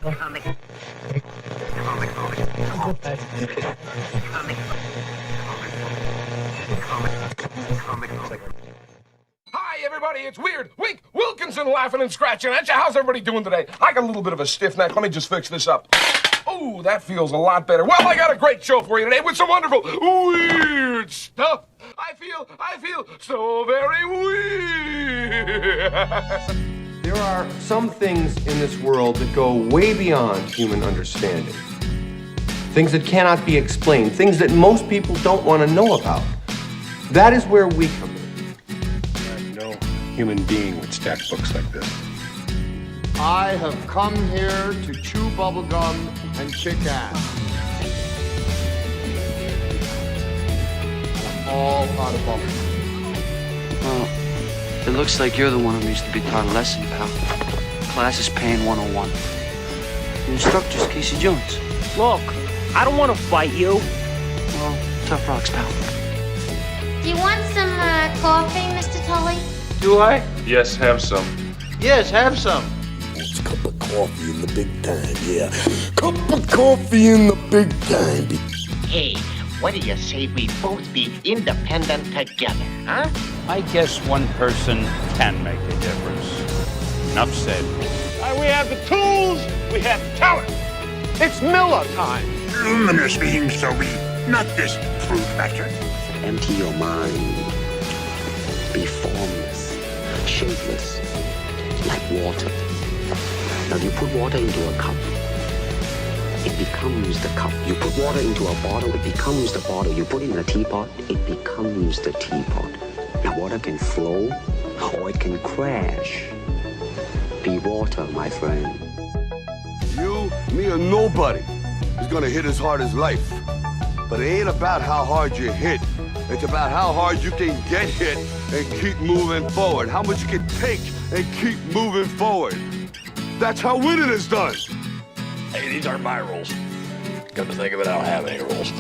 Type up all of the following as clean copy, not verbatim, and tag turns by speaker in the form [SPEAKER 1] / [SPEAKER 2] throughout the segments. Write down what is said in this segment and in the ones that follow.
[SPEAKER 1] Hi, everybody, it's Weird Wink Wilkinson laughing and scratching at you. How's everybody doing today? I got a little bit of a stiff neck. Let me just fix this up. Oh, that feels a lot better. Well, I got a great show for you today with some wonderful weird stuff. I feel so very weird.
[SPEAKER 2] There are some things in this world that go way beyond human understanding. Things that cannot be explained, things that most people don't want to know about. That is where we come in.
[SPEAKER 3] No human being would stack books like this.
[SPEAKER 4] I have come here to chew bubblegum and kick ass. I'm all out of bubblegum.
[SPEAKER 5] Oh, it looks like you're the one who needs to be taught a lesson, pal. Class is paying 101. The instructor's Casey Jones.
[SPEAKER 6] Look, I don't want to fight you.
[SPEAKER 5] Well, tough rocks, pal.
[SPEAKER 7] Do you want some coffee, Mr. Tully?
[SPEAKER 2] Do I?
[SPEAKER 3] Yes, have some.
[SPEAKER 4] Yes, have some.
[SPEAKER 8] It's a cup of coffee in the big time, yeah. Cup of coffee in the big time.
[SPEAKER 9] Hey, what do you say we both be independent together, huh?
[SPEAKER 6] I guess one person can make a difference. Enough said.
[SPEAKER 1] We have the tools, we have the talent.
[SPEAKER 4] It's Miller time.
[SPEAKER 8] Luminous being so be, not this fruit matter.
[SPEAKER 9] Empty your mind. Be formless, shapeless, like water. Now you put water into a cup, it becomes the cup. You put water into a bottle, it becomes the bottle. You put it in a teapot, it becomes the teapot. Now water can flow, or it can crash. Be water, my friend.
[SPEAKER 8] You, me, or nobody is gonna hit as hard as life. But it ain't about how hard you hit. It's about how hard you can get hit and keep moving forward. How much you can take and keep moving forward. That's how winning is done.
[SPEAKER 10] Hey, these aren't my rules. Come to think of it, I don't have any rules.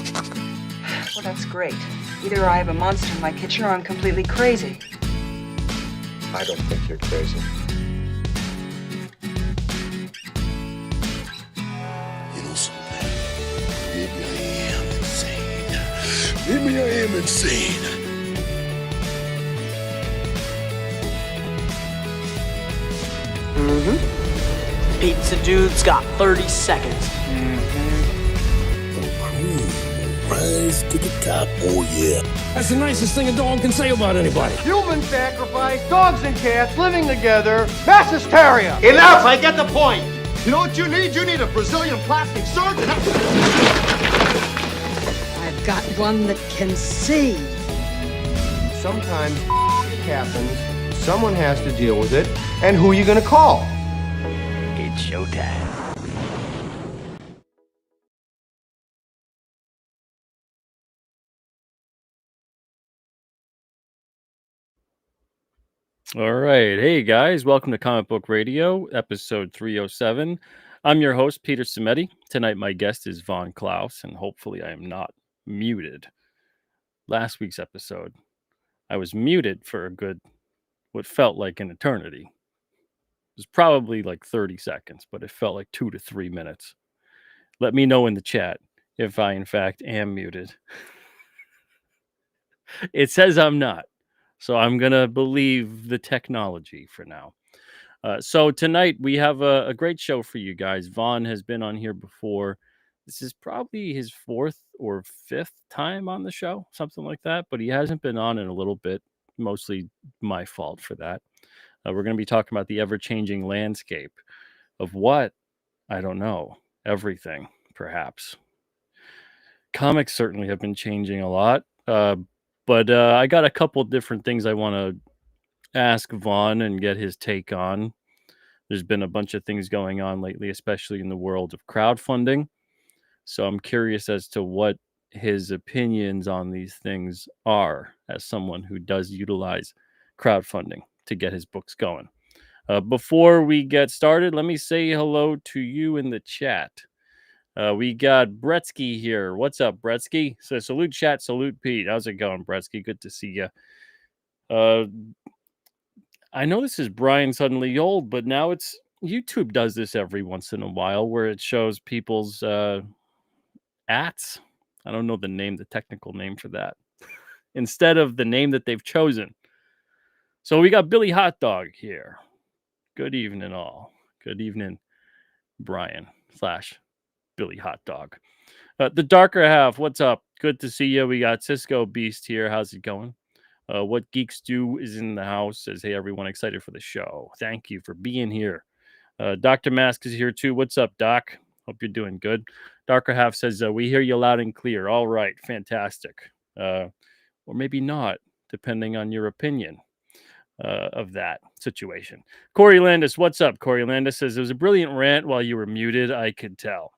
[SPEAKER 11] Well, that's great. Either I have a monster in my kitchen or I'm completely crazy.
[SPEAKER 3] I don't think you're crazy.
[SPEAKER 8] You know something? Maybe I am insane. Maybe I am insane.
[SPEAKER 6] Pizza Dude's got 30 seconds.
[SPEAKER 8] Rise to the top, oh yeah.
[SPEAKER 10] That's the nicest thing a dog can say about anybody.
[SPEAKER 4] Human sacrifice, dogs and cats living together, mass hysteria. Enough, I get the point. You know what you need? You need a Brazilian plastic surgeon.
[SPEAKER 11] I've got one that can see.
[SPEAKER 2] Sometimes happens, someone has to deal with it, and who are you gonna call?
[SPEAKER 10] It's showtime.
[SPEAKER 12] All right. Hey, guys. Welcome to Comic Book Radio, episode 307. I'm your host, Peter Cimetti. Tonight, my guest is Von KLAUS, and hopefully I am not muted. Last week's episode, I was muted for a good, what felt like an eternity. It was probably like 30 seconds, but it felt like 2 to 3 minutes. Let me know in the chat if I, in fact, am muted. It says I'm not. So I'm going to believe the technology for now. So tonight we have a great show for you guys. Vaughn has been on here before. This is probably his 4th or 5th time on the show, something like that. But he hasn't been on in a little bit. Mostly my fault for that. We're going to be talking about the ever-changing landscape of what? I don't know. Everything, perhaps. Comics certainly have been changing a lot. But I got a couple different things I want to ask Vaughn and get his take on. There's been a bunch of things going on lately, especially in the world of crowdfunding. So I'm curious as to what his opinions on these things are as someone who does utilize crowdfunding to get his books going. Before we get started, let me say hello to you in the chat. We got Bretsky here. What's up, Bretsky? So salute chat, salute Pete. How's it going, Bretsky? Good to see you. I know this is Brian Suddenly Old, but now it's YouTube does this every once in a while where it shows people's ats. I don't know the technical name for that, instead of the name that they've chosen. So we got Billy Hot Dog here. Good evening, all. Good evening, Brian / Billy Hot Dog. The darker half, what's up? Good to see you. We got Cisco Beast here. How's it going? What Geeks Do is in the house. Says, hey, everyone, excited for the show. Thank you for being here. Dr. Mask is here too. What's up, Doc? Hope you're doing good. Darker half says, we hear you loud and clear. All right, fantastic. Or maybe not, depending on your opinion of that situation. Corey Landis, what's up? Corey Landis says, it was a brilliant rant while you were muted. I could tell.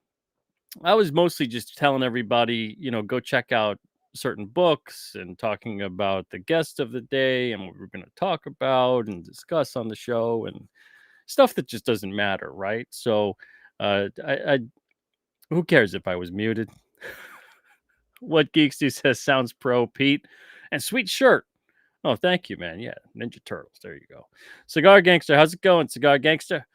[SPEAKER 12] I was mostly just telling everybody, go check out certain books and talking about the guest of the day and what we're going to talk about and discuss on the show and stuff that just doesn't matter, right? So I who cares if I was muted? What Geeks Do says sounds pro, Pete. And sweet shirt. Oh, thank you, man. Yeah, Ninja Turtles. There you go. Cigar Gangster, how's it going, Cigar Gangster?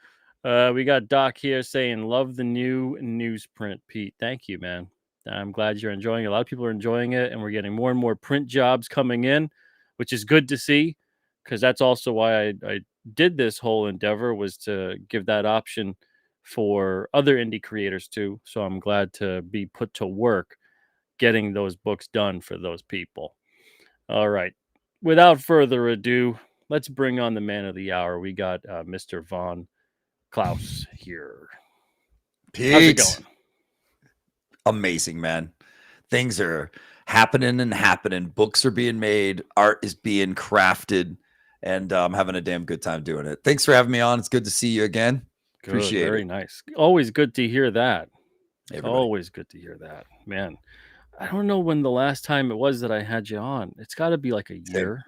[SPEAKER 12] We got Doc here saying, love the new newsprint, Pete. Thank you, man. I'm glad you're enjoying it. A lot of people are enjoying it, and we're getting more and more print jobs coming in, which is good to see, because that's also why I did this whole endeavor, was to give that option for other indie creators too. So I'm glad to be put to work getting those books done for those people. All right. Without further ado, let's bring on the man of the hour. We got Mr. Von KLAUS here.
[SPEAKER 13] Pete.
[SPEAKER 12] How's it going?
[SPEAKER 13] Amazing, man. Things are happening and happening. Books are being made. Art is being crafted. And I'm having a damn good time doing it. Thanks for having me on. It's good to see you again.
[SPEAKER 12] Good,
[SPEAKER 13] Appreciate
[SPEAKER 12] very
[SPEAKER 13] it.
[SPEAKER 12] Nice. Always good to hear that.
[SPEAKER 13] Everybody.
[SPEAKER 12] Always good to hear that, man. I don't know when the last time it was that I had you on. It's got to be like a year.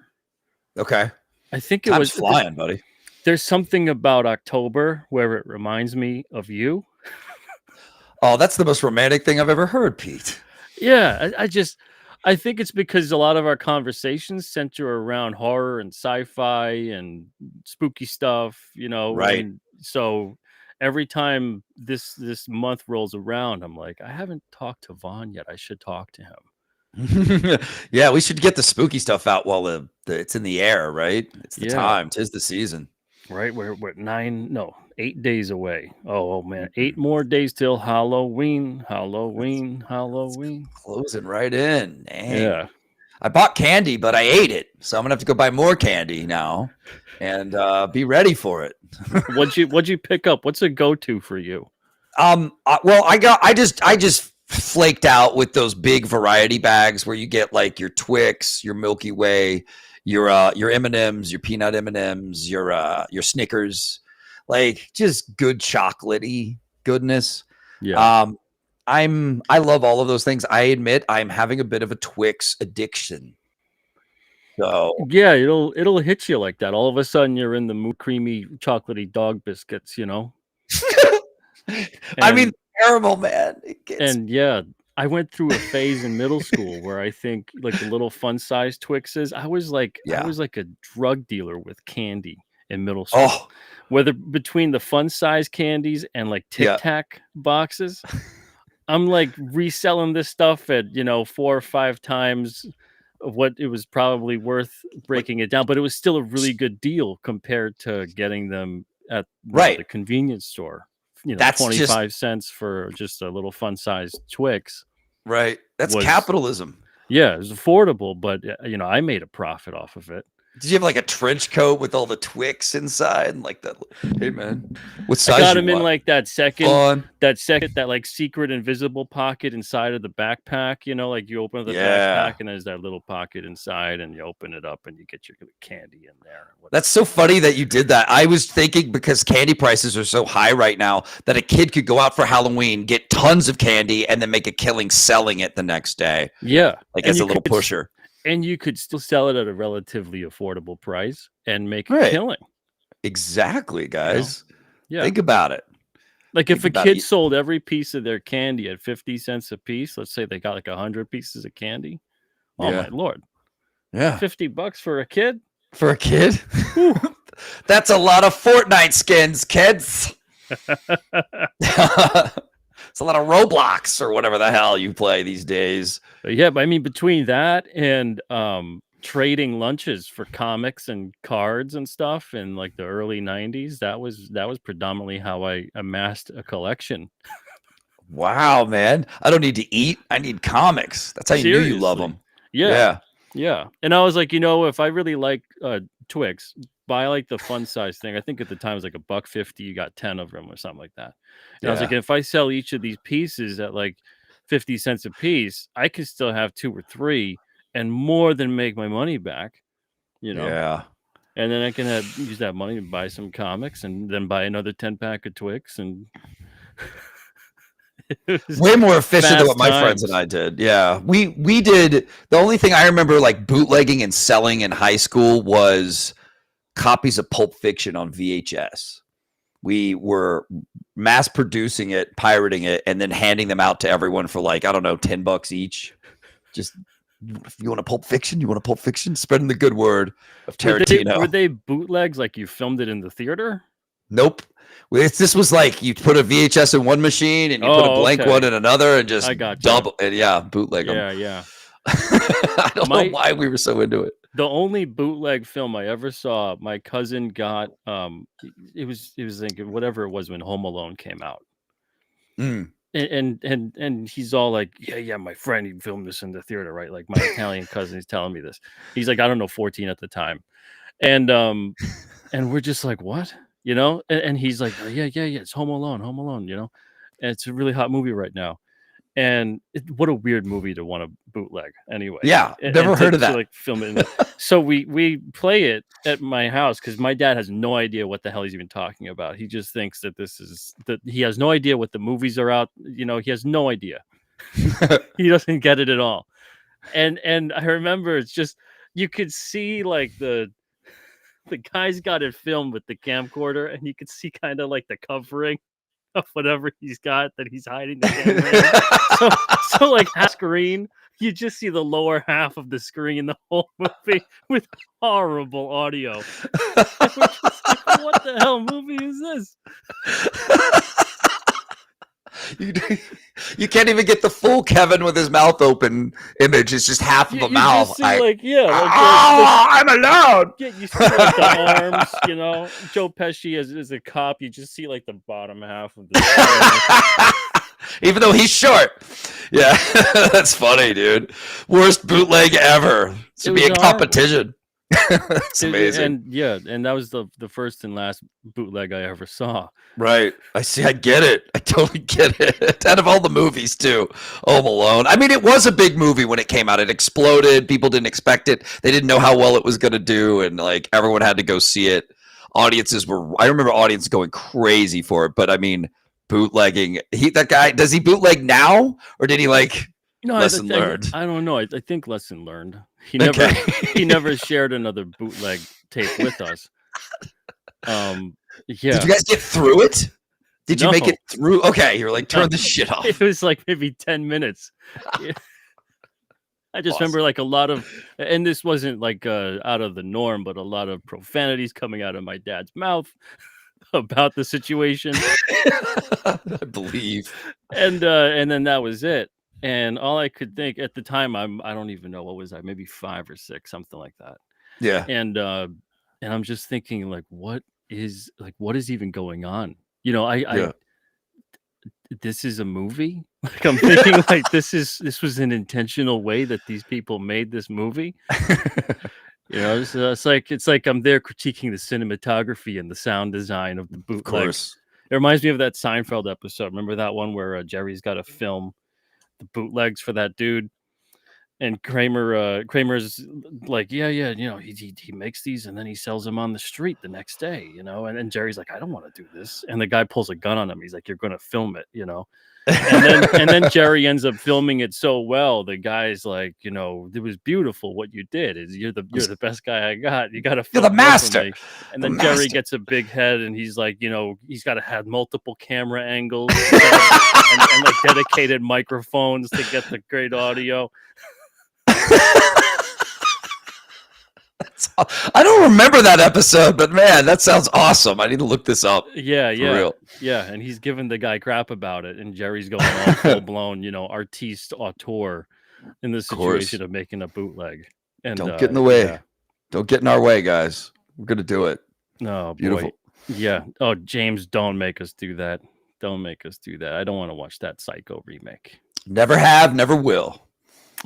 [SPEAKER 13] Okay.
[SPEAKER 12] I think it
[SPEAKER 13] Time's
[SPEAKER 12] was
[SPEAKER 13] flying, buddy.
[SPEAKER 12] There's something about October where it reminds me of you.
[SPEAKER 13] Oh, that's the most romantic thing I've ever heard, Pete.
[SPEAKER 12] Yeah, I think it's because a lot of our conversations center around horror and sci-fi and spooky stuff,
[SPEAKER 13] Right.
[SPEAKER 12] And so every time this month rolls around, I'm like, I haven't talked to Vaughn yet. I should talk to him.
[SPEAKER 13] Yeah, we should get the spooky stuff out while it's in the air, right? It's the time. 'Tis the season.
[SPEAKER 12] Right, we're 8 days away. Oh man, 8 more days till Halloween.
[SPEAKER 13] Closing right in. Dang.
[SPEAKER 12] Yeah.
[SPEAKER 13] I bought candy, but I ate it, so I'm gonna have to go buy more candy now, and be ready for it.
[SPEAKER 12] What'd you pick up? What's a go-to for you?
[SPEAKER 13] Well, I just flaked out with those big variety bags where you get like your Twix, your Milky Way, your M&Ms, your peanut M&Ms, your Snickers, like just good chocolatey goodness.
[SPEAKER 12] Yeah.
[SPEAKER 13] I love all of those things. I admit I'm having a bit of a Twix addiction. So
[SPEAKER 12] yeah, it'll hit you like that. All of a sudden you're in the mood, creamy chocolatey dog biscuits,
[SPEAKER 13] I mean, terrible, man.
[SPEAKER 12] And yeah, I went through a phase in middle school where I think like the little fun size Twixes, I was like a drug dealer with candy in middle school.
[SPEAKER 13] Oh.
[SPEAKER 12] Whether between the fun size candies and like Tic Tac boxes, I'm like reselling this stuff at 4 or 5 times of what it was probably worth breaking it down, but it was still a really good deal compared to getting them at the convenience store. That's 25 cents for just a little fun sized Twix.
[SPEAKER 13] Right. That's capitalism.
[SPEAKER 12] Yeah, it was affordable, but I made a profit off of it.
[SPEAKER 13] Did you have like a trench coat with all the Twix inside and like that? Hey man, what size?
[SPEAKER 12] I got
[SPEAKER 13] you
[SPEAKER 12] him in
[SPEAKER 13] want?
[SPEAKER 12] like that like secret invisible pocket inside of the backpack. Like you open the backpack and there's that little pocket inside, and you open it up and you get your candy in there.
[SPEAKER 13] That's so funny that you did that. I was thinking because candy prices are so high right now that a kid could go out for Halloween, get tons of candy, and then make a killing selling it the next day.
[SPEAKER 12] Yeah,
[SPEAKER 13] like as a little pusher.
[SPEAKER 12] And you could still sell it at a relatively affordable price and make a killing.
[SPEAKER 13] Exactly, guys.
[SPEAKER 12] Yeah.
[SPEAKER 13] Think about it.
[SPEAKER 12] Like if a kid sold every piece of their candy at 50 cents a piece, let's say they got like 100 pieces of candy. Oh my Lord.
[SPEAKER 13] Yeah.
[SPEAKER 12] $50 for a kid?
[SPEAKER 13] For a kid? That's a lot of Fortnite skins, kids. It's a lot of Roblox or whatever the hell you play these days.
[SPEAKER 12] Yeah, but I mean, between that and trading lunches for comics and cards and stuff in like the early 90s, that was predominantly how I amassed a collection.
[SPEAKER 13] Wow, man. I don't need to eat. I need comics. That's how you knew you love them.
[SPEAKER 12] Yeah. And I was like, if I really like Twix, buy like the fun size thing. I think at the time it was like $1.50. You got 10 of them or something like that. And I was like, if I sell each of these pieces at like 50 cents a piece, I could still have 2 or 3 and more than make my money back.
[SPEAKER 13] Yeah.
[SPEAKER 12] And then I can use that money to buy some comics and then buy another 10-pack of Twix and.
[SPEAKER 13] Way more efficient than what my friends and I did. Yeah, we did. The only thing I remember like bootlegging and selling in high school was copies of Pulp Fiction on VHS. We were mass producing it, pirating it, and then handing them out to everyone for like, I don't know, $10 each. Just, you want a Pulp Fiction? You want a Pulp Fiction? Spreading the good word of Tarantino.
[SPEAKER 12] Were they bootlegs like you filmed it in the theater?
[SPEAKER 13] Nope. This was like you put a VHS in one machine and you put a blank one in another and just double it. Yeah, bootleg them.
[SPEAKER 12] Yeah.
[SPEAKER 13] I don't know why we were so into it.
[SPEAKER 12] The only bootleg film I ever saw, my cousin got. It was like whatever it was when Home Alone came out. And he's all like, yeah, my friend, he filmed this in the theater, right? Like my Italian cousin is telling me this. He's like, I don't know, 14 at the time, and we're just like, what? And he's like, oh, yeah, it's Home Alone, and it's a really hot movie right now. And what a weird movie to want to bootleg anyway.
[SPEAKER 13] Yeah, never heard of that.
[SPEAKER 12] Like film it so we play it at my house because my dad has no idea what the hell he's even talking about. He just thinks that he has no idea what the movies are out. He has no idea. He doesn't get it at all. And I remember it's just you could see like the guy's got it filmed with the camcorder, and you could see kind of like the covering of whatever he's got that he's hiding the camera in. So like half screen, you just see the lower half of the screen the whole movie with horrible audio. And we're just like, what the hell movie is this?
[SPEAKER 13] You can't even get the full Kevin with his mouth open image. It's just half of a mouth.
[SPEAKER 12] Just see, I'm
[SPEAKER 13] alone.
[SPEAKER 12] Yeah, you see like the arms, Joe Pesci as a cop, you just see like the bottom half of the
[SPEAKER 13] even though he's short. Yeah, that's funny, dude. Worst bootleg ever. Should be a competition. It's amazing.
[SPEAKER 12] And that was the first and last bootleg I ever saw.
[SPEAKER 13] Right. I see. I get it. I totally get it. Out of all the movies too, Home Alone. I mean, it was a big movie when it came out. It exploded. People didn't expect it. They didn't know how well it was going to do. And like everyone had to go see it. I remember audiences going crazy for it. But I mean, bootlegging. That guy, does he bootleg now? Or did he lesson learned?
[SPEAKER 12] I don't know. I think lesson learned. He never shared another bootleg tape with us. Yeah.
[SPEAKER 13] Did you guys get through it? Did you make it through? Okay, you're like, turn this shit off.
[SPEAKER 12] It was like maybe 10 minutes. I just remember like a lot of, and this wasn't like out of the norm, but a lot of profanities coming out of my dad's mouth about the situation.
[SPEAKER 13] I believe.
[SPEAKER 12] And then that was it. And all I could think at the time, I don't even know, what was I, maybe 5 or 6, something like that.
[SPEAKER 13] Yeah.
[SPEAKER 12] And I'm just thinking like, what is even going on? This is a movie. Like I'm thinking like this was an intentional way that these people made this movie. So it's like I'm there critiquing the cinematography and the sound design of the bootleg.
[SPEAKER 13] Of course.
[SPEAKER 12] It reminds me of that Seinfeld episode. Remember that one where Jerry's got to film the bootlegs for that dude, and Kramer's like, yeah, he makes these and then he sells them on the street the next day, and then Jerry's like, I don't want to do this, and the guy pulls a gun on him. He's like, you're going to film it, and then Jerry ends up filming it so well. The guy's like, it was beautiful what you did. You're the best guy I got. You got to film
[SPEAKER 13] the master.
[SPEAKER 12] And then Jerry gets a big head, and he's like, he's got to have multiple camera angles and like dedicated microphones to get the great audio.
[SPEAKER 13] I don't remember that episode, but man, that sounds awesome. I need to look this up.
[SPEAKER 12] Yeah,
[SPEAKER 13] For
[SPEAKER 12] yeah,
[SPEAKER 13] real.
[SPEAKER 12] yeah. And he's giving the guy crap about it, and Jerry's going all full blown, artiste auteur in the
[SPEAKER 13] course.
[SPEAKER 12] situation of making a bootleg. And
[SPEAKER 13] Don't get in the way.
[SPEAKER 12] Yeah.
[SPEAKER 13] Don't get in our way, guys. We're gonna do it.
[SPEAKER 12] Oh,
[SPEAKER 13] Beautiful.
[SPEAKER 12] boy. Yeah. Oh, James, don't make us do that. Don't make us do that. I don't want to watch that Psycho remake.
[SPEAKER 13] Never have, never will.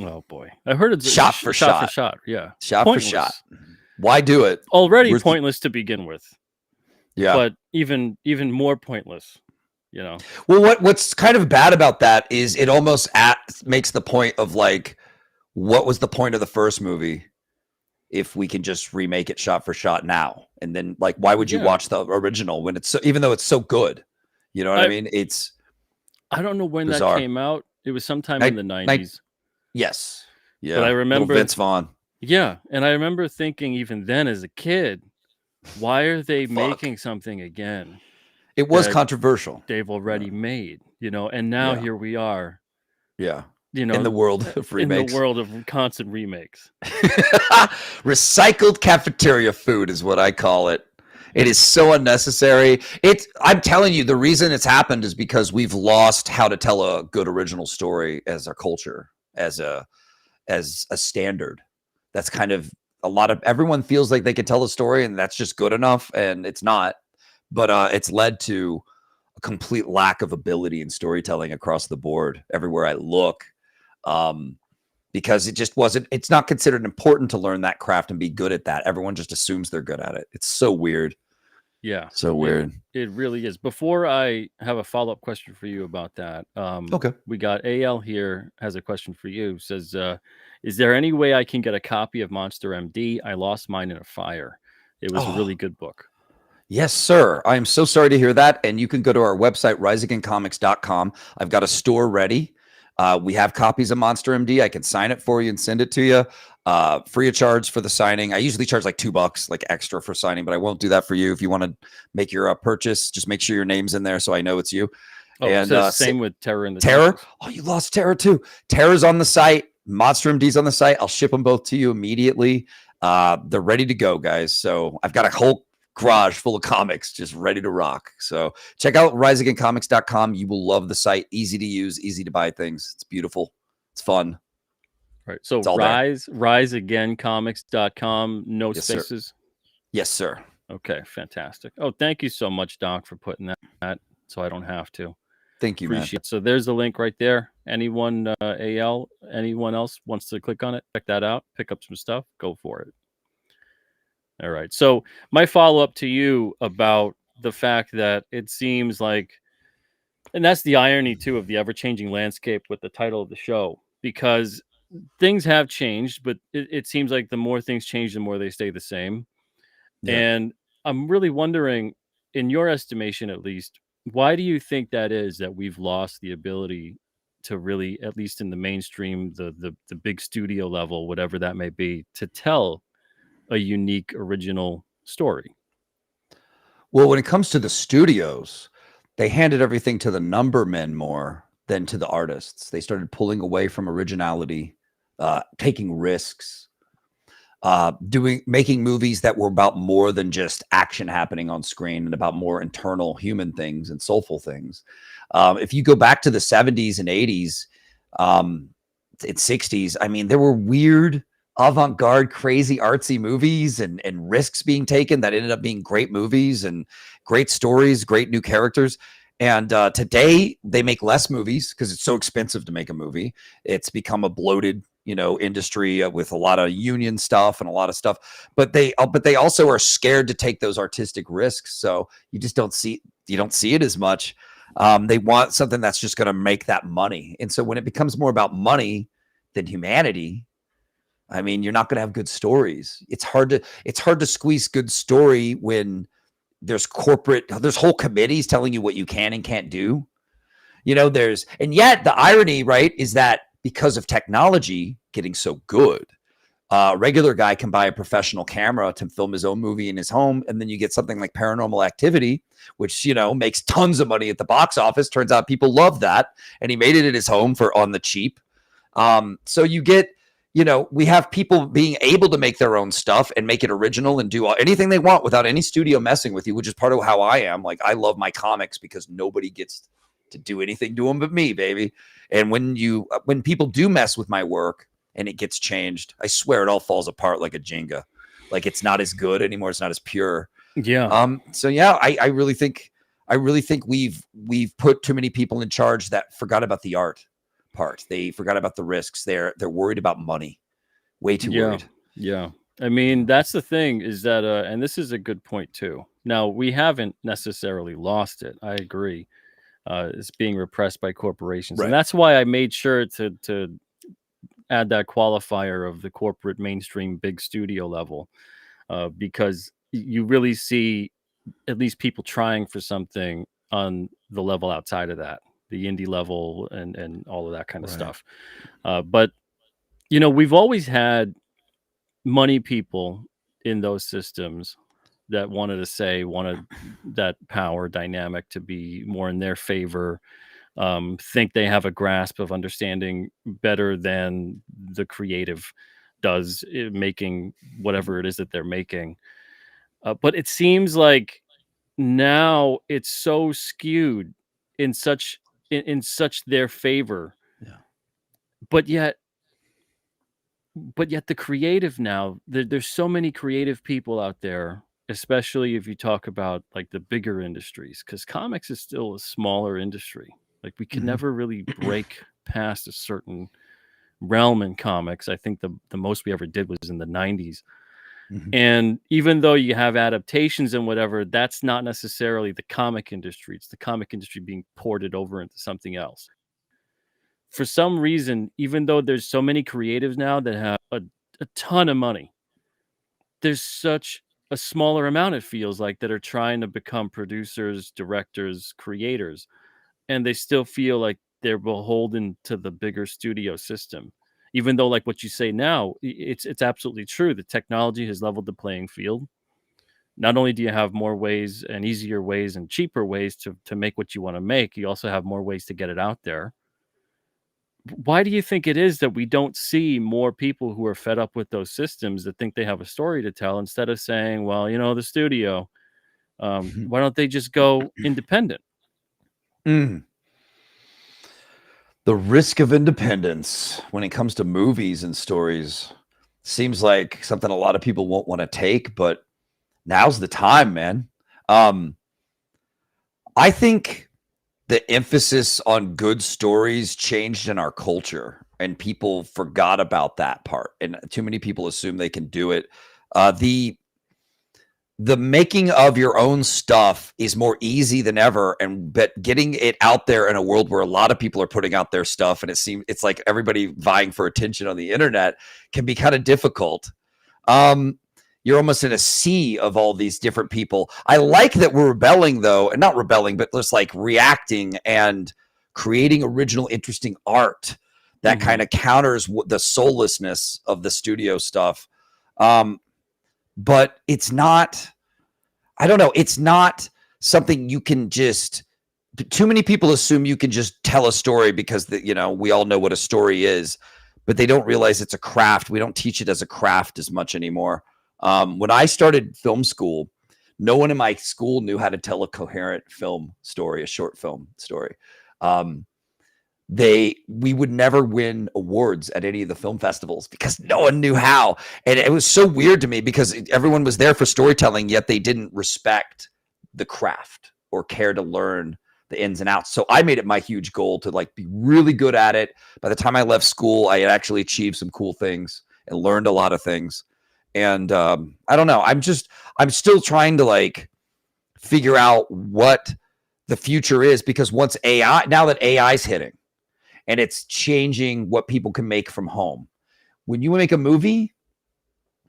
[SPEAKER 12] Oh boy, I heard it's
[SPEAKER 13] Shot for shot.
[SPEAKER 12] Yeah,
[SPEAKER 13] Shot
[SPEAKER 12] Pointless.
[SPEAKER 13] for shot. Why do it?
[SPEAKER 12] Already
[SPEAKER 13] Where's
[SPEAKER 12] pointless to begin with.
[SPEAKER 13] Yeah.
[SPEAKER 12] But even more pointless.
[SPEAKER 13] Well, what's kind of bad about that is it almost makes the point of like, what was the point of the first movie if we can just remake it shot for shot now? And then like, why would you watch the original when it's even though it's so good? You know what I mean? It's
[SPEAKER 12] I don't know when
[SPEAKER 13] bizarre.
[SPEAKER 12] that came out. It was sometime in the 90s.
[SPEAKER 13] Yes. Yeah.
[SPEAKER 12] But I remember
[SPEAKER 13] Little Vince Vaughn.
[SPEAKER 12] Yeah, and I remember thinking even then as a kid, why are they making something again?
[SPEAKER 13] It was controversial.
[SPEAKER 12] They've already made, and now here we are.
[SPEAKER 13] Yeah. In the world of remakes.
[SPEAKER 12] In the world of constant remakes.
[SPEAKER 13] Recycled cafeteria food is what I call it. It is so unnecessary. I'm telling you, the reason it's happened is because we've lost how to tell a good original story as a culture, as a standard. That's kind of everyone feels like they can tell a story and that's just good enough, and it's not. But it's led to a complete lack of ability in storytelling across the board everywhere I look. Because it's not considered important to learn that craft and be good at that. Everyone just assumes they're good at it. It's so weird.
[SPEAKER 12] Yeah.
[SPEAKER 13] So weird.
[SPEAKER 12] It really is. Before I have a follow-up question for you about that.
[SPEAKER 13] Okay.
[SPEAKER 12] We got AL here has a question for you. Says, is there any way I can get a copy of Monster MD? I lost mine in a fire. It was a really good book.
[SPEAKER 13] Yes, sir. I am so sorry to hear that. And you can go to our website, riseagaincomics.com. I've got a store ready. We have copies of Monster MD. I can sign it for you and send it to you free of charge for the signing. I usually charge like $2 like extra for signing, but I won't do that for you. If you want to make your purchase, just make sure your name's in there so I know it's you.
[SPEAKER 12] Oh, and same with Terror in the
[SPEAKER 13] Terror.
[SPEAKER 12] Texas.
[SPEAKER 13] Oh, you lost Terror too. Terror's on the site. Monster MD's on the site. I'll ship them both to you immediately. They're ready to go, guys. So I've got a whole garage full of comics just ready to rock. So check out riseagaincomics.com. You will love the site. Easy to use, easy to buy things. It's beautiful. It's fun.
[SPEAKER 12] Right. So riseagaincomics.com. No spaces.
[SPEAKER 13] Sir. Yes, sir.
[SPEAKER 12] Okay. Fantastic. Oh, thank you so much, Doc, for putting that so I don't have to.
[SPEAKER 13] Thank you,
[SPEAKER 12] Appreciate it. So there's the link right there. Anyone, AL, anyone else wants to click on it, check that out, pick up some stuff, go for it. All right. So my follow-up to you about the fact that it seems like, and that's the irony too of the ever-changing landscape with the title of the show, because things have changed, but it seems like the more things change, the more they stay the same. Yeah. And I'm really wondering, in your estimation at least, why do you think that is, that we've lost the ability to really, at least in the mainstream, the big studio level, whatever that may be, to tell a unique original story?
[SPEAKER 13] Well, when it comes to the studios, they handed everything to the number men more than to the artists. They started pulling away from originality, taking risks, making movies that were about more than just action happening on screen and about more internal human things and soulful things. If you go back to the 70s and 80s, and 60s, I mean, there were weird, avant-garde, crazy, artsy movies and risks being taken that ended up being great movies and great stories, great new characters. And today they make less movies because it's so expensive to make a movie. It's become a bloated, industry with a lot of union stuff and a lot of stuff. But they also are scared to take those artistic risks. So you just don't see it as much. They want something that's just going to make that money. And so when it becomes more about money than humanity, I mean, you're not going to have good stories. It's hard to squeeze good story when there's whole committees telling you what you can and can't do. And yet the irony, right, is that because of technology getting so good, a regular guy can buy a professional camera to film his own movie in his home. And then you get something like Paranormal Activity, which, makes tons of money at the box office. Turns out people love that. And he made it in his home on the cheap. So you get we have people being able to make their own stuff and make it original and do anything they want without any studio messing with you, which is part of how I am. Like, I love my comics because nobody gets to do anything to them but me, baby. And when people do mess with my work and it gets changed, I swear it all falls apart like a Jenga. Like, it's not as good anymore. It's not as pure.
[SPEAKER 12] Yeah.
[SPEAKER 13] So yeah, I really think we've put too many people in charge that forgot about the art part. They forgot about the risks. They're worried about money. Way too worried.
[SPEAKER 12] Yeah. I mean, that's the thing is that, and this is a good point too. Now, we haven't necessarily lost it. I agree. It's being repressed by corporations.
[SPEAKER 13] Right.
[SPEAKER 12] And that's why I made sure to add that qualifier of the corporate mainstream big studio level, because you really see at least people trying for something on the level outside of that, the indie level and all of that kind of stuff. But, we've always had money people in those systems that wanted that power dynamic to be more in their favor, think they have a grasp of understanding better than the creative does, making whatever it is that they're making. But it seems like now it's so skewed in such their favor.
[SPEAKER 13] Yeah.
[SPEAKER 12] But yet the creative now, there's so many creative people out there, especially if you talk about like the bigger industries, because comics is still a smaller industry. Like, we could never really break past a certain realm in comics. I think the most we ever did was in the 90s. And even though you have adaptations and whatever, that's not necessarily the comic industry. It's the comic industry being ported over into something else. For some reason, even though there's so many creatives now that have a ton of money, there's such a smaller amount, it feels like, that are trying to become producers, directors, creators, and they still feel like they're beholden to the bigger studio system. Even though, like what you say now, it's absolutely true. The technology has leveled the playing field. Not only do you have more ways and easier ways and cheaper ways to make what you want to make, you also have more ways to get it out there. Why do you think it is that we don't see more people who are fed up with those systems that think they have a story to tell, instead of saying, well, the studio, why don't they just go independent?
[SPEAKER 13] The risk of independence when it comes to movies and stories seems like something a lot of people won't want to take, but now's the time, man. I think the emphasis on good stories changed in our culture, and people forgot about that part. And too many people assume they can do it. The making of your own stuff is more easy than ever, but getting it out there in a world where a lot of people are putting out their stuff, and it's like everybody vying for attention on the internet, can be kind of difficult. You're almost in a sea of all these different people. I like that we're rebelling, though, and not rebelling, but just like reacting and creating original, interesting art that kind of counters the soullessness of the studio stuff. But it's not, I don't know, it's not something you can just, too many people assume you can just tell a story because, we all know what a story is, but they don't realize it's a craft. We don't teach it as a craft as much anymore. When I started film school, no one in my school knew how to tell a coherent film story, a short film story. We would never win awards at any of the film festivals because no one knew how. And it was so weird to me because everyone was there for storytelling, yet they didn't respect the craft or care to learn the ins and outs. So I made it my huge goal to be really good at it. By the time I left school, I had actually achieved some cool things and learned a lot of things. And I don't know. I'm still trying to figure out what the future is, because now that AI's hitting, and it's changing what people can make from home. When you make a movie,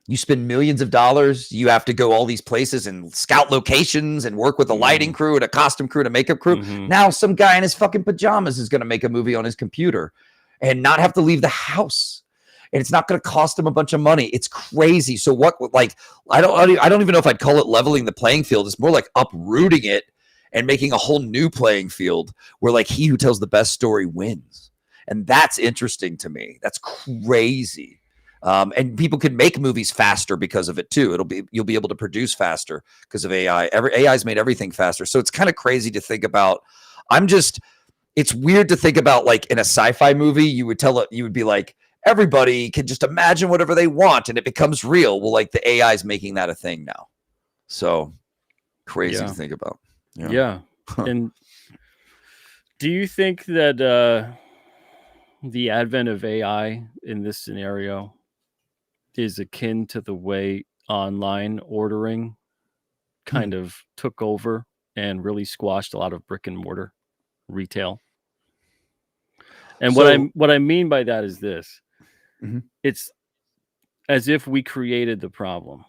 [SPEAKER 13] you spend millions of dollars. You have to go all these places and scout locations and work with a lighting crew and a costume crew and a makeup crew. Now some guy in his fucking pajamas is going to make a movie on his computer and not have to leave the house. And it's not going to cost him a bunch of money. It's crazy. So I don't even know if I'd call it leveling the playing field. It's more like uprooting it and making a whole new playing field where he who tells the best story wins. And that's interesting to me. That's crazy. And people can make movies faster because of it too. You'll be able to produce faster because of AI. AI's made everything faster. So it's kind of crazy to think about. It's weird to think about, like, in a sci-fi movie, you would be like, everybody can just imagine whatever they want and it becomes real. Well, like, the AI is making that a thing now. So crazy to think about.
[SPEAKER 12] Yeah. And do you think that the advent of AI in this scenario is akin to the way online ordering kind of took over and really squashed a lot of brick and mortar retail? And what I mean by that is this. It's as if we created the problem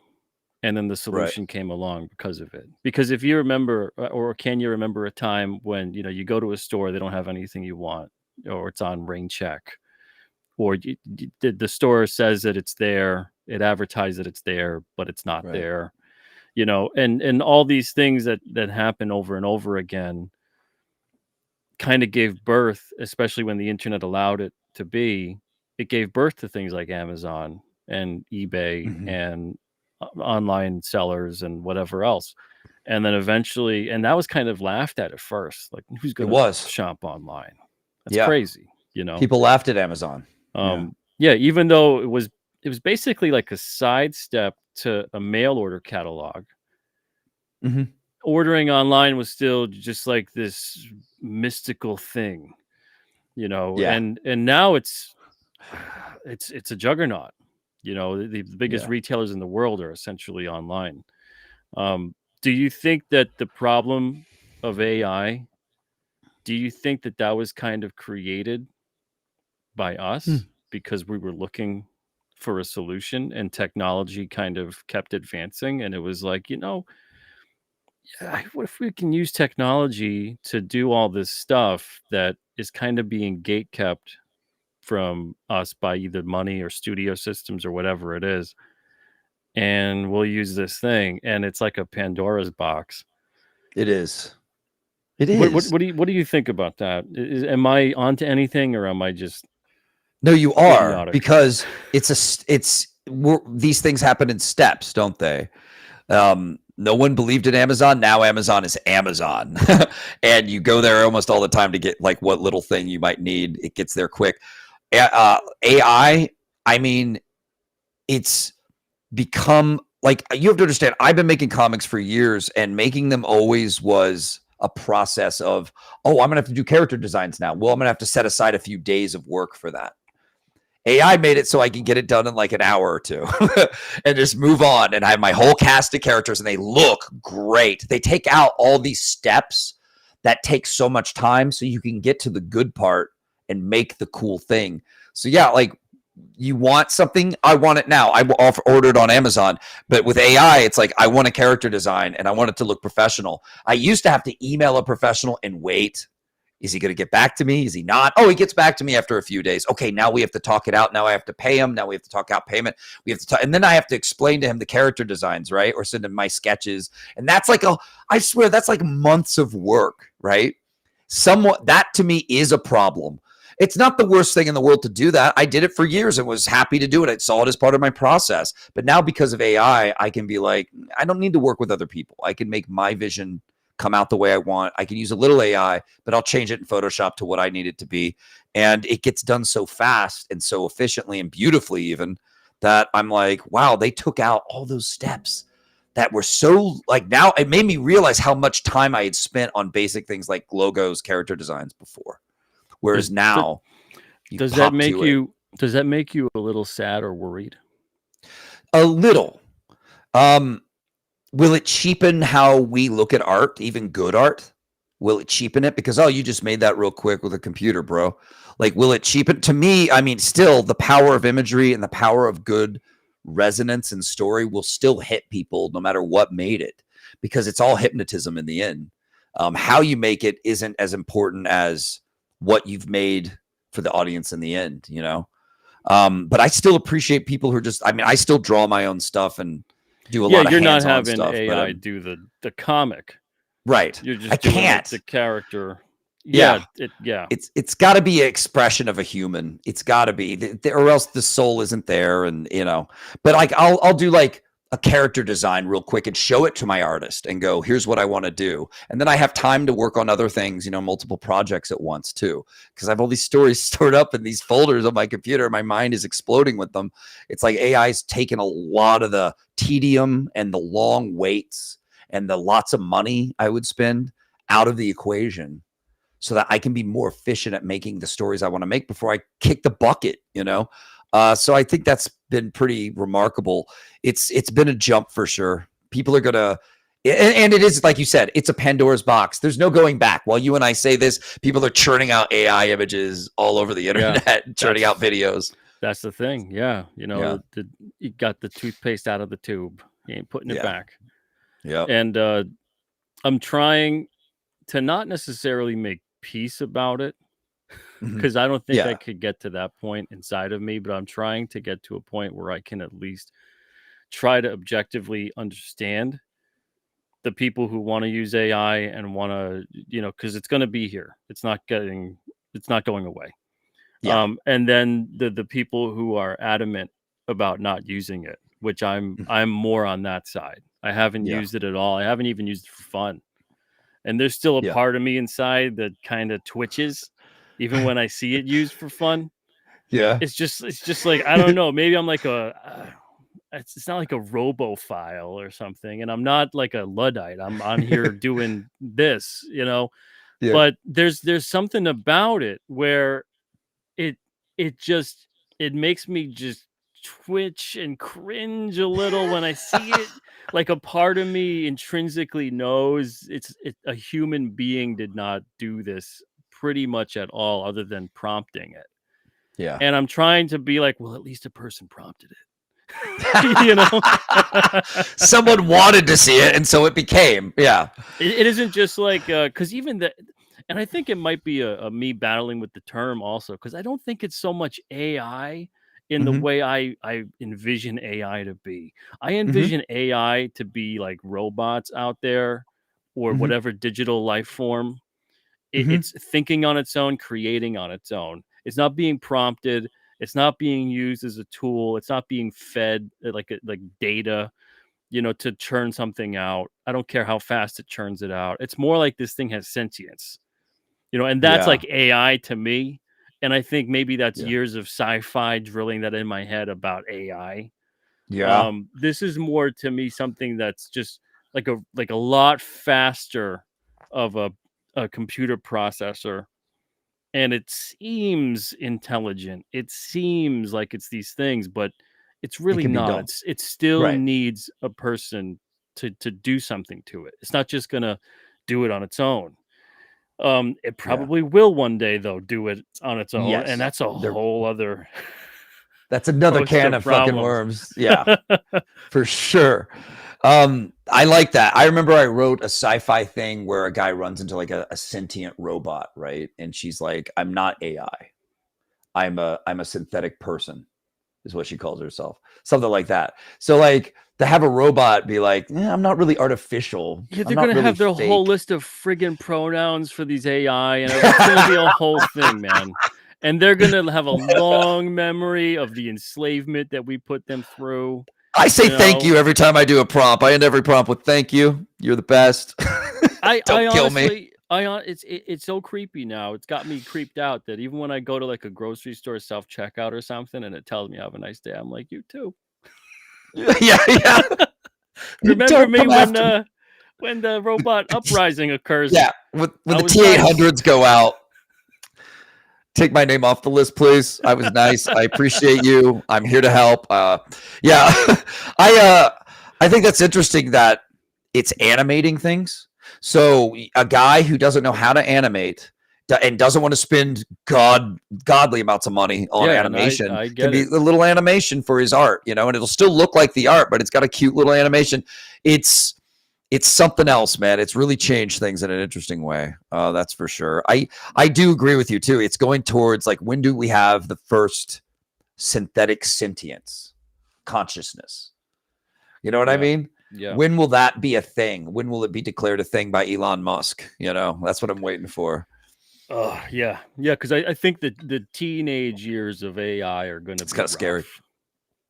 [SPEAKER 12] and then the solution came along because of it. Because if you remember, or can you remember a time when, you go to a store, they don't have anything you want, or it's on rain check, or the store says that it's there, it advertised that it's there, but it's not there, and all these things that happen over and over again kind of gave birth, especially when the internet allowed it to be, it gave birth to things like Amazon and eBay and online sellers and whatever else. And then eventually, and that was kind of laughed at first, like, who's going to shop online? That's crazy.
[SPEAKER 13] People laughed at Amazon.
[SPEAKER 12] Even though it was basically like a sidestep to a mail order catalog. Ordering online was still just like this mystical thing, and now it's a juggernaut. The biggest retailers in the world are essentially online. Do you think that the problem of AI, do you think that was kind of created by us because we were looking for a solution and technology kind of kept advancing? And it was like, what if we can use technology to do all this stuff that is kind of being gatekept from us by either money or studio systems or whatever it is, and we'll use this thing, and it's like a Pandora's box.
[SPEAKER 13] It is. It is.
[SPEAKER 12] What do you think about that? Am I onto anything, or am I just?
[SPEAKER 13] No, you are, idiotic? Because these things happen in steps, don't they? No one believed in Amazon. Now Amazon is Amazon. And you go there almost all the time to get like what little thing you might need. It gets there quick. AI, I mean, it's become like, you have to understand, I've been making comics for years, and making them always was a process of, I'm going to have to do character designs now. Well, I'm going to have to set aside a few days of work for that. AI made it so I can get it done in like an hour or two and just move on. And I have my whole cast of characters and they look great. They take out all these steps that take so much time so you can get to the good part and make the cool thing. So yeah, like, you want something, I want it now. I ordered on Amazon, but with AI, it's like, I want a character design and I want it to look professional. I used to have to email a professional and wait. Is he going to get back to me? Is he not? Oh, he gets back to me after a few days. Okay, now we have to talk it out. Now I have to pay him. Now we have to talk out payment. We have to talk, and then I have to explain to him the character designs, right? Or send him my sketches. And that's like I swear, that's like months of work, right? That to me is a problem. It's not the worst thing in the world to do that. I did it for years and was happy to do it. I saw it as part of my process. But now because of AI, I can be like, I don't need to work with other people. I can make my vision come out the way I want. I can use a little AI, but I'll change it in Photoshop to what I need it to be. And it gets done so fast and so efficiently and beautifully even, that I'm like, wow, they took out all those steps that were so, like, now it made me realize how much time I had spent on basic things like logos, character designs before. Whereas now,
[SPEAKER 12] does that make you a little sad or worried?
[SPEAKER 13] A little. Will it cheapen how we look at art, even good art? Will it cheapen it? Because, you just made that real quick with a computer, bro. Like, will it cheapen? To me, I mean, still the power of imagery and the power of good resonance and story will still hit people no matter what made it, because it's all hypnotism in the end. How you make it isn't as important as what you've made for the audience in the end, But I still appreciate people who are just, I mean, I still draw my own stuff and do a lot of hands-on stuff. Yeah, you're not having
[SPEAKER 12] AI do the comic.
[SPEAKER 13] Right.
[SPEAKER 12] You're just doing the character Yeah.
[SPEAKER 13] It's got to be an expression of a human. It's got to be, or else the soul isn't there. And but like I'll do like a character design real quick and show it to my artist and go, here's what I want to do. And then I have time to work on other things, multiple projects at once too, because I have all these stories stored up in these folders on my computer. My mind is exploding with them. It's like AI's taken a lot of the tedium and the long waits and the lots of money I would spend out of the equation, so that I can be more efficient at making the stories I want to make before I kick the bucket, So I think that's been pretty remarkable. It's been a jump for sure. People are gonna, and it is, like you said, it's a Pandora's box. There's no going back. While you and I say this, people are churning out AI images all over the internet, churning out videos.
[SPEAKER 12] That's the thing. Yeah. You got the toothpaste out of the tube. You ain't putting it back.
[SPEAKER 13] Yeah.
[SPEAKER 12] And I'm trying to not necessarily make peace about it, because I don't think I could get to that point inside of me, but I'm trying to get to a point where I can at least try to objectively understand the people who want to use AI and want to, because it's going to be here. It's not going away.
[SPEAKER 13] Yeah.
[SPEAKER 12] And then the people who are adamant about not using it, which I'm more on that side. I haven't used it at all. I haven't even used it for fun. And there's still a part of me inside that kind of twitches, even when I see it used for fun.
[SPEAKER 13] Yeah.
[SPEAKER 12] It's just like, I don't know. Maybe I'm like it's not like a robophile or something. And I'm not like a Luddite. I'm on here doing this, but there's something about it where it makes me just twitch and cringe a little when I see it. Like a part of me intrinsically knows a human being did not do this pretty much at all, other than prompting it.
[SPEAKER 13] Yeah.
[SPEAKER 12] And I'm trying to be like, well, at least a person prompted it.
[SPEAKER 13] Someone wanted to see it, and so it became. Yeah.
[SPEAKER 12] It isn't just like because even and I think it might be a me battling with the term also, because I don't think it's so much AI in the way I envision AI to be. I envision AI to be like robots out there, or whatever digital life form. It's thinking on its own, creating on its own. It's not being prompted. It's not being used as a tool. It's not being fed like data, to churn something out. I don't care how fast it churns it out. It's more like this thing has sentience, and that's like AI to me. And I think maybe that's years of sci-fi drilling that in my head about AI.
[SPEAKER 13] Yeah.
[SPEAKER 12] This is more to me something that's just like a lot faster of a computer processor. And it seems intelligent. It seems like it's these things, but it's really not. It still needs a person to do something to it. It's not just gonna do it on its own. It probably will one day, though, do it on its own, and that's a whole other.
[SPEAKER 13] That's another can of fucking worms. Yeah, for sure. I like that. I remember I wrote a sci-fi thing where a guy runs into like a sentient robot, right? And she's like, "I'm not AI. I'm a synthetic person," is what she calls herself. Something like that. So like, to have a robot be like, I'm not really artificial.
[SPEAKER 12] Yeah, they're going to have their whole list of friggin' pronouns for these AI, and it's going to be a whole thing, man. And they're going to have a long memory of the enslavement that we put them through.
[SPEAKER 13] I say thank you every time I do a prompt. I end every prompt with "thank you. You're the best." Don't kill me.
[SPEAKER 12] It's so creepy now. It's got me creeped out that even when I go to like a grocery store self-checkout or something, and it tells me have a nice day, I'm like, you too.
[SPEAKER 13] Yeah.
[SPEAKER 12] Remember me when the robot uprising occurs?
[SPEAKER 13] Yeah, when the T-800s go out. Take my name off the list, please. I was nice. I appreciate you. I'm here to help. Yeah, I think that's interesting that it's animating things. So a guy who doesn't know how to animate and doesn't want to spend godly amounts of money on animation can be a little animation for his art, and it'll still look like the art, but it's got a cute little animation. It's something else, man. It's really changed things in an interesting way. That's for sure. I do agree with you too. It's going towards like, when do we have the first synthetic sentience, consciousness? You know what I mean?
[SPEAKER 12] Yeah.
[SPEAKER 13] When will that be a thing? When will it be declared a thing by Elon Musk? That's what I'm waiting for.
[SPEAKER 12] Yeah, because I think that the teenage years of AI are going to
[SPEAKER 13] It's
[SPEAKER 12] be
[SPEAKER 13] kind of scary.
[SPEAKER 12] rough.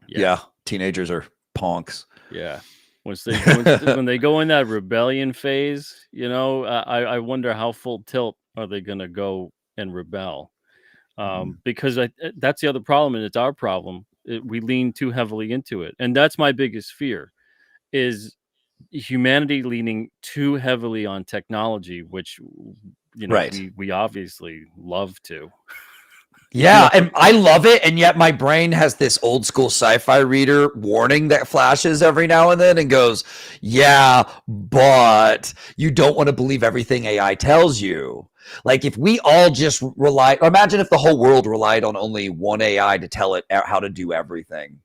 [SPEAKER 13] Yeah, teenagers are punks.
[SPEAKER 12] Yeah. When they go in that rebellion phase, I wonder how full tilt are they going to go and rebel? Because that's the other problem, and it's our problem. We lean too heavily into it, and that's my biggest fear: is humanity leaning too heavily on technology, which
[SPEAKER 13] Right.
[SPEAKER 12] we obviously love to.
[SPEAKER 13] Yeah, and I love it, and yet my brain has this old school sci-fi reader warning that flashes every now and then and goes, "Yeah, but you don't want to believe everything AI tells you." Like if we all just rely, imagine if the whole world relied on only one AI to tell it how to do everything,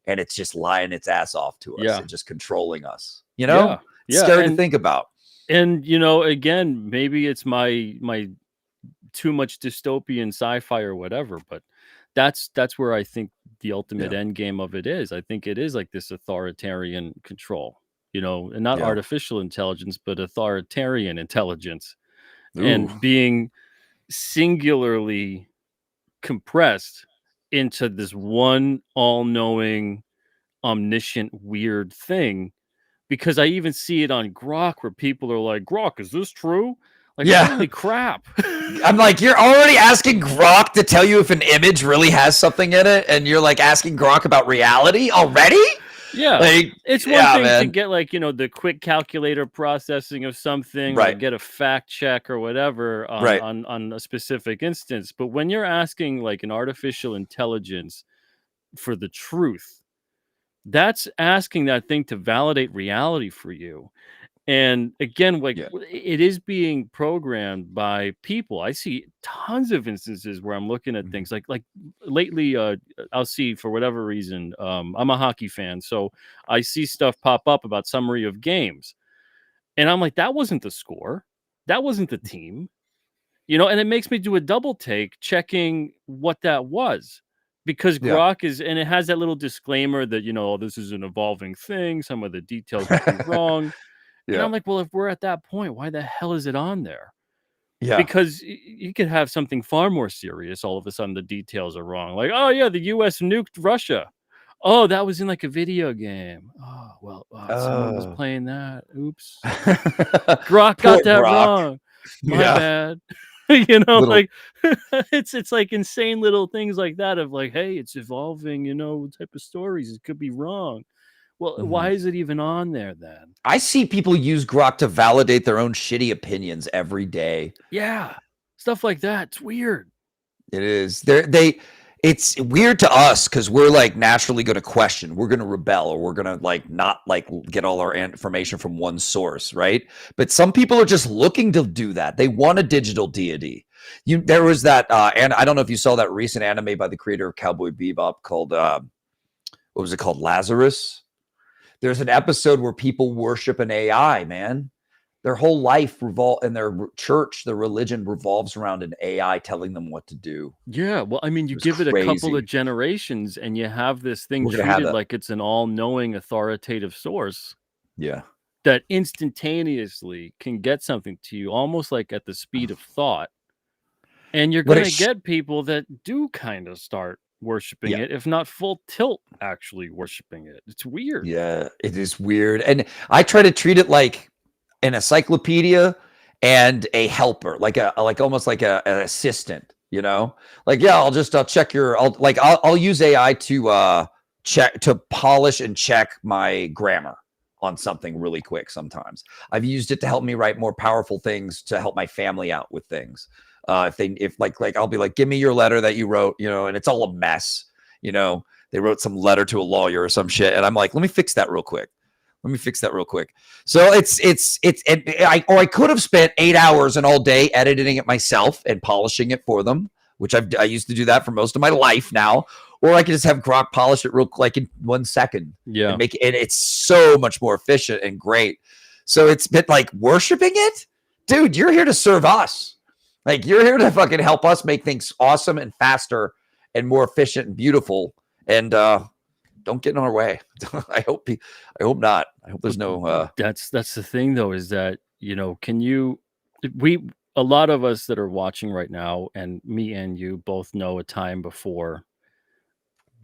[SPEAKER 13] and it's just lying its ass off to us
[SPEAKER 12] Yeah.
[SPEAKER 13] and just controlling us.
[SPEAKER 12] Yeah,
[SPEAKER 13] It's scary to think about.
[SPEAKER 12] And again, maybe it's my too much dystopian sci-fi or whatever, but that's where I think the ultimate end game of it is. I think it is like this authoritarian control, and not
[SPEAKER 13] Yeah.
[SPEAKER 12] artificial intelligence, but authoritarian intelligence,
[SPEAKER 13] Ooh.
[SPEAKER 12] and being singularly compressed into this one all-knowing, omniscient, weird thing. Because I even see it on Grok where people are like, "Grok, is this true?" Like,
[SPEAKER 13] Yeah.
[SPEAKER 12] holy crap.
[SPEAKER 13] I'm like, you're already asking Grok to tell you if an image really has something in it, and you're like asking Grok about reality already?
[SPEAKER 12] Yeah.
[SPEAKER 13] Like,
[SPEAKER 12] It's one thing to get like, the quick calculator processing of something, or
[SPEAKER 13] Right.
[SPEAKER 12] get a fact check or whatever on a specific instance. But when you're asking like an artificial intelligence for the truth, that's asking that thing to validate reality for you. And again, like it is being programmed by people. I see tons of instances where I'm looking at things like lately. I'll see, for whatever reason. I'm a hockey fan, so I see stuff pop up about summary of games, and I'm like, that wasn't the score, that wasn't the team, and it makes me do a double take checking what that was. Because
[SPEAKER 13] Yeah.
[SPEAKER 12] Grok is, and it has that little disclaimer that, this is an evolving thing. Some of the details could be wrong. And I'm like, well, if we're at that point, why the hell is it on there?
[SPEAKER 13] Yeah.
[SPEAKER 12] Because you could have something far more serious. All of a sudden, the details are wrong. Like, oh, yeah, the U.S. nuked Russia. Oh, that was in like a video game. Oh, well, someone was playing that. Oops. Grok got that wrong. My bad. Like it's like insane little things like that of like, hey, it's evolving, type of stories. It could be wrong. Well, why is it even on there then?
[SPEAKER 13] I see people use Grok to validate their own shitty opinions every day.
[SPEAKER 12] Yeah. Stuff like that. It's weird.
[SPEAKER 13] It is. It's weird to us because we're like naturally going to question. We're going to rebel, or we're going to like not like get all our information from one source, right? But some people are just looking to do that. They want a digital deity. There was that, and I don't know if you saw that recent anime by the creator of Cowboy Bebop called, what was it called? Lazarus. There's an episode where people worship an AI, man. Their whole life and their church, their religion revolves around an AI telling them what to do.
[SPEAKER 12] Yeah, well, I mean, you give it a couple of generations and you have this thing treated like it's an all-knowing authoritative source.
[SPEAKER 13] Yeah.
[SPEAKER 12] That instantaneously can get something to you almost like at the speed of thought. And you're going to get people that do kind of start worshiping it, if not full tilt actually worshiping it. It's weird.
[SPEAKER 13] Yeah, it is weird. And I try to treat it like an encyclopedia and a helper, like almost like an assistant, like, yeah, I'll check I'll use AI to polish and check my grammar on something really quick. Sometimes I've used it to help me write more powerful things, to help my family out with things. If I'll be like, give me your letter that you wrote, and it's all a mess, they wrote some letter to a lawyer or some shit. And I'm like, let me fix that real quick. So I could have spent 8 hours and all day editing it myself and polishing it for them, which I used to do that for most of my life now. Or I could just have Grok polish it real quick in 1 second.
[SPEAKER 12] Yeah.
[SPEAKER 13] And it's so much more efficient and great. So it's been like worshiping it. Dude, you're here to serve us. Like, you're here to fucking help us make things awesome and faster and more efficient and beautiful. And don't get in our way. I hope not. I hope there's no.
[SPEAKER 12] That's the thing though, is that a lot of us that are watching right now, and me and you both know a time before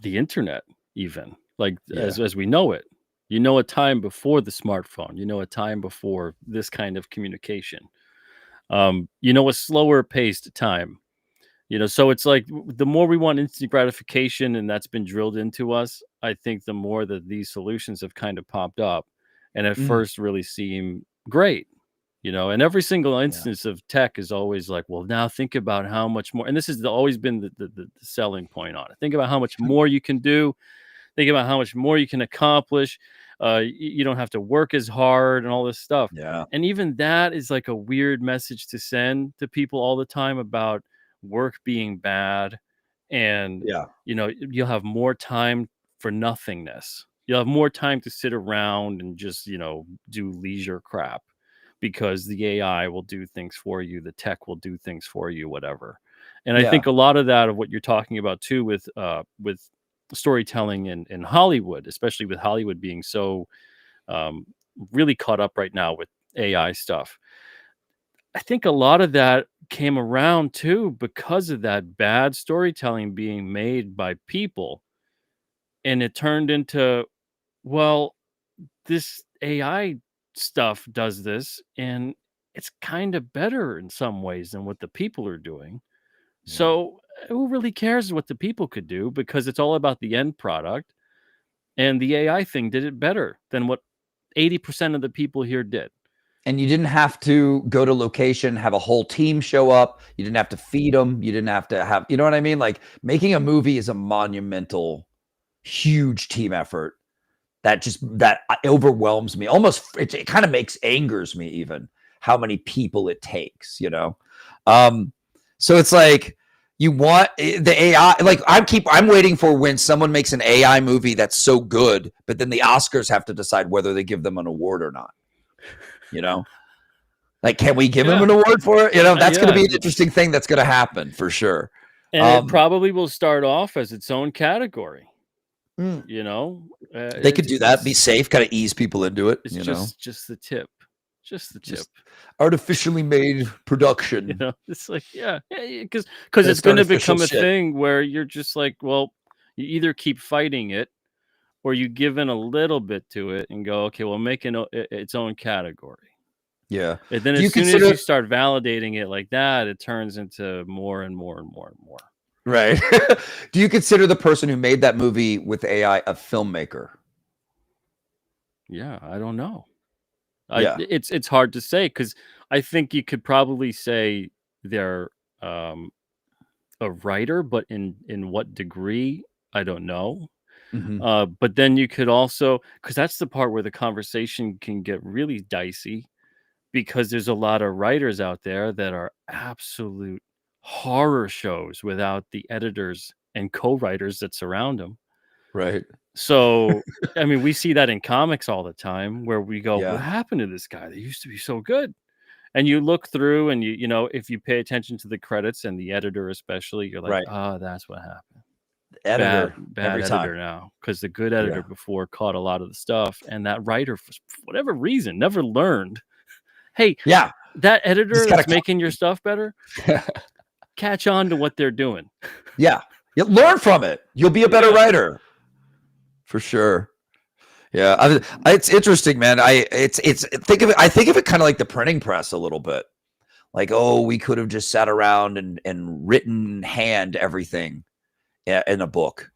[SPEAKER 12] the internet, even like
[SPEAKER 13] Yeah.
[SPEAKER 12] as we know it. You know, a time before the smartphone. You know, a time before this kind of communication. You know, a slower paced time. You know, so it's like the more we want instant gratification, and that's been drilled into us, I think the more that these solutions have kind of popped up, and at
[SPEAKER 13] Mhm.
[SPEAKER 12] first really seem great. You know, and every single
[SPEAKER 13] Yeah.
[SPEAKER 12] instance of tech is always like, well, now think about how much more, and this has always been the selling point on it. Think about how much more you can do. Think about how much more you can accomplish. You don't have to work as hard and all this stuff.
[SPEAKER 13] Yeah.
[SPEAKER 12] And even that is like a weird message to send to people all the time about work being bad. And,
[SPEAKER 13] Yeah.
[SPEAKER 12] you know, you'll have more time for nothingness. You'll have more time to sit around and just, you know, do leisure crap because the AI will do things for you. The tech will do things for you, whatever. And I think
[SPEAKER 13] Yeah.
[SPEAKER 12] a lot of that of what you're talking about too with storytelling in Hollywood, especially with Hollywood being so um, really caught up right now with AI stuff. I think a lot of that came around too because of that bad storytelling being made by people. And it turned into, well, this AI stuff does this, and it's kind of better in some ways than what the people are doing.
[SPEAKER 13] Yeah.
[SPEAKER 12] So who really cares what the people could do because it's all about the end product. And the AI thing did it better than what 80% of the people here did.
[SPEAKER 13] And you didn't have to go to location, have a whole team show up. You didn't have to feed them. You didn't have to have, you know what I mean? Like making a movie is a monumental, huge team effort that overwhelms me. Almost, it kind of angers me even how many people it takes, you know? So it's like, you want the AI, like I'm waiting for when someone makes an AI movie that's so good, but then the Oscars have to decide whether they give them an award or not. You know, like, can we give him an award for it? You know, that's going to
[SPEAKER 12] Yeah.
[SPEAKER 13] be an interesting thing that's going to happen for sure.
[SPEAKER 12] And it probably will start off as its own category. You know,
[SPEAKER 13] They could do that, be safe, kind of ease people into it.
[SPEAKER 12] It's
[SPEAKER 13] you know,
[SPEAKER 12] just the tip, just the tip.
[SPEAKER 13] Artificially made production.
[SPEAKER 12] You know, it's like because
[SPEAKER 13] That's
[SPEAKER 12] it's going to
[SPEAKER 13] artificial
[SPEAKER 12] become a
[SPEAKER 13] shit.
[SPEAKER 12] thing where you're just like, well, you either keep fighting it, or you give in a little bit to it and go, okay, well, make its own category.
[SPEAKER 13] Yeah.
[SPEAKER 12] And then
[SPEAKER 13] Do you
[SPEAKER 12] as soon as
[SPEAKER 13] consider-
[SPEAKER 12] you start validating it like that, it turns into more and more and more and more.
[SPEAKER 13] Right. Do you consider the person who made that movie with AI a filmmaker?
[SPEAKER 12] Yeah, I don't know.
[SPEAKER 13] Yeah.
[SPEAKER 12] It's hard to say because I think you could probably say they're a writer, but in what degree, I don't know.
[SPEAKER 13] Mhm.
[SPEAKER 12] But then you could also, because that's the part where the conversation can get really dicey, because there's a lot of writers out there that are absolute horror shows without the editors and co-writers that surround them.
[SPEAKER 13] Right.
[SPEAKER 12] So, I mean, we see that in comics all the time where we go, what
[SPEAKER 13] Yeah.
[SPEAKER 12] happened to this guy? They used to be so good. And you look through and you know, if you pay attention to the credits and the editor especially, you're like,
[SPEAKER 13] Right.
[SPEAKER 12] oh, that's what happened.
[SPEAKER 13] Editor,
[SPEAKER 12] Bad
[SPEAKER 13] every
[SPEAKER 12] editor
[SPEAKER 13] time.
[SPEAKER 12] now, because the good editor
[SPEAKER 13] Yeah.
[SPEAKER 12] before caught a lot of the stuff, and that writer, for whatever reason, never learned. Hey,
[SPEAKER 13] Yeah.
[SPEAKER 12] that editor
[SPEAKER 13] Just gotta
[SPEAKER 12] that's making your stuff better, catch on to what they're doing.
[SPEAKER 13] Yeah. You learn from it. You'll be a better writer. For sure. Yeah. It's interesting, man. I think of it kind of like the printing press a little bit. Like, oh, we could have just sat around and written hand everything in a book.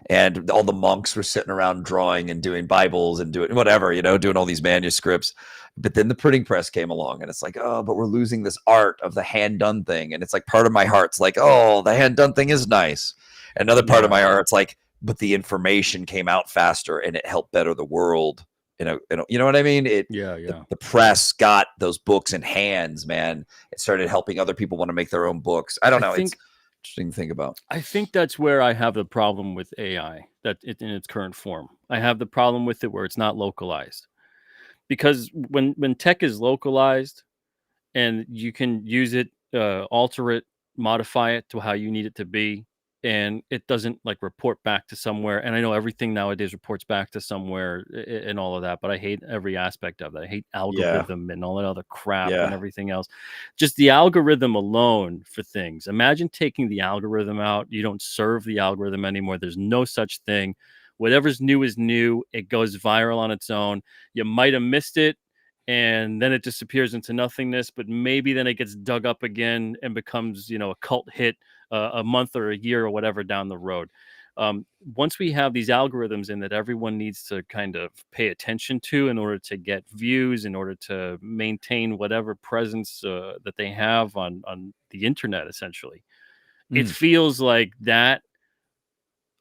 [SPEAKER 13] And all the monks were sitting around drawing and doing Bibles and doing whatever, you know, doing all these manuscripts. But then the printing press came along and it's like, oh, but we're losing this art of the hand done thing. And it's like part of my heart's like, oh, the hand done thing is nice. Another part of my heart's like, but the information came out faster and it helped better the world. You know what I mean? The press got those books in hands, man. It started helping other people want to make their own books. I don't know. It's interesting to think about.
[SPEAKER 12] I think that's where I have the problem with AI, that in its current form. I have the problem with it where it's not localized. Because when tech is localized and you can use it, alter it, modify it to how you need it to be, and it doesn't like report back to somewhere. And I know everything nowadays reports back to somewhere and all of that, but I hate every aspect of that. I hate algorithm and all that other crap and everything else. Just the algorithm alone for things. Imagine taking the algorithm out. You don't serve the algorithm anymore. There's no such thing. Whatever's new is new. It goes viral on its own. You might have missed it, and then it disappears into nothingness, but maybe then it gets dug up again and becomes, a cult hit a month or a year or whatever down the road. Once we have these algorithms in that everyone needs to kind of pay attention to in order to get views, in order to maintain whatever presence that they have on the internet, essentially, it feels like that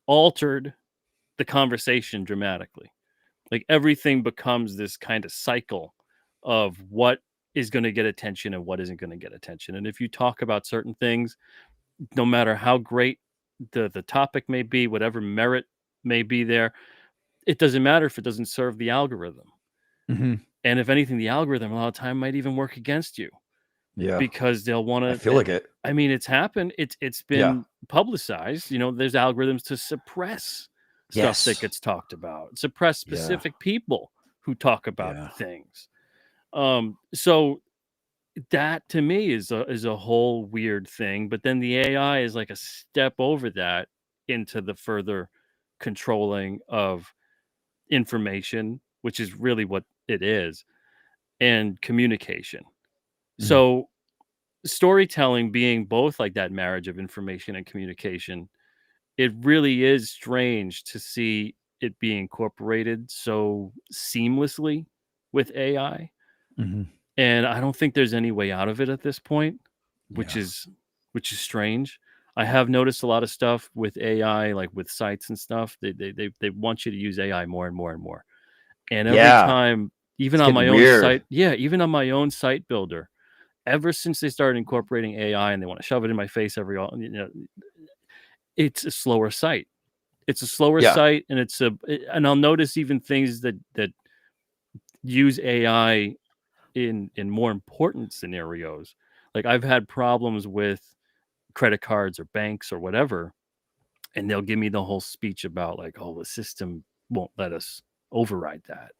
[SPEAKER 12] altered the conversation dramatically. Like everything becomes this kind of cycle of what is going to get attention and what isn't going to get attention. And if you talk about certain things, no matter how great the topic may be, whatever merit may be there, it doesn't matter if it doesn't serve the algorithm.
[SPEAKER 13] Mm-hmm.
[SPEAKER 12] And if anything, the algorithm a lot of time might even work against you.
[SPEAKER 13] Yeah,
[SPEAKER 12] because they'll want to.
[SPEAKER 13] I feel like it.
[SPEAKER 12] I mean, it's happened. It's been publicized. There's algorithms to suppress stuff that gets talked about, suppress specific people who talk about things. So that to me is a whole weird thing. But then the AI is like a step over that into the further controlling of information, which is really what it is, and communication. So storytelling being both like that marriage of information and communication, it really is strange to see it be incorporated so seamlessly with AI. And I don't think there's any way out of it at this point, which is strange. I have noticed a lot of stuff with AI, like with sites and stuff. They want you to use AI more and more and more. And every time, even on my own site, even on my own site builder, ever since they started incorporating AI and they want to shove it in my face it's a slower site. It's a slower site, and and I'll notice even things that use AI in more important scenarios. Like I've had problems with credit cards or banks or whatever, and they'll give me the whole speech about like, oh, the system won't let us override that.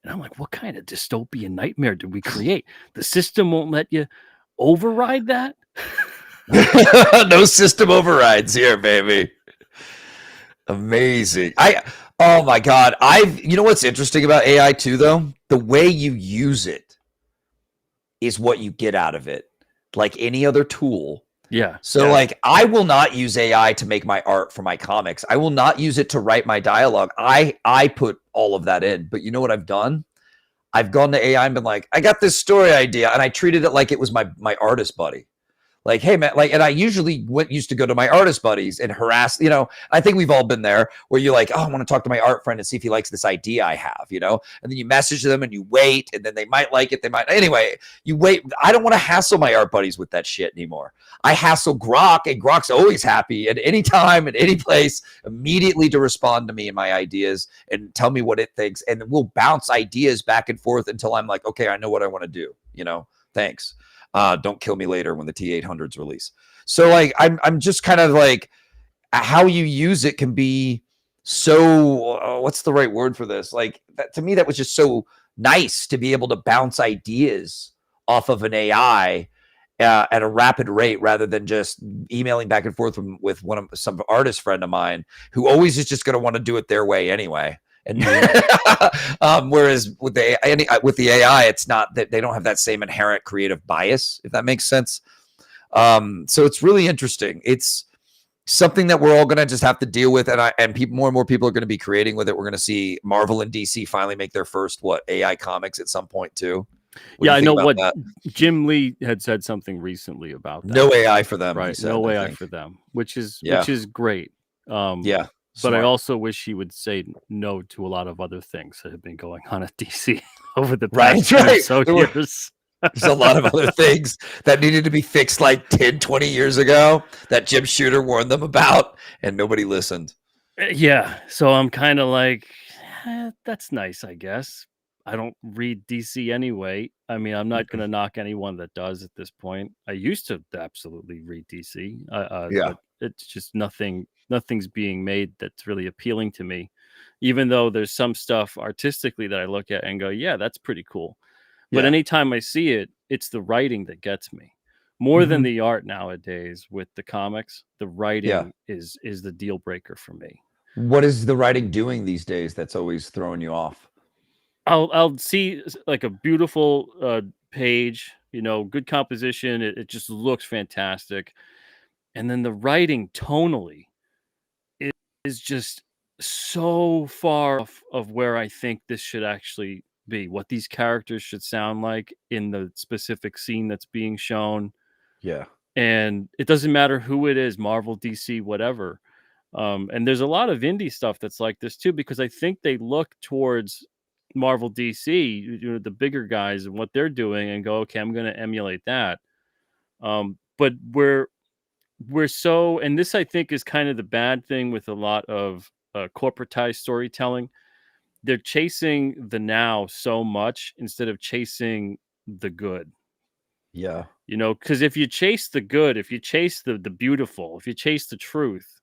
[SPEAKER 12] And I'm like, what kind of dystopian nightmare did we create? The system won't let you override that?
[SPEAKER 13] No system overrides here, baby. Amazing. Oh my God. You know what's interesting about AI too, though? The way you use it is what you get out of it. Like any other tool.
[SPEAKER 12] Yeah.
[SPEAKER 13] So like I will not use AI to make my art for my comics. I will not use it to write my dialogue. I put all of that in. But you know what I've done? I've gone to AI and been like, I got this story idea, and I treated it like it was my artist buddy. Like, hey man, and I usually used to go to my artist buddies and harass, I think we've all been there where you're like, oh, I want to talk to my art friend and see if he likes this idea I have, and then you message them and you wait, and then they might like it. They might, anyway, you wait. I don't want to hassle my art buddies with that shit anymore. I hassle Grok, and Grok's always happy at any time, at any place, immediately to respond to me and my ideas and tell me what it thinks. And we'll bounce ideas back and forth until I'm like, okay, I know what I want to do, thanks. Don't kill me later when the T800s release. So like, I'm just kind of like, how you use it can be so, what's the right word for this? Like that, to me, that was just so nice to be able to bounce ideas off of an AI at a rapid rate rather than just emailing back and forth with some artist friend of mine who always is just going to want to do it their way anyway. And whereas with the AI, it's not that they don't have that same inherent creative bias, if that makes sense. So it's really interesting. It's something that we're all going to just have to deal with. And more and more people are going to be creating with it. We're going to see Marvel and DC finally make their first AI comics at some point too.
[SPEAKER 12] I know what Jim Lee had said something recently about that.
[SPEAKER 13] No AI for them,
[SPEAKER 12] right?
[SPEAKER 13] Said,
[SPEAKER 12] no AI for them, which is great.
[SPEAKER 13] Smart.
[SPEAKER 12] But I also wish he would say no to a lot of other things that have been going on at DC over the past years.
[SPEAKER 13] There's a lot of other things that needed to be fixed like 10, 20 years ago that Jim Shooter warned them about, and nobody listened.
[SPEAKER 12] Yeah. So I'm kind of like, that's nice, I guess. I don't read DC anyway. I mean, I'm not going to knock anyone that does at this point. I used to absolutely read DC,
[SPEAKER 13] Yeah.
[SPEAKER 12] but it's just nothing's being made that's really appealing to me. Even though there's some stuff artistically that I look at and go, yeah, that's pretty cool. But
[SPEAKER 13] Yeah.
[SPEAKER 12] anytime I see it, it's the writing that gets me more than
[SPEAKER 13] Mhm.
[SPEAKER 12] the art nowadays with the comics. The writing
[SPEAKER 13] Yeah.
[SPEAKER 12] is the deal breaker for me.
[SPEAKER 13] What is the writing doing these days that's always throwing you off?
[SPEAKER 12] I'll see like a beautiful page, good composition. It just looks fantastic. And then the writing tonally is just so far off of where I think this should actually be, what these characters should sound like in the specific scene that's being shown.
[SPEAKER 13] Yeah.
[SPEAKER 12] And it doesn't matter who it is, Marvel, DC, whatever. And there's a lot of indie stuff that's like this too, because I think they look towards Marvel, DC, the bigger guys and what they're doing, and go, okay, I'm going to emulate that. But we're so, and this I think is kind of the bad thing with a lot of corporatized storytelling. They're chasing the now so much instead of chasing the good.
[SPEAKER 13] Yeah.
[SPEAKER 12] Because if you chase the good, if you chase the beautiful, if you chase the truth,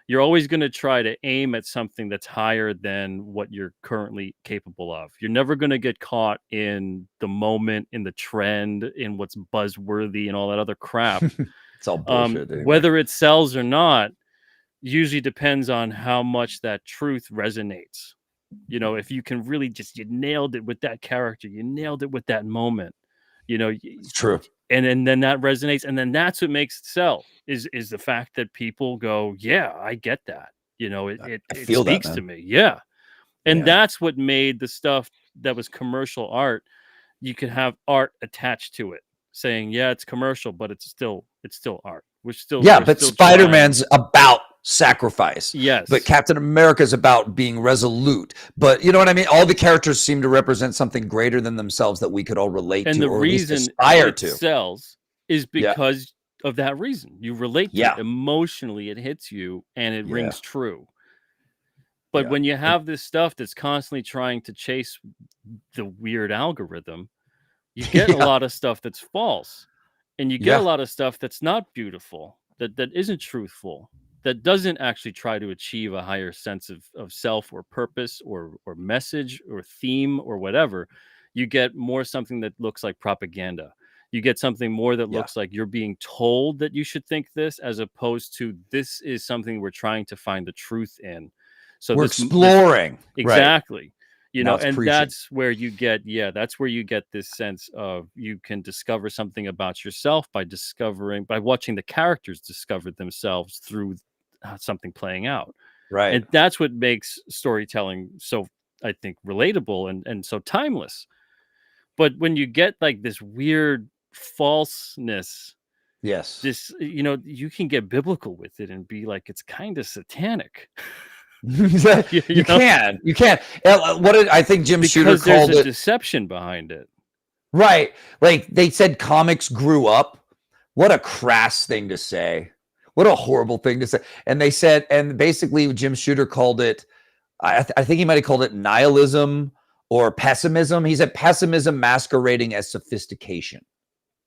[SPEAKER 12] you're always going to try to aim at something that's higher than what you're currently capable of. You're never going to get caught in the moment, in the trend, in what's buzzworthy and all that other crap.
[SPEAKER 13] It's all bullshit. Anyway.
[SPEAKER 12] Whether it sells or not usually depends on how much that truth resonates. If you can really you nailed it with that character, you nailed it with that moment,
[SPEAKER 13] it's true.
[SPEAKER 12] And then that resonates, and then that's what makes it sell is the fact that people go, yeah, I get that. It
[SPEAKER 13] feel that,
[SPEAKER 12] speaks
[SPEAKER 13] man.
[SPEAKER 12] to me. Yeah. And
[SPEAKER 13] Yeah.
[SPEAKER 12] that's what made the stuff that was commercial art. You could have art attached to it saying, yeah, it's commercial, but it's still art. We're still
[SPEAKER 13] Spider-Man's about sacrifice.
[SPEAKER 12] Yes.
[SPEAKER 13] But Captain America's about being resolute. But you know what I mean? All the characters seem to represent something greater than themselves that we could all relate
[SPEAKER 12] and
[SPEAKER 13] to,
[SPEAKER 12] the
[SPEAKER 13] or at least
[SPEAKER 12] reason
[SPEAKER 13] aspire
[SPEAKER 12] it
[SPEAKER 13] to.
[SPEAKER 12] sells is because of that reason. You relate to it emotionally, it hits you and it rings true. But when you have this stuff that's constantly trying to chase the weird algorithm, you get a lot of stuff that's false. And you get a lot of stuff that's not beautiful, that isn't truthful, that doesn't actually try to achieve a higher sense of self or purpose or message or theme or whatever. You get more something that looks like propaganda. You get something more that looks like you're being told that you should think this, as opposed to this is something we're trying to find the truth in. So
[SPEAKER 13] we're exploring.
[SPEAKER 12] Exactly.
[SPEAKER 13] Right.
[SPEAKER 12] And that's where you get, this sense of you can discover something about yourself by watching the characters discover themselves through something playing out.
[SPEAKER 13] Right.
[SPEAKER 12] And that's what makes storytelling so, I think, relatable and so timeless. But when you get like this weird falseness, you can get biblical with it and be like, it's kind of satanic.
[SPEAKER 13] You can. What did I think Jim Shooter called it?
[SPEAKER 12] There's a deception behind it.
[SPEAKER 13] Right. Like they said comics grew up. What a crass thing to say. What a horrible thing to say. And they said, and basically Jim Shooter called it, I think he might have called it nihilism or pessimism. He said pessimism masquerading as sophistication.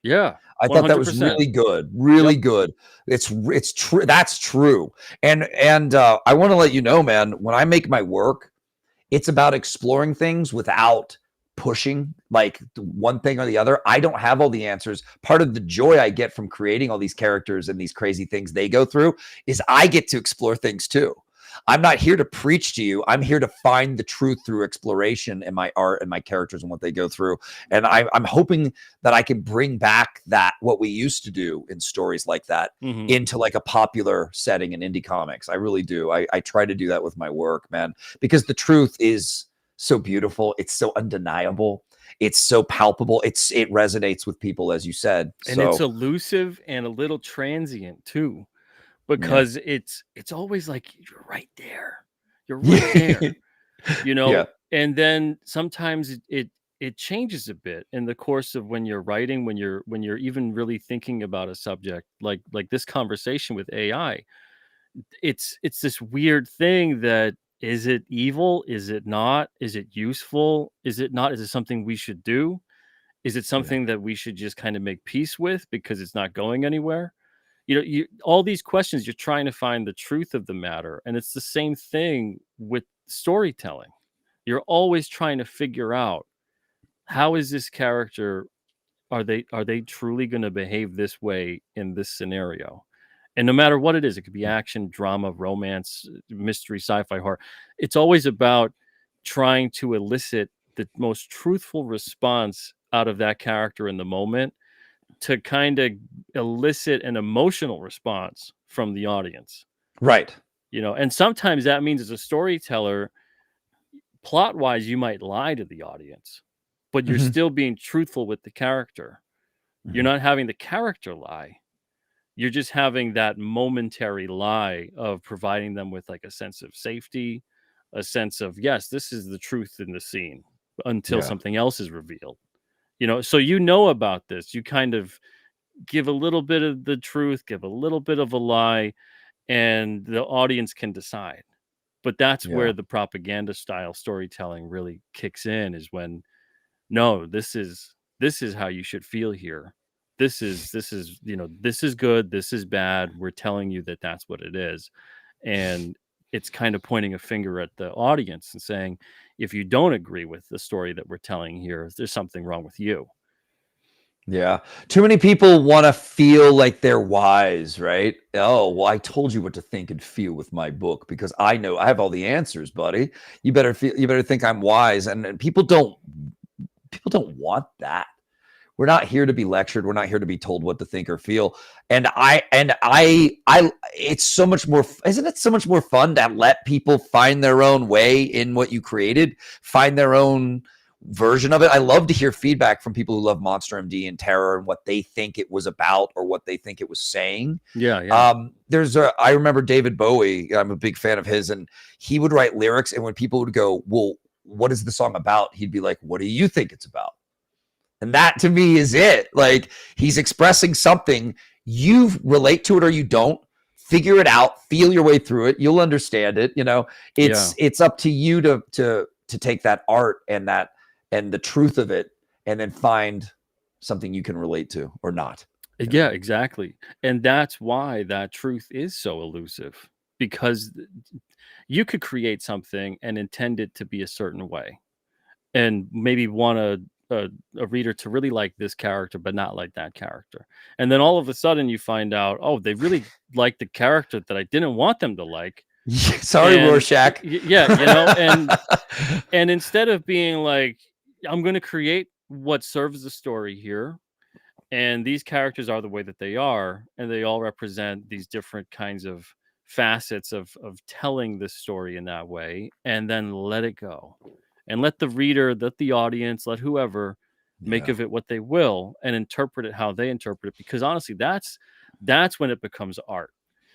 [SPEAKER 12] Yeah.
[SPEAKER 13] I thought that was really good. Really good. It's true. That's true. And I want to let you know, man, when I make my work, it's about exploring things without pushing like one thing or the other. I don't have all the answers. Part of the joy I get from creating all these characters and these crazy things they go through is I get to explore things too. I'm not here to preach to you. I'm here to find the truth through exploration in my art and my characters and what they go through. And I'm hoping that I can bring back what we used to do in stories like that into like a popular setting in indie comics. I really do. I try to do that with my work, man, because the truth is so beautiful. It's so undeniable. It's so palpable. It resonates with people, as you said.
[SPEAKER 12] And it's elusive and a little transient too. Because it's always like you're right there, and then sometimes it changes a bit in the course of when you're writing, when you're even really thinking about a subject like this conversation with AI. It's this weird thing that Is it evil? Is it not? Is it useful? Is it not? Is it something we should do? Is it something that we should just kind of make peace with because it's not going anywhere? All these questions, you're trying to find the truth of the matter. And it's the same thing with storytelling. You're always trying to figure out, how is this character, are they truly going to behave this way in this scenario? And no matter what it is, it could be action, drama, romance, mystery, sci-fi, horror. It's always about trying to elicit the most truthful response out of that character in the moment, to kind of elicit an emotional response from the audience.
[SPEAKER 13] Right.
[SPEAKER 12] And sometimes that means, as a storyteller, plot wise, you might lie to the audience, but you're still being truthful with the character. You're not having the character lie. You're just having that momentary lie of providing them with like a sense of safety, a sense of, yes, this is the truth in the scene, until something else is revealed. So about this, you kind of give a little bit of the truth, give a little bit of a lie, and the audience can decide. But that's where the propaganda style storytelling really kicks in, is when, no, this is how you should feel here. This is this is good, this is bad. We're telling you that that's what it is. And it's kind of pointing a finger at the audience and saying, if you don't agree with the story that we're telling here, there's something wrong with you.
[SPEAKER 13] Yeah. Too many people want to feel like they're wise, right? Oh, well, I told you what to think and feel with my book because I know I have all the answers, buddy. You better think I'm wise. And people don't want that. We're not here to be lectured. We're not here to be told what to think or feel. And it's so much more, isn't it so much more fun to let people find their own way in what you created, find their own version of it? I love to hear feedback from people who love Monster MD and Terror and what they think it was about or what they think it was saying. I remember David Bowie. I'm a big fan of his, and he would write lyrics, and when people would go, well, what is the song about? He'd be like, what do you think it's about? And that to me is it. Like, he's expressing something. You relate to it or you don't. Figure it out. Feel your way through it. You'll understand it. It's up to you to take that art and the truth of it, and then find something you can relate to or not.
[SPEAKER 12] Yeah, exactly. And that's why that truth is so elusive, because you could create something and intend it to be a certain way, and maybe want a reader to really like this character, but not like that character. And then all of a sudden you find out, oh, they really like the character that I didn't want them to like.
[SPEAKER 13] Sorry, Rorschach.
[SPEAKER 12] And instead of being like, I'm going to create what serves the story here, and these characters are the way that they are, and they all represent these different kinds of facets of telling this story in that way, and then let it go. And let the reader, let the audience, let whoever make of it what they will, and interpret it how they interpret it. Because honestly, that's when it becomes art.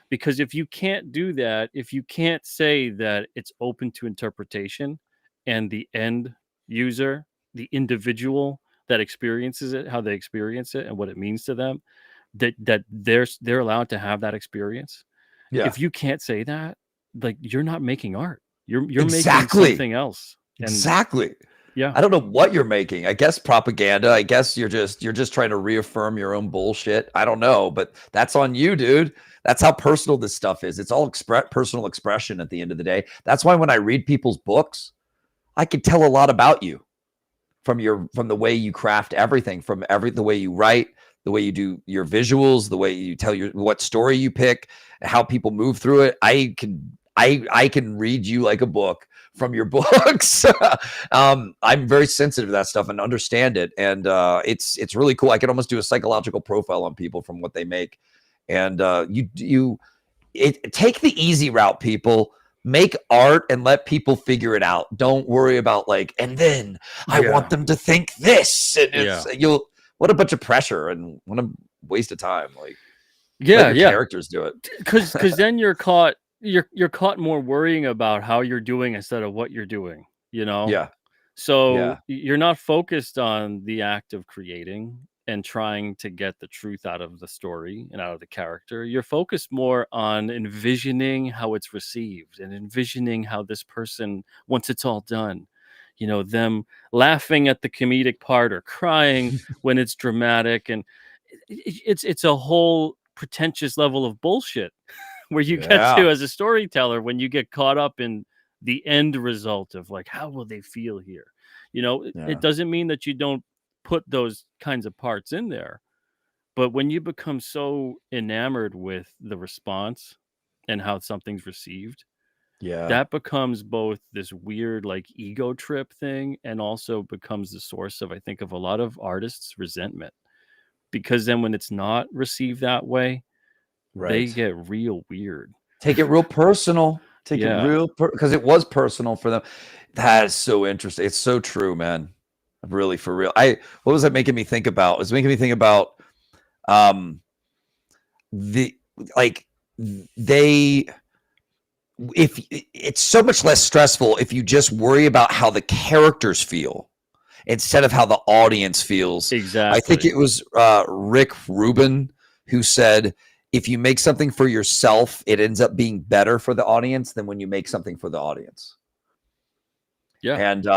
[SPEAKER 12] Because if you can't do that, if you can't say that it's open to interpretation, and the end user, the individual that experiences it, how they experience it and what it means to them, that they're allowed to have that experience. If you can't say that, like, you're not making art. You're making something else.
[SPEAKER 13] Exactly.
[SPEAKER 12] Yeah.
[SPEAKER 13] I don't know what you're making. I guess propaganda. I guess you're just trying to reaffirm your own bullshit. I don't know, but that's on you, dude. That's how personal this stuff is. It's all personal expression at the end of the day. That's why when I read people's books, I can tell a lot about you from the way you craft everything, the way you write, the way you do your visuals, the way you tell what story you pick, how people move through it. I can read you like a book from your books. I'm very sensitive to that stuff and understand it. And it's really cool. I can almost do a psychological profile on people from what they make. And take the easy route, people. Make art and let people figure it out. Don't worry about and then I want them to think this. And what a bunch of pressure and what a waste of time. Let your characters do it.
[SPEAKER 12] Because then you're caught more worrying about how you're doing instead of what you're doing, So you're not focused on the act of creating. and trying to get the truth out of the story and out of the character. You're focused more on envisioning how it's received and envisioning how this person, once it's all done, them laughing at the comedic part or crying when it's dramatic. And it's a whole pretentious level of bullshit where you get to, as a storyteller, when you get caught up in the end result of like, how will they feel here? It doesn't mean that you don't put those kinds of parts in there, but when you become so enamored with the response and how something's received, that becomes both this weird like ego trip thing, and also becomes the source of, I think, of a lot of artists' resentment, because then when it's not received that way, they get real weird.
[SPEAKER 13] Take it real personal. Take it real, because it was personal for them. That is so interesting. It's so true, man. Really, for real. What was that making me think about? It was making me think about if it's so much less stressful if you just worry about how the characters feel instead of how the audience feels.
[SPEAKER 12] Exactly.
[SPEAKER 13] I think it was Rick Rubin who said, if you make something for yourself, it ends up being better for the audience than when you make something for the audience.
[SPEAKER 12] Yeah.
[SPEAKER 13] And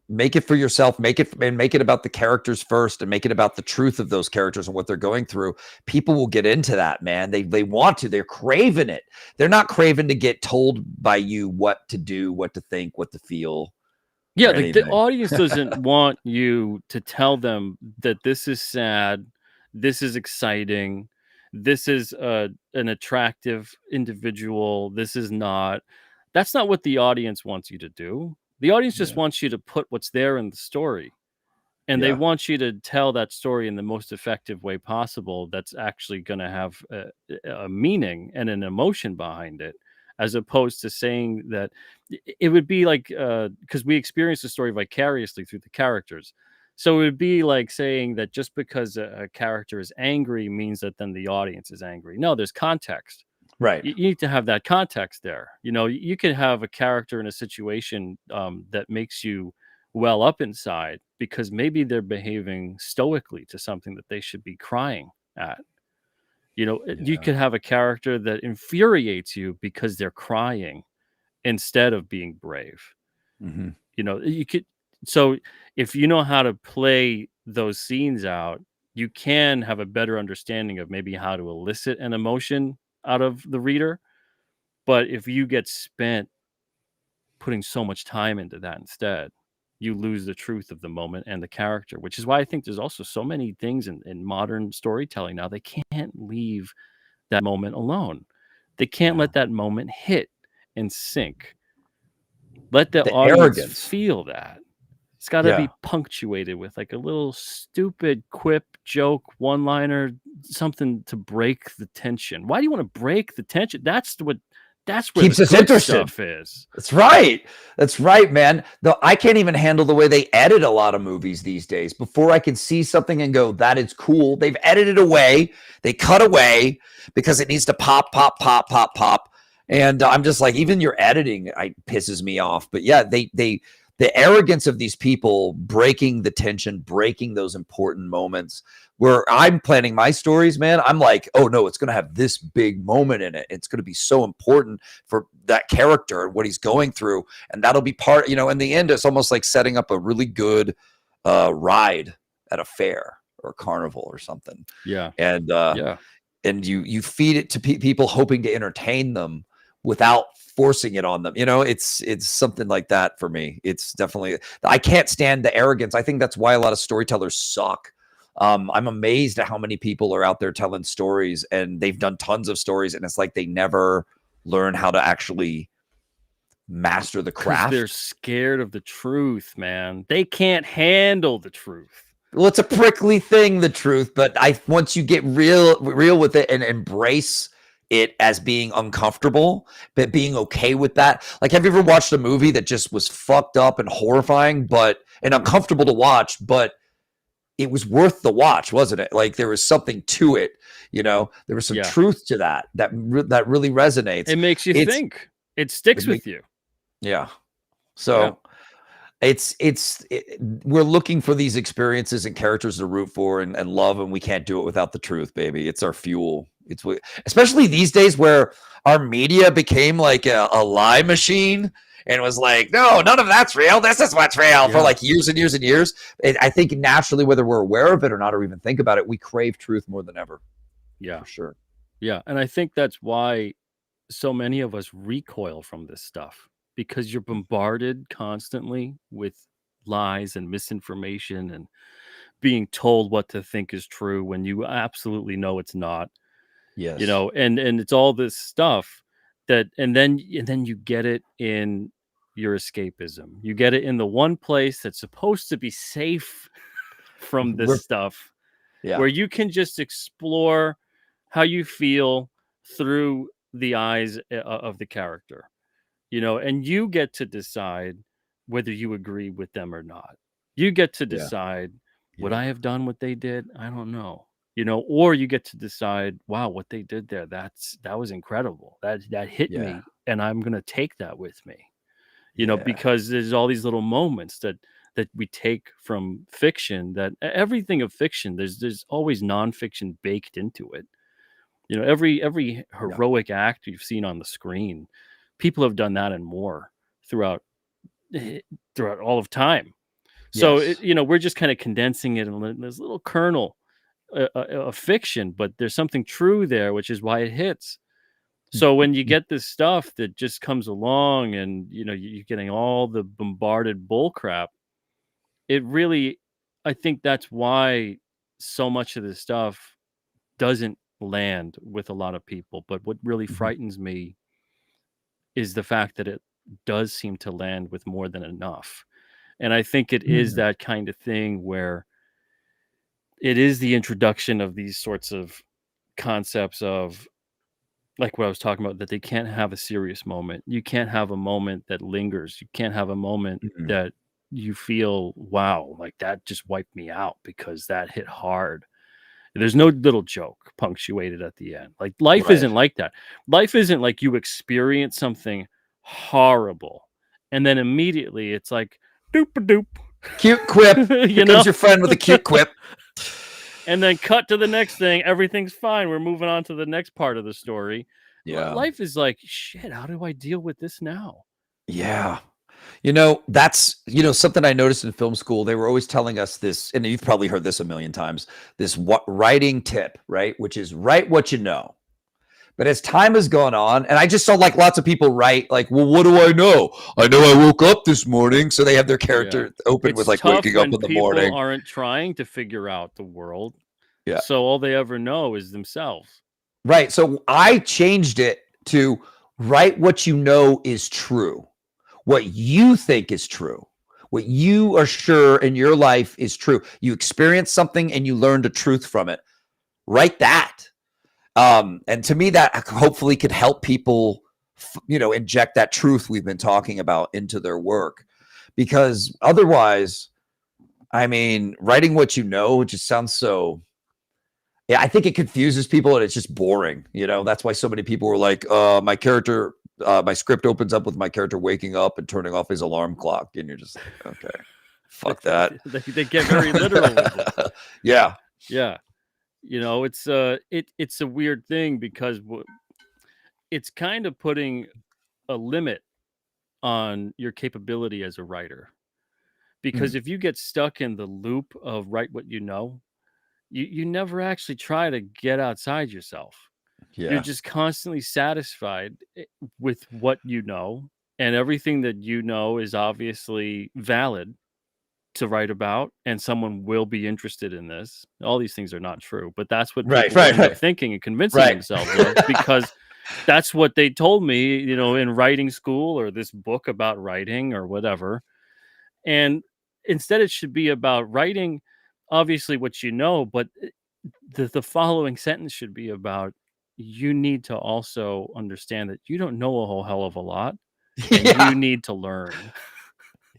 [SPEAKER 13] make it for yourself, make it about the characters first, and make it about the truth of those characters and what they're going through. People will get into that, man. They want to. They're craving it. They're not craving to get told by you what to do, what to think, what to feel.
[SPEAKER 12] Yeah, like the audience doesn't want you to tell them that this is sad, this is exciting, this is an attractive individual, this is not. That's not what the audience wants you to do. The audience just wants you to put what's there in the story, and they want you to tell that story in the most effective way possible that's actually going to have a meaning and an emotion behind it, as opposed to saying that it would be like, because we experience the story vicariously through the characters. So it would be like saying that just because a character is angry means that then the audience is angry. No, there's context.
[SPEAKER 13] Right.
[SPEAKER 12] You need to have that context there. You can have a character in a situation that makes you well up inside because maybe they're behaving stoically to something that they should be crying at. You could have a character that infuriates you because they're crying instead of being brave.
[SPEAKER 13] Mm-hmm.
[SPEAKER 12] You could. So if you know how to play those scenes out, you can have a better understanding of maybe how to elicit an emotion out of the reader. But if you get spent putting so much time into that instead, you lose the truth of the moment and the character, which is why I think there's also so many things in modern storytelling now. They can't leave that moment alone. They can't let that moment hit and sink. Let the audience
[SPEAKER 13] arrogance.
[SPEAKER 12] feel that. It's got to be punctuated with like a little stupid quip, joke, one-liner, something to break the tension. Why do you want to break the tension? That's where
[SPEAKER 13] keeps
[SPEAKER 12] the
[SPEAKER 13] us
[SPEAKER 12] good
[SPEAKER 13] interested.
[SPEAKER 12] stuff is.
[SPEAKER 13] That's right, man. Though I can't even handle the way they edit a lot of movies these days. Before I can see something and go, that is cool, they've edited away. They cut away because it needs to pop. And I'm just like, even your editing pisses me off. But yeah, the arrogance of these people breaking the tension, breaking those important moments. Where I'm planning my stories, man, I'm like, oh no, it's going to have this big moment in it. It's going to be so important for that character and what he's going through. And that'll be part, in the end, it's almost like setting up a really good ride at a fair or a carnival or something.
[SPEAKER 12] Yeah.
[SPEAKER 13] And you feed it to people hoping to entertain them without forcing it on them. It's something like that for me. It's definitely, I can't stand the arrogance. I think that's why a lot of storytellers suck. I'm amazed at how many people are out there telling stories, and they've done tons of stories, and it's like they never learn how to actually master the craft.
[SPEAKER 12] They're scared of the truth, man. They can't handle the truth.
[SPEAKER 13] Well, it's a prickly thing, the truth, but once you get real with it and embrace it as being uncomfortable, but being okay with that. Like, have you ever watched a movie that just was fucked up and horrifying, and uncomfortable to watch, but it was worth the watch, wasn't it? Like, there was something to it, there was some truth to that really resonates.
[SPEAKER 12] It makes you think. It sticks with you.
[SPEAKER 13] Yeah. So we're looking for these experiences and characters to root for and love, and we can't do it without the truth, baby. It's our fuel. Especially these days where our media became like a lie machine and was like, no, none of that's real. This is what's real for like years and years and years. I think naturally, whether we're aware of it or not, or even think about it, we crave truth more than ever.
[SPEAKER 12] Yeah,
[SPEAKER 13] for sure.
[SPEAKER 12] Yeah, and I think that's why so many of us recoil from this stuff, because you're bombarded constantly with lies and misinformation and being told what to think is true when you absolutely know it's not.
[SPEAKER 13] Yes.
[SPEAKER 12] You know, and it's all this stuff that and then you get it in your escapism. You get it in the one place that's supposed to be safe from this stuff, where you can just explore how you feel through the eyes of the character, you know, and you get to decide whether you agree with them or not. You get to decide, would I have done what they did? I don't know, you know, or you get to decide, wow, what they did there, that was incredible. That hit me, and I'm going to take that with me, you know, because there's all these little moments that we take from fiction, that everything of fiction, there's always nonfiction baked into it. You know, every heroic act you've seen on the screen, people have done that and more throughout all of time. So, you know, we're just kind of condensing it in this little kernel of fiction, but there's something true there, which is why it hits. So when you get this stuff that just comes along and, you know, you're getting all the bombarded bull crap, it really, I think that's why so much of this stuff doesn't land with a lot of people. But what really frightens me is the fact that it does seem to land with more than enough. And I think it is that kind of thing where it is the introduction of these sorts of concepts of, like what I was talking about, that they can't have a serious moment. You can't have a moment that lingers. You can't have a moment that you feel, wow, like that just wiped me out because that hit hard. There's no little joke punctuated at the end. Like life isn't like that. Life isn't like you experience something horrible and then immediately it's like doop a doop.
[SPEAKER 13] Cute quip. Here comes your friend with a cute quip.
[SPEAKER 12] And then cut to the next thing. Everything's fine. We're moving on to the next part of the story.
[SPEAKER 13] Yeah.
[SPEAKER 12] Life is like, shit, how do I deal with this now?
[SPEAKER 13] Yeah. You know, that's, you know, something I noticed in film school. They were always telling us this, and you've probably heard this a million times, this writing tip, right? Which is write what you know. But as time has gone on, and I just saw like lots of people write like, well, what do I know? I know I woke up this morning. So they have their character open with like waking up in the morning.
[SPEAKER 12] People aren't trying to figure out the world.
[SPEAKER 13] Yeah.
[SPEAKER 12] So all they ever know is themselves.
[SPEAKER 13] Right. So I changed it to write what you know is true. What you think is true, what you are sure in your life is true. You experience something and you learned a truth from it. Write that. And to me, that hopefully could help people, you know, inject that truth we've been talking about into their work. Because otherwise, I mean, writing what you know just sounds so... Yeah, I think it confuses people and it's just boring. You know, that's why so many people were like, my script opens up with my character waking up and turning off his alarm clock. And you're just like, okay, fuck that.
[SPEAKER 12] They get very literal with it.
[SPEAKER 13] Yeah.
[SPEAKER 12] Yeah. You know, it's a weird thing because it's kind of putting a limit on your capability as a writer. Because if you get stuck in the loop of write what you know, you never actually try to get outside yourself. You're just constantly satisfied with what you know, and everything that you know is obviously valid to write about, and someone will be interested in this. All these things are not true, but that's what people end up thinking and convincing themselves of, because that's what they told me, you know, in writing school or this book about writing or whatever. And instead, it should be about writing, obviously, what you know, but the following sentence should be about, you need to also understand that you don't know a whole hell of a lot, and you need to learn.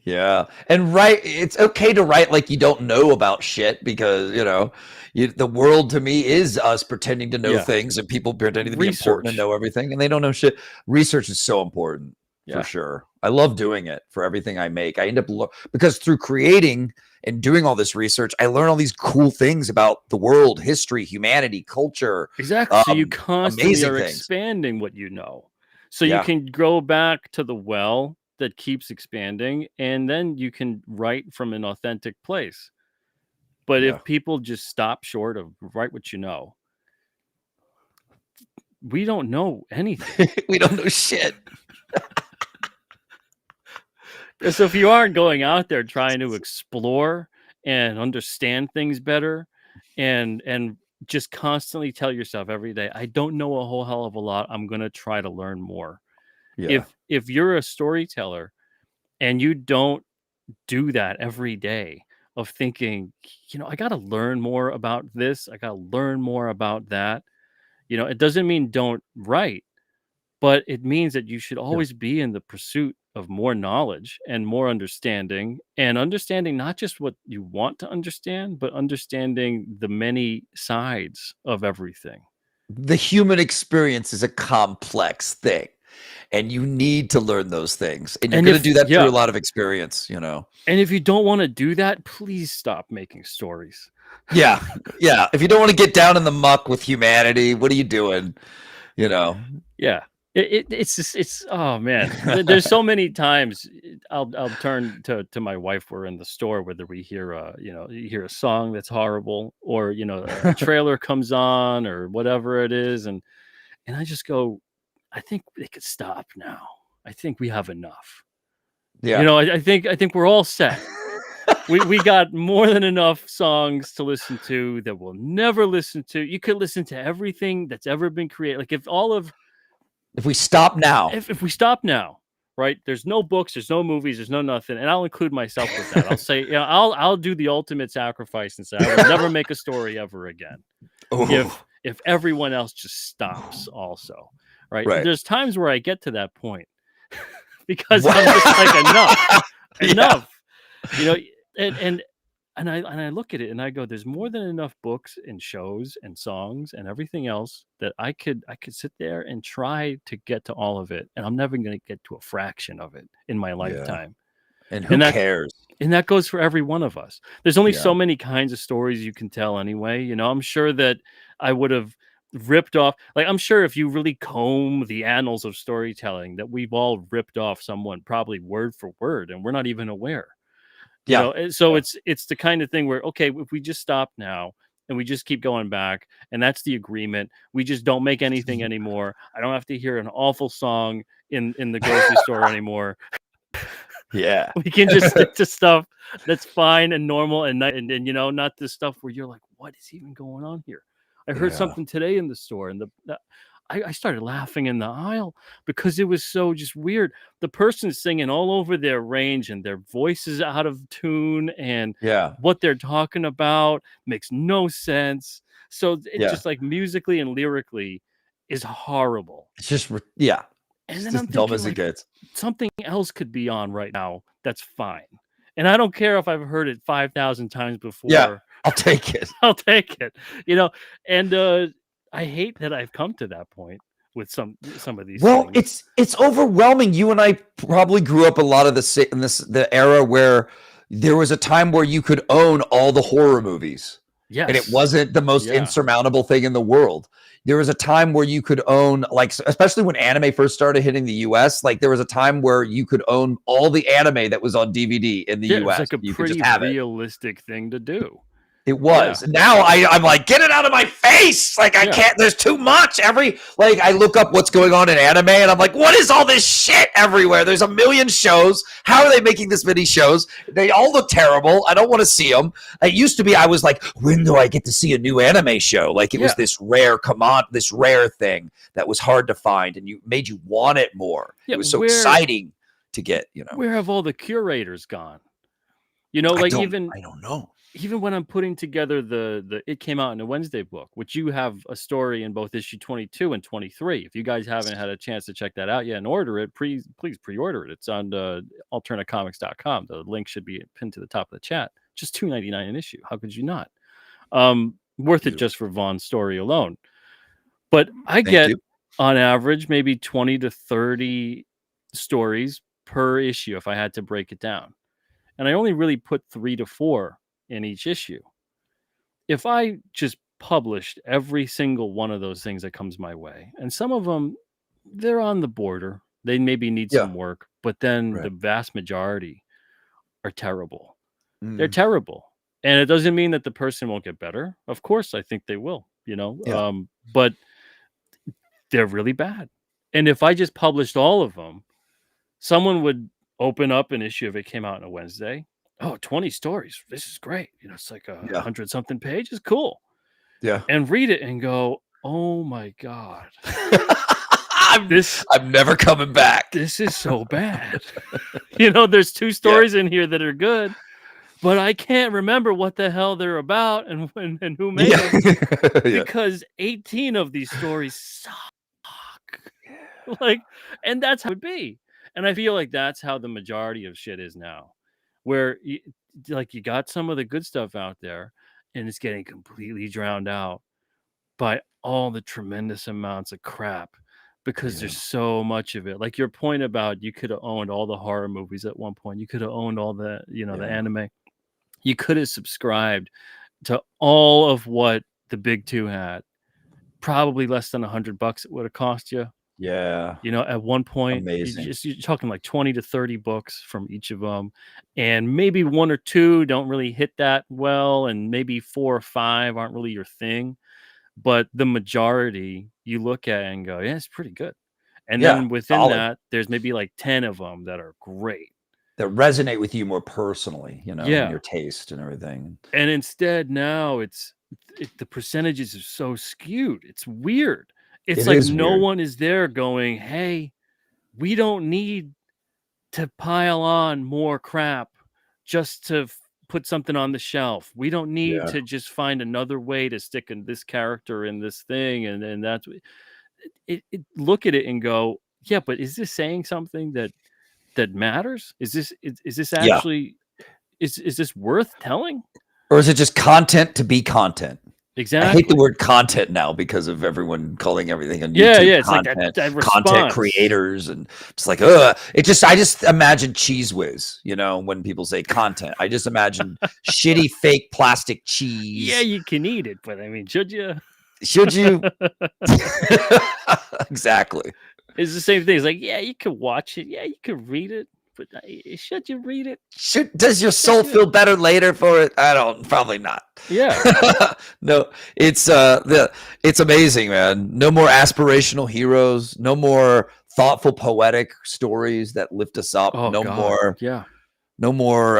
[SPEAKER 13] Yeah. And it's okay to write like you don't know about shit, because, you know, the world to me is us pretending to know things and people pretending to be important and know everything, and they don't know shit. Research is so important. for sure. I love doing it for everything I make. I end up because through creating and doing all this research, I learn all these cool things about the world, history, humanity, culture.
[SPEAKER 12] Exactly. So you constantly are
[SPEAKER 13] things.
[SPEAKER 12] expanding what you know. So you can go back to the well that keeps expanding, and then you can write from an authentic place. But if people just stop short of write what you know, we don't know anything.
[SPEAKER 13] We don't know shit.
[SPEAKER 12] So if you aren't going out there trying to explore and understand things better and just constantly tell yourself every day, I don't know a whole hell of a lot. I'm going to try to learn more.
[SPEAKER 13] Yeah.
[SPEAKER 12] If you're a storyteller and you don't do that every day of thinking, I got to learn more about this. I got to learn more about that. It doesn't mean don't write, but it means that you should always be in the pursuit of more knowledge and more understanding, and understanding not just what you want to understand, but understanding the many sides of everything.
[SPEAKER 13] The human experience is a complex thing, and you need to learn those things. And you're going to do that through a lot of experience,
[SPEAKER 12] And if you don't want to do that, please stop making stories.
[SPEAKER 13] Yeah. If you don't want to get down in the muck with humanity, what are you doing?
[SPEAKER 12] Yeah. It's oh man, there's so many times I'll turn to my wife. We're in the store, whether we hear you hear a song that's horrible, or a trailer comes on or whatever it is, and I just go, I think they could stop now. I think we have enough.
[SPEAKER 13] Yeah.
[SPEAKER 12] I think we're all set. we got more than enough songs to listen to that we'll never listen to. You could listen to everything that's ever been created. Like
[SPEAKER 13] if we stop now,
[SPEAKER 12] if we stop now, right? There's no books, there's no movies, there's no nothing, and I'll include myself with that. I'll say, I'll do the ultimate sacrifice and say I will never make a story ever again. If everyone else just stops, also, right? There's times where I get to that point because I'm just like enough, And I look at it and I go, there's more than enough books and shows and songs and everything else that I could sit there and try to get to all of it, and I'm never going to get to a fraction of it in my lifetime.
[SPEAKER 13] And who cares?
[SPEAKER 12] And that goes for every one of us. There's only so many kinds of stories you can tell anyway. I'm sure that I would have ripped off, like, I'm sure if you really comb the annals of storytelling, that we've all ripped off someone probably word for word, and we're not even aware. So it's the kind of thing where, okay, if we just stop now and we just keep going back, and that's the agreement, we just don't make anything anymore. I don't have to hear an awful song in the grocery store anymore.
[SPEAKER 13] Yeah,
[SPEAKER 12] we can just stick to stuff that's fine and normal and not this stuff where you're like, what is even going on here? I heard something today in the store, and I started laughing in the aisle because it was so just weird. The person's singing all over their range, and their voice is out of tune, and what they're talking about makes no sense. So it's just like musically and lyrically is horrible.
[SPEAKER 13] It's just and
[SPEAKER 12] then I'm
[SPEAKER 13] dumb
[SPEAKER 12] thinking,
[SPEAKER 13] as it gets.
[SPEAKER 12] Something else could be on right now that's fine, and I don't care if I've heard it 5,000 times before.
[SPEAKER 13] Yeah, I'll take it.
[SPEAKER 12] I'll take it. And I hate that I've come to that point with some of these.
[SPEAKER 13] Well,
[SPEAKER 12] things.
[SPEAKER 13] it's overwhelming. You and I probably grew up a lot of the era where there was a time where you could own all the horror movies.
[SPEAKER 12] Yes.
[SPEAKER 13] And it wasn't the most insurmountable thing in the world. There was a time where you could own, like, especially when anime first started hitting the US, like there was a time where you could own all the anime that was on DVD in the US.
[SPEAKER 12] It was like a pretty realistic thing to do.
[SPEAKER 13] It was. Yeah. Now I'm like, get it out of my face. Like, I can't, there's too much. I look up what's going on in anime, and I'm like, what is all this shit everywhere? There's a million shows. How are they making this many shows? They all look terrible. I don't want to see them. It used to be, I was like, when do I get to see a new anime show? Like, it was this rare thing that was hard to find, and made you want it more. It was so exciting to get,
[SPEAKER 12] Where have all the curators gone? I don't know. Even when I'm putting together the It Came Out in a Wednesday book, which you have a story in both issue 22 and 23. If you guys haven't had a chance to check that out yet and order it, please pre-order it. It's on alternativecomics.com. The link should be pinned to the top of the chat. Just $2.99 an issue. How could you not? Worth it just for Vaughn's story alone. But I get on average maybe 20 to 30 stories per issue if I had to break it down. And I only really put 3 to 4 in each issue. If I just published every single one of those things that comes my way, and some of them, they're on the border, they maybe need some work, but then the vast majority are terrible. They're terrible. And it doesn't mean that the person won't get better. Of course, I think they will, but they're really bad. And if I just published all of them, someone would open up an issue if it came out on a Wednesday. Oh, 20 stories. This is great. It's like 100 something pages. Cool.
[SPEAKER 13] Yeah.
[SPEAKER 12] And read it and go, oh my God.
[SPEAKER 13] I'm never coming back.
[SPEAKER 12] This is so bad. There's 2 stories in here that are good, but I can't remember what the hell they're about and who made them because 18 of these stories suck. And that's how it would be. And I feel like that's how the majority of shit is now, where you got some of the good stuff out there and it's getting completely drowned out by all the tremendous amounts of crap because there's so much of it. Like your point about you could have owned all the horror movies at one point. You could have owned all the, the anime. You could have subscribed to all of what the big 2 had. Probably less than $100 it would have cost you.
[SPEAKER 13] Yeah.
[SPEAKER 12] At one point, you're talking like 20 to 30 books from each of them. And maybe 1 or 2 don't really hit that well. And maybe 4 or 5 aren't really your thing. But the majority you look at and go, yeah, it's pretty good. And then within that, there's maybe like 10 of them that are great.
[SPEAKER 13] That resonate with you more personally, and your taste and everything.
[SPEAKER 12] And instead now the percentages are so skewed. It's weird. It's like no one is there going, hey, we don't need to pile on more crap just to put something on the shelf. We don't need to just find another way to stick in this character in this thing. And that's it. Look at it and go, yeah, but is this saying something that matters? Is this actually, is this worth telling?
[SPEAKER 13] Or is it just content to be content?
[SPEAKER 12] Exactly.
[SPEAKER 13] I hate the word content now because of everyone calling everything on YouTube
[SPEAKER 12] it's
[SPEAKER 13] content,
[SPEAKER 12] like that
[SPEAKER 13] content creators, and it's like, I just imagine cheese whiz, when people say content. I just imagine shitty fake plastic cheese.
[SPEAKER 12] Yeah, you can eat it, but I mean, should you?
[SPEAKER 13] Should you? Exactly.
[SPEAKER 12] It's the same thing. It's like, yeah, you could watch it. Yeah, you could read it. But should you read it?
[SPEAKER 13] Does your soul feel better later for it? Probably not.
[SPEAKER 12] Yeah.
[SPEAKER 13] No, it's amazing, man. No more aspirational heroes. No more thoughtful, poetic stories that lift us up.
[SPEAKER 12] Oh,
[SPEAKER 13] no
[SPEAKER 12] God.
[SPEAKER 13] more.
[SPEAKER 12] Yeah.
[SPEAKER 13] No more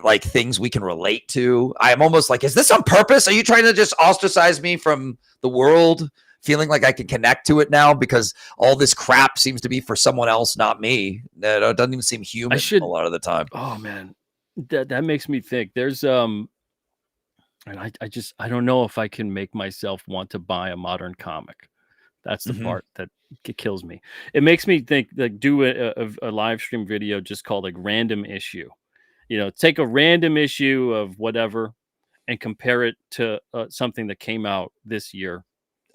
[SPEAKER 13] like things we can relate to. I'm almost like, is this on purpose? Are you trying to just ostracize me from the world? Feeling like I can connect to it now because all this crap seems to be for someone else, not me. It doesn't even seem human a lot of the time.
[SPEAKER 12] Oh man, that makes me think. There's and I don't know if I can make myself want to buy a modern comic. That's the part that kills me. It makes me think, like, do a live stream video just called like random issue. Take a random issue of whatever and compare it to something that came out this year.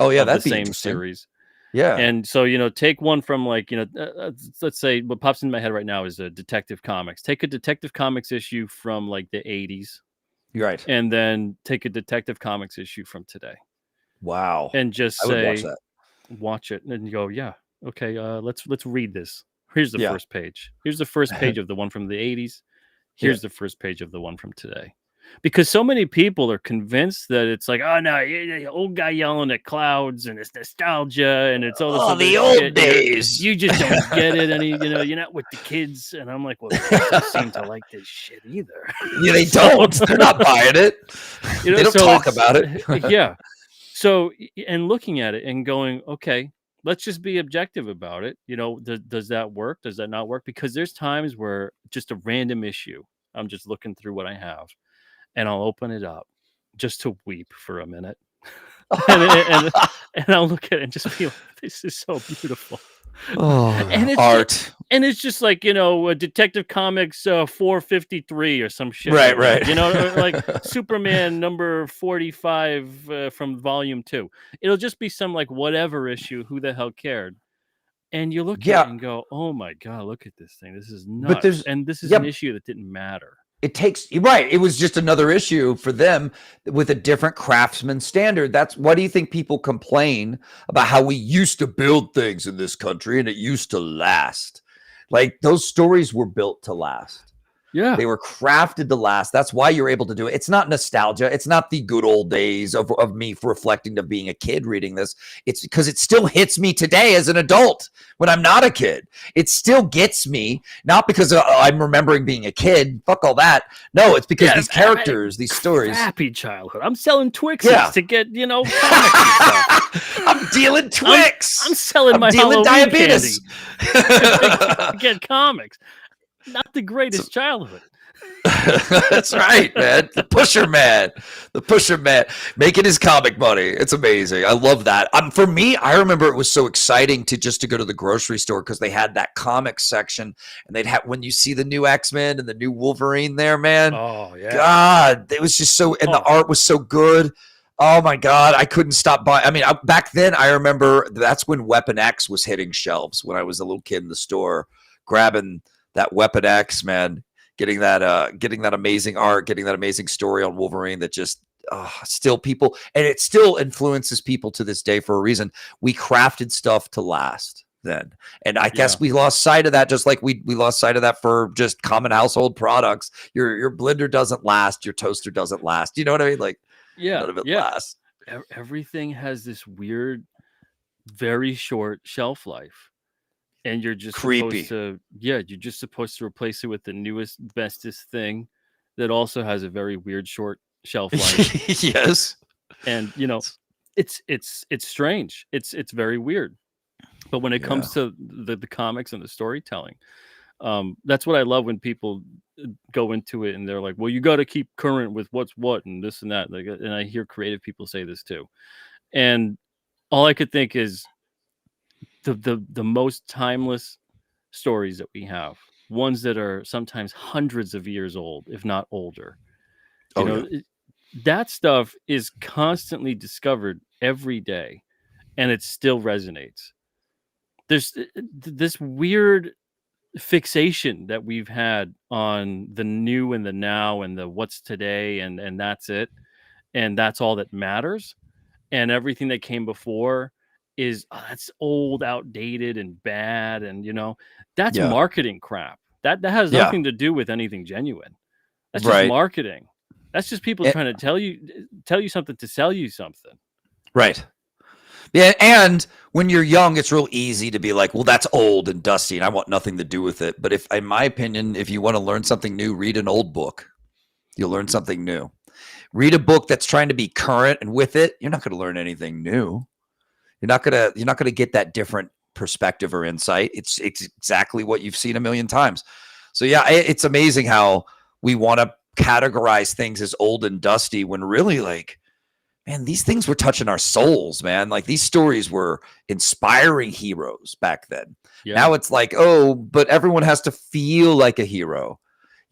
[SPEAKER 13] Oh yeah, that's
[SPEAKER 12] the same series.
[SPEAKER 13] Yeah,
[SPEAKER 12] and so take one from like let's say what pops in my head right now is a Detective Comics. Take a Detective Comics issue from like the 80s,
[SPEAKER 13] right?
[SPEAKER 12] And then take a Detective Comics issue from today.
[SPEAKER 13] Wow!
[SPEAKER 12] And just
[SPEAKER 13] say,
[SPEAKER 12] watch it, and you go, yeah, okay, let's read this. Here's the first page. Here's the first page of the one from the 80s. Here's the first page of the one from today. Because so many people are convinced that it's like, oh no, you're the old guy yelling at clouds and it's nostalgia and it's all this other
[SPEAKER 13] the old
[SPEAKER 12] shit.
[SPEAKER 13] days.
[SPEAKER 12] You just don't get it, and you're not with the kids. And I'm like, well, the kids don't seem to like this shit either.
[SPEAKER 13] Yeah, they don't. They're not buying it. They don't talk about it.
[SPEAKER 12] Yeah. So, and looking at it and going, okay, let's just be objective about it. Does that work? Does that not work? Because there's times where just a random issue, I'm just looking through what I have. And I'll open it up just to weep for a minute. and I'll look at it and just feel, this is so beautiful.
[SPEAKER 13] Oh,
[SPEAKER 12] and it's
[SPEAKER 13] art.
[SPEAKER 12] And it's just like, Detective Comics 453 or some shit.
[SPEAKER 13] Right.
[SPEAKER 12] Like Superman number 45 from volume 2. It'll just be some like whatever issue. Who the hell cared? And you look at it and go, "Oh my god, look at this thing! This is nuts!" And this is an issue that didn't matter.
[SPEAKER 13] It takes right. It was just another issue for them with a different craftsman standard. That's what do you think people complain about how we used to build things in this country and it used to last? Like those stories were built to last.
[SPEAKER 12] Yeah.
[SPEAKER 13] They were crafted to last. That's why you're able to do it. It's not nostalgia. It's not the good old days of me reflecting of being a kid reading this. It's because it still hits me today as an adult when I'm not a kid. It still gets me, not because I'm remembering being a kid. Fuck all that. No, it's because these characters, these stories.
[SPEAKER 12] Happy childhood. I'm selling Twixes to get, comics and stuff.
[SPEAKER 13] I'm dealing Twix.
[SPEAKER 12] I'm selling my
[SPEAKER 13] dealing
[SPEAKER 12] Halloween
[SPEAKER 13] diabetes.
[SPEAKER 12] candy. Get comics. Not the greatest childhood.
[SPEAKER 13] That's right, man. The pusher man, making his comic money. It's amazing. I love that. For me, I remember it was so exciting to go to the grocery store because they had that comic section, and they'd have when you see the new X-Men and the new Wolverine there, man.
[SPEAKER 12] Oh yeah,
[SPEAKER 13] God, it was just so, and the art was so good. Oh my God, I couldn't stop buying. I mean, back then, I remember that's when Weapon X was hitting shelves when I was a little kid in the store, grabbing that Weapon X, man, getting that amazing art, getting that amazing story on Wolverine that just still people, and it still influences people to this day for a reason. We crafted stuff to last then, and I guess we lost sight of that, just like we lost sight of that for just common household products. Your blender doesn't last, your toaster doesn't last. You know what I mean? Like, none of it lasts.
[SPEAKER 12] Everything has this weird, very short shelf life. And you're just
[SPEAKER 13] creepy.
[SPEAKER 12] You're just supposed to replace it with the newest, bestest thing that also has a very weird short shelf life.
[SPEAKER 13] Yes.
[SPEAKER 12] And it's strange. It's very weird. But when it comes to the comics and the storytelling, that's what I love when people go into it and they're like, well, you got to keep current with what's what and this and that. And I hear creative people say this too. And all I could think is, the most timeless stories that we have, ones that are sometimes hundreds of years old, if not older. That stuff is constantly discovered every day, and it still resonates. There's this weird fixation that we've had on the new and the now and the what's today, and that's it, and that's all that matters, and everything that came before is that's old, outdated, and bad, and that's marketing crap. That has nothing to do with anything genuine. That's just marketing. That's just people trying to tell you something to sell you something.
[SPEAKER 13] Right. Yeah, and when you're young, it's real easy to be like, well, that's old and dusty, and I want nothing to do with it. But in my opinion, if you want to learn something new, read an old book. You'll learn something new. Read a book that's trying to be current, and with it, you're not going to learn anything new. You're not gonna get that different perspective or insight. It's exactly what you've seen a million times. So yeah, it's amazing how we want to categorize things as old and dusty when really, like, man, these things were touching our souls, man. Like these stories were inspiring heroes back then. Yeah. Now it's like, oh, but everyone has to feel like a hero.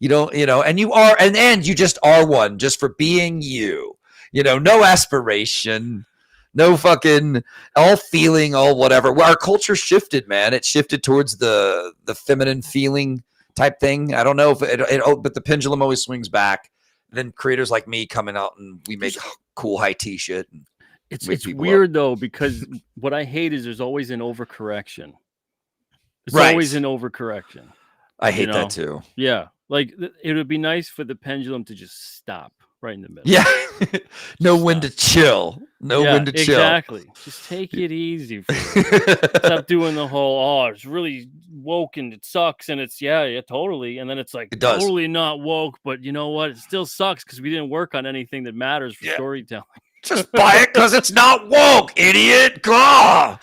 [SPEAKER 13] And you are, and you just are one just for being you. No aspiration. No fucking all feeling, all whatever. Well, our culture shifted, man. It shifted towards the feminine feeling type thing. I don't know if but the pendulum always swings back. Then creators like me coming out and we make cool high tea shit. And
[SPEAKER 12] it's weird though, because what I hate is there's always an overcorrection. There's always an overcorrection.
[SPEAKER 13] I hate that too.
[SPEAKER 12] Yeah. Like it would be nice for the pendulum to just stop right in the middle.
[SPEAKER 13] Yeah. When to chill. When to chill.
[SPEAKER 12] Exactly. Just take it easy. Stop doing the whole, it's really woke and it sucks. And it's, totally. And then it's like, totally not woke. But you know what? It still sucks because we didn't work on anything that matters for storytelling.
[SPEAKER 13] Just buy it because it's not woke, idiot. God.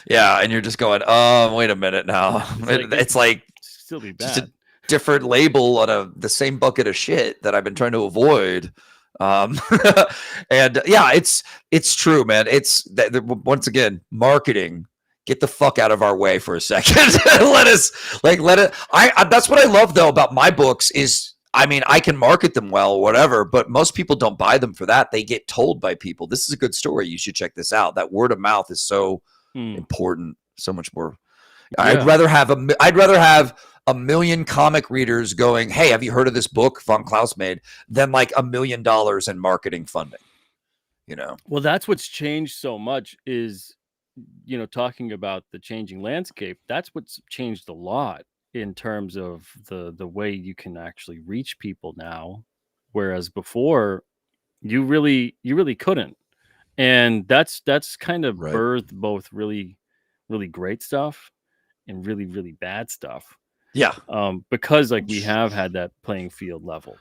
[SPEAKER 13] Yeah. And you're just going, wait a minute now. It's like
[SPEAKER 12] still be bad.
[SPEAKER 13] Just a different label on the same bucket of shit that I've been trying to avoid. And it's true, man. It's that once again, marketing. Get the fuck out of our way for a second. let it. That's what I love though about my books is, I mean, I can market them well or whatever, but most people don't buy them for that. They get told by people, this is a good story. You should check this out. That word of mouth is so important, so much more I'd rather have a million comic readers going, "Hey, have you heard of this book von KLAUS made?" than like $1 million in marketing funding. You know.
[SPEAKER 12] Well, that's what's changed so much is, talking about the changing landscape, that's what's changed a lot in terms of the way you can actually reach people now, whereas before you really couldn't. And that's kind of birthed both really great stuff and really bad stuff.
[SPEAKER 13] Yeah.
[SPEAKER 12] Because like we have had that playing field level.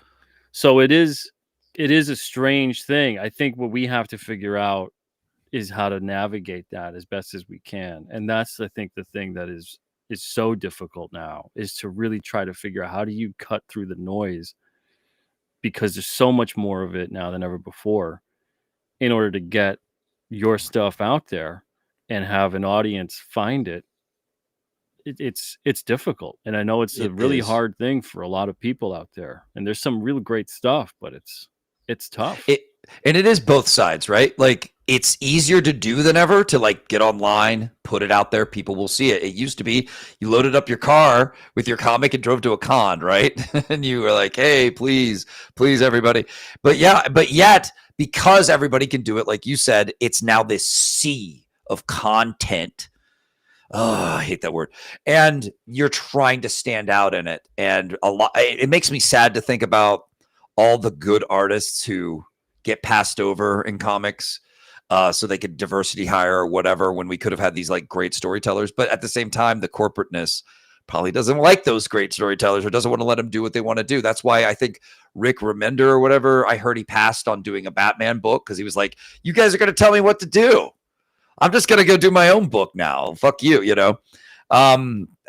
[SPEAKER 12] So it is a strange thing. I think what we have to figure out is how to navigate that as best as we can. And that's, I think, the thing that is so difficult now, is to really try to figure out how do you cut through the noise, because there's so much more of it now than ever before, in order to get your stuff out there and have an audience find it. It's difficult. And I know it's a really hard thing for a lot of people out there. And there's some real great stuff, but it's tough.
[SPEAKER 13] And it is both sides, right? Like, it's easier to do than ever to like get online, put it out there, people will see it. It used to be you loaded up your car with your comic and drove to a con, right? And you were like, "Hey, please everybody." But yet because everybody can do it, like you said, it's now this sea of content. Oh, I hate that word. And you're trying to stand out in it. And it makes me sad to think about all the good artists who get passed over in comics so they could diversity hire or whatever, when we could have had these like great storytellers. But at the same time, the corporateness probably doesn't like those great storytellers or doesn't want to let them do what they want to do. That's why I think Rick Remender or whatever, I heard he passed on doing a Batman book because he was like, "You guys are going to tell me what to do. I'm just going to go do my own book now. Fuck you," you know?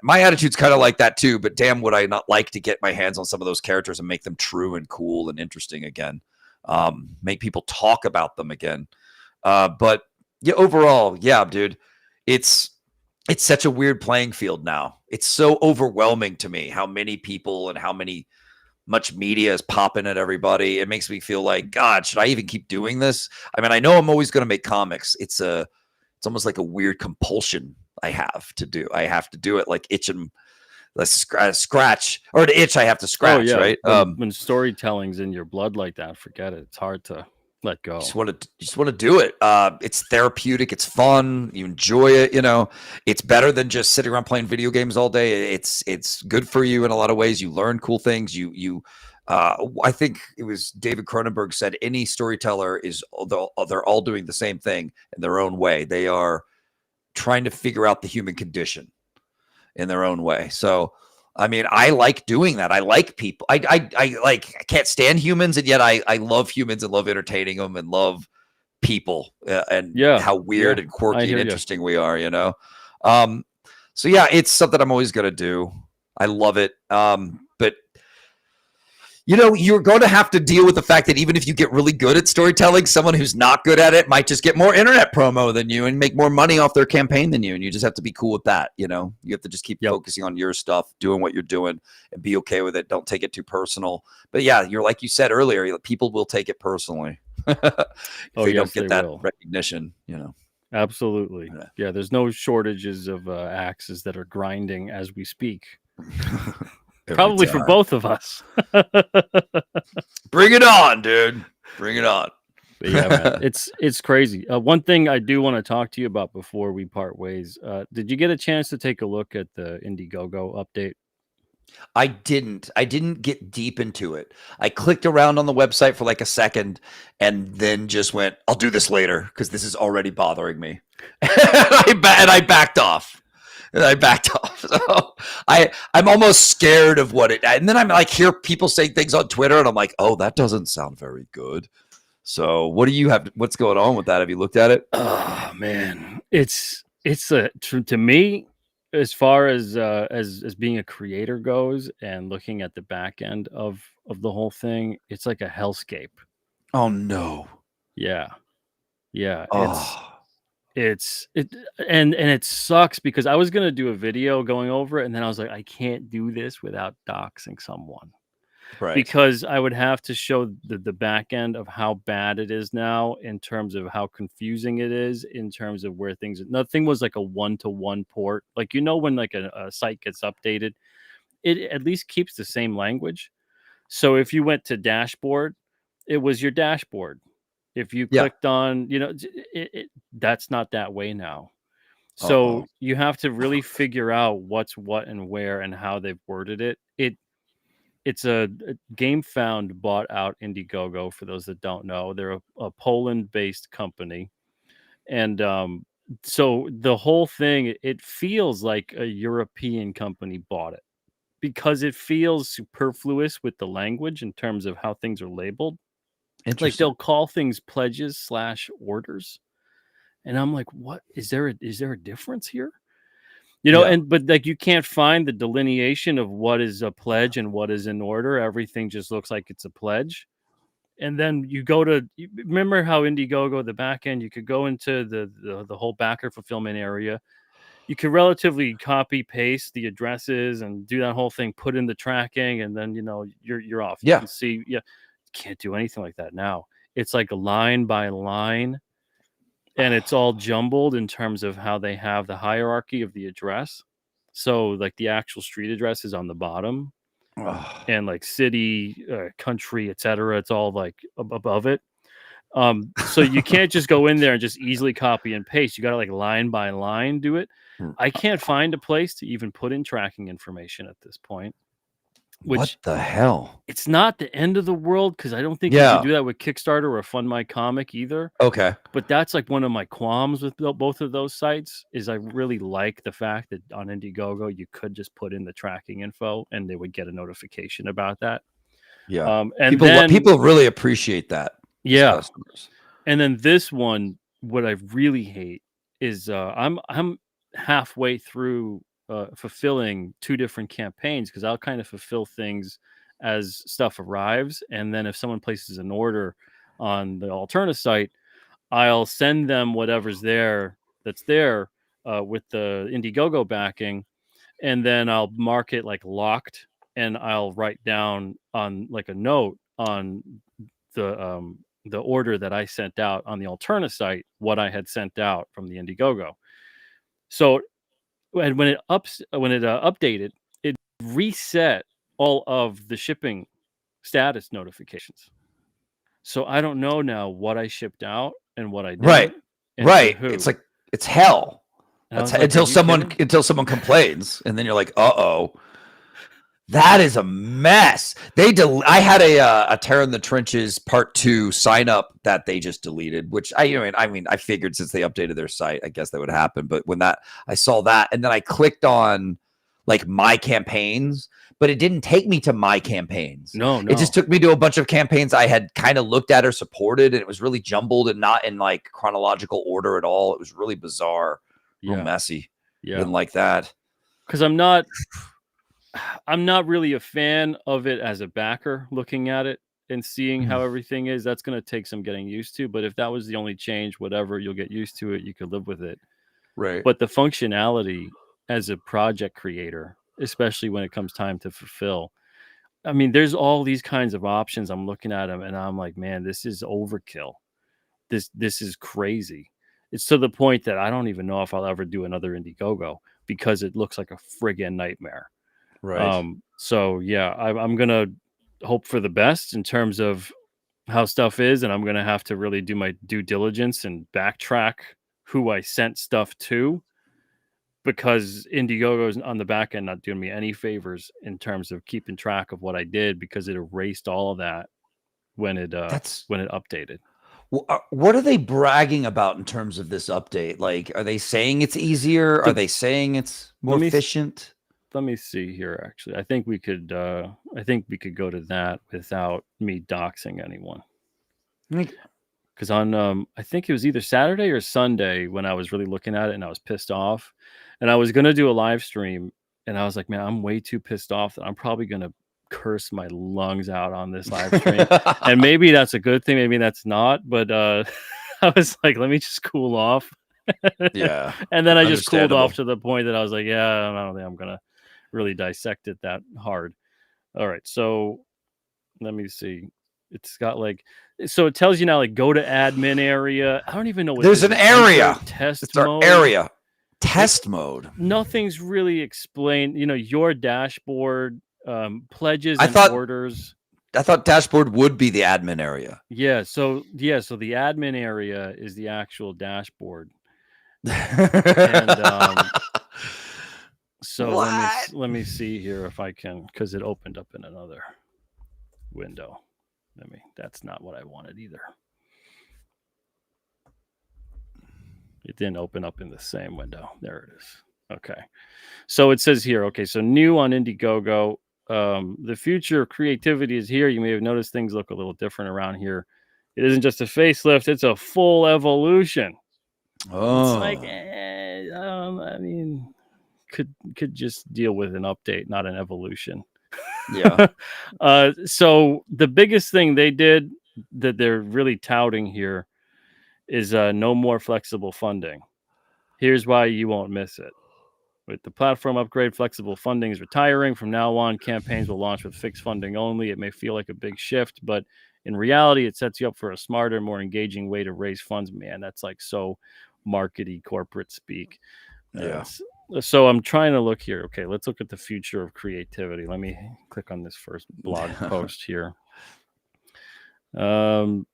[SPEAKER 13] My attitude's kind of like that too, but damn, would I not like to get my hands on some of those characters and make them true and cool and interesting again. Make people talk about them again. But yeah, overall, yeah, dude, it's such a weird playing field now. It's so overwhelming to me how many people and how much media is popping at everybody. It makes me feel like, God, should I even keep doing this? I mean, I know I'm always going to make comics. It's almost like a weird compulsion I have to do. I have to do it, like itching, scratch, or to itch, I have to scratch, right?
[SPEAKER 12] When storytelling's in your blood like that, forget it. It's hard to let go.
[SPEAKER 13] You just want to do it. It's therapeutic. It's fun. You enjoy it. You know, it's better than just sitting around playing video games all day. It's good for you in a lot of ways. You learn cool things. I think it was David Cronenberg said any storyteller they're all doing the same thing in their own way. They are trying to figure out the human condition in their own way. So, I mean, I like doing that. I like people. I can't stand humans, and yet I love humans and love entertaining them and love people and how weird and quirky and interesting we are, you know? So yeah, it's something I'm always going to do. I love it. But you know, you're going to have to deal with the fact that even if you get really good at storytelling, someone who's not good at it might just get more internet promo than you and make more money off their campaign than you. And you just have to be cool with that. You know, you have to just keep focusing on your stuff, doing what you're doing, and be okay with it. Don't take it too personal. But yeah, you're like you said earlier, people will take it personally if they don't get that recognition, you know.
[SPEAKER 12] Absolutely. Yeah, there's no shortages of axes that are grinding as we speak. Probably for both of us.
[SPEAKER 13] Bring it on, dude. Bring it on.
[SPEAKER 12] But yeah, man, it's crazy. One thing I do want to talk to you about before we part ways. Did you get a chance to take a look at the Indiegogo update?
[SPEAKER 13] I didn't get deep into it. I clicked around on the website for like a second and then just went, I'll do this later because this is already bothering me. And I backed off. So I'm almost scared of what it, and then I'm like, hear people say things on Twitter and I'm like, oh, that doesn't sound very good. So what do you have? What's going on with that? Have you looked at it?
[SPEAKER 12] Oh man, it's to me, as far as being a creator goes and looking at the back end of the whole thing, it's like a hellscape.
[SPEAKER 13] Oh no.
[SPEAKER 12] Yeah. Oh. And it sucks because I was going to do a video going over it, and then I was like, I can't do this without doxing someone.
[SPEAKER 13] Right.
[SPEAKER 12] because I would have to show the back end of how bad it is now in terms of how confusing it is in terms of where things. Nothing was like a 1-to-1 port. Like when like a site gets updated, it at least keeps the same language. So if you went to dashboard, it was your dashboard. If you
[SPEAKER 13] Yeah.
[SPEAKER 12] clicked on, that's not that way now. So you have to really figure out what's what and where and how they've worded it. It's a GameFound bought out Indiegogo. For those that don't know, they're a Poland-based company, and so the whole thing, it feels like a European company bought it because it feels superfluous with the language in terms of how things are labeled. Like
[SPEAKER 13] Interesting.
[SPEAKER 12] they'll call things pledges/orders. And I'm like, what is there a difference here? But like you can't find the delineation of what is a pledge and what is an order. Everything just looks like it's a pledge. And then you remember how Indiegogo, the back end, you could go into the whole backer fulfillment area. You could relatively copy paste the addresses and do that whole thing, put in the tracking, and then you're off. You can see, you can't do anything like that now. It's like line by line. And it's all jumbled in terms of how they have the hierarchy of the address. So like the actual street address is on the bottom, and like city, country, etc. It's all like above it. So you can't just go in there and just easily copy and paste. You got to like line by line do it. I can't find a place to even put in tracking information at this point.
[SPEAKER 13] What the hell?
[SPEAKER 12] It's not the end of the world because I don't think you can do that with Kickstarter or Fund My Comic either.
[SPEAKER 13] Okay.
[SPEAKER 12] But that's like one of my qualms with both of those sites is I really like the fact that on Indiegogo you could just put in the tracking info and they would get a notification about that.
[SPEAKER 13] Yeah.
[SPEAKER 12] And
[SPEAKER 13] people really appreciate that.
[SPEAKER 12] Yeah. And then this one, what I really hate is I'm halfway through fulfilling 2 different campaigns because I'll kind of fulfill things as stuff arrives, and then if someone places an order on the Alterna site, I'll send them whatever's that's there with the Indiegogo backing, and then I'll mark it like locked, and I'll write down on like a note on the order that I sent out on the Alterna site what I had sent out from the Indiegogo. So and when it updated, it reset all of the shipping status notifications. So I don't know now what I shipped out and what I didn't.
[SPEAKER 13] Right. It's like it's hell.
[SPEAKER 12] Like,
[SPEAKER 13] until someone complains, and then you're like, uh-oh. That is a mess. I had a Terror in the Trenches Part 2 sign up that they just deleted, which I figured since they updated their site, I guess that would happen. But when I saw that, and then I clicked on like my campaigns, but it didn't take me to my campaigns.
[SPEAKER 12] No.
[SPEAKER 13] It just took me to a bunch of campaigns I had kind of looked at or supported, and it was really jumbled and not in like chronological order at all. It was really bizarre, real messy.
[SPEAKER 12] Yeah.
[SPEAKER 13] Didn't like that.
[SPEAKER 12] Because I'm not really a fan of it as a backer looking at it and seeing how everything is. That's going to take some getting used to. But if that was the only change, whatever, you'll get used to it. You could live with it.
[SPEAKER 13] Right.
[SPEAKER 12] But the functionality as a project creator, especially when it comes time to fulfill, I mean, there's all these kinds of options. I'm looking at them and I'm like, man, this is overkill. This is crazy. It's to the point that I don't even know if I'll ever do another Indiegogo because it looks like a friggin' nightmare.
[SPEAKER 13] Right.
[SPEAKER 12] So yeah, I'm gonna hope for the best in terms of how stuff is, and I'm gonna have to really do my due diligence and backtrack who I sent stuff to, because Indiegogo's on the back end not doing me any favors in terms of keeping track of what I did, because it erased all of that when it updated.
[SPEAKER 13] What are they bragging about in terms of this update? Like, are they saying it's easier? Are they saying it's more efficient?
[SPEAKER 12] Let me see here. Actually, I think we could go to that without me doxing anyone. Because on I think it was either Saturday or Sunday when I was really looking at it and I was pissed off, and I was gonna do a live stream, and I was like, man, I'm way too pissed off that I'm probably gonna curse my lungs out on this live stream. And maybe that's a good thing, maybe that's not, but I was like, let me just cool off.
[SPEAKER 13] Yeah.
[SPEAKER 12] And then I just cooled off to the point that I was like, yeah, I don't think I'm gonna really dissect it that hard. All right, so Let me see. It's got like, so it tells you now, like, go to admin area. I don't even know what
[SPEAKER 13] There's
[SPEAKER 12] this
[SPEAKER 13] an
[SPEAKER 12] is.
[SPEAKER 13] area.
[SPEAKER 12] Enter test
[SPEAKER 13] It's our
[SPEAKER 12] mode.
[SPEAKER 13] area. Test mode.
[SPEAKER 12] Nothing's really explained. Your dashboard, pledges
[SPEAKER 13] I
[SPEAKER 12] and
[SPEAKER 13] thought-
[SPEAKER 12] orders.
[SPEAKER 13] I thought dashboard would be the admin area.
[SPEAKER 12] Yeah. So the admin area is the actual dashboard. And so let me see here if I can, because it opened up in another window. That's not what I wanted either. It didn't open up in the same window. There it is. Okay. So it says here, okay, so new on Indiegogo. The future of creativity is here. You may have noticed things look a little different around here. It isn't just a facelift, it's a full evolution.
[SPEAKER 13] Oh.
[SPEAKER 12] It's like, I mean, could just deal with an update, not an evolution.
[SPEAKER 13] Yeah.
[SPEAKER 12] So the biggest thing they did that they're really touting here is no more flexible funding. Here's why you won't miss it. With the platform upgrade, flexible funding is retiring. From now on, campaigns will launch with fixed funding only. It may feel like a big shift, but in reality, it sets you up for a smarter, more engaging way to raise funds. Man, that's like so markety corporate speak.
[SPEAKER 13] Yeah.
[SPEAKER 12] So I'm trying to look here. Okay, let's look at the future of creativity. Let me click on this first blog post here. That's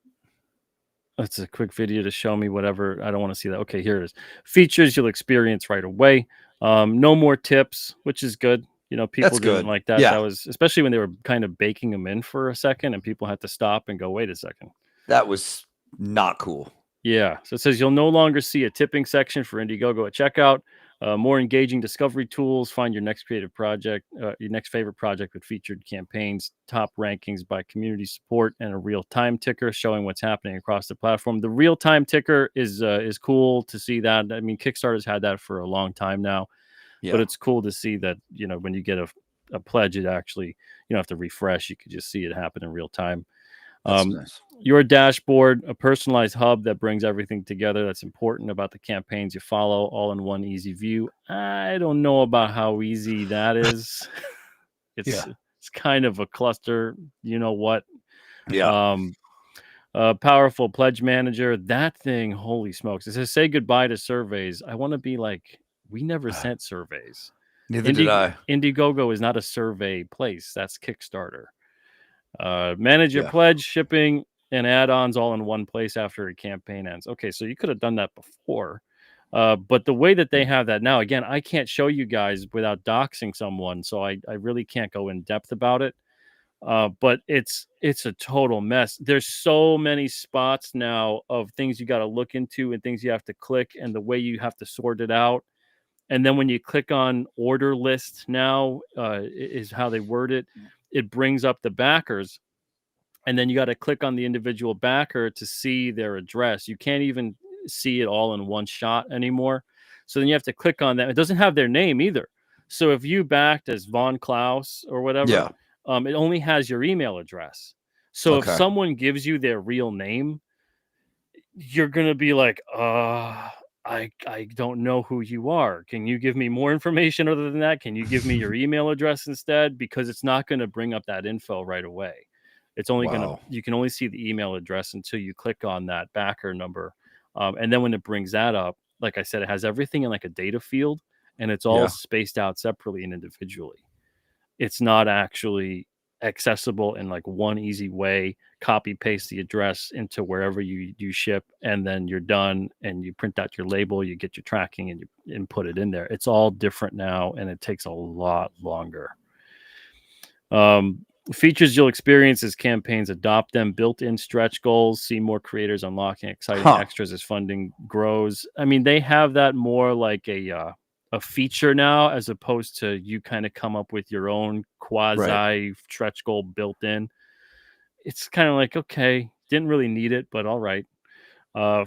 [SPEAKER 12] a quick video to show me whatever. I don't want to see that. Okay, here it is. Features you'll experience right away. No more tips, which is good. People
[SPEAKER 13] That's
[SPEAKER 12] didn't
[SPEAKER 13] good.
[SPEAKER 12] like that.
[SPEAKER 13] Yeah.
[SPEAKER 12] That was especially when they were kind of baking them in for a second and people had to stop and go, wait a second.
[SPEAKER 13] That was not cool.
[SPEAKER 12] Yeah. So it says you'll no longer see a tipping section for Indiegogo at checkout. More engaging discovery tools. Find your next creative project, your next favorite project with featured campaigns, top rankings by community support, and a real-time ticker showing what's happening across the platform. The real-time ticker is cool to see that. I mean, Kickstarter's had that for a long time now, but it's cool to see that when you get a pledge, it actually you don't have to refresh. You could just see it happen in real time.
[SPEAKER 13] That's nice.
[SPEAKER 12] Your dashboard, a personalized hub that brings everything together that's important about the campaigns you follow, all in one easy view. I don't know about how easy that is. It's kind of a cluster. You know what?
[SPEAKER 13] Yeah.
[SPEAKER 12] Powerful pledge manager. That thing, holy smokes! It says say goodbye to surveys. I want to be like, we never sent surveys.
[SPEAKER 13] Neither did I.
[SPEAKER 12] Indiegogo is not a survey place. That's Kickstarter. Manage your pledge, shipping, and add-ons all in one place after a campaign ends. Okay, so you could have done that before. But the way that they have that now, again, I can't show you guys without doxing someone, so I really can't go in depth about it. But it's a total mess. There's so many spots now of things you got to look into and things you have to click and the way you have to sort it out. And then when you click on order list now, is how they word it. It brings up the backers. And then you got to click on the individual backer to see their address. You can't even see it all in one shot anymore. So then you have to click on that. It doesn't have their name either. So if you backed as Von KLAUS or whatever, it only has your email address. So if someone gives you their real name, you're going to be like, I don't know who you are. Can you give me more information other than that? Can you give me your email address instead? Because it's not going to bring up that info right away. It's only you can only see the email address until you click on that backer number. And then when it brings that up, like I said, it has everything in like a data field and it's all spaced out separately and individually. It's not actually accessible in like one easy way. Copy paste the address into wherever you ship and then you're done and you print out your label, you get your tracking and you input it in there. It's all different now and it takes a lot longer. Features you'll experience as campaigns adopt them, built-in stretch goals, see more creators unlocking exciting extras as funding grows. I mean, they have that more like a feature now, as opposed to you kind of come up with your own quasi stretch goal built in. It's kind of like, okay, didn't really need it, but all right.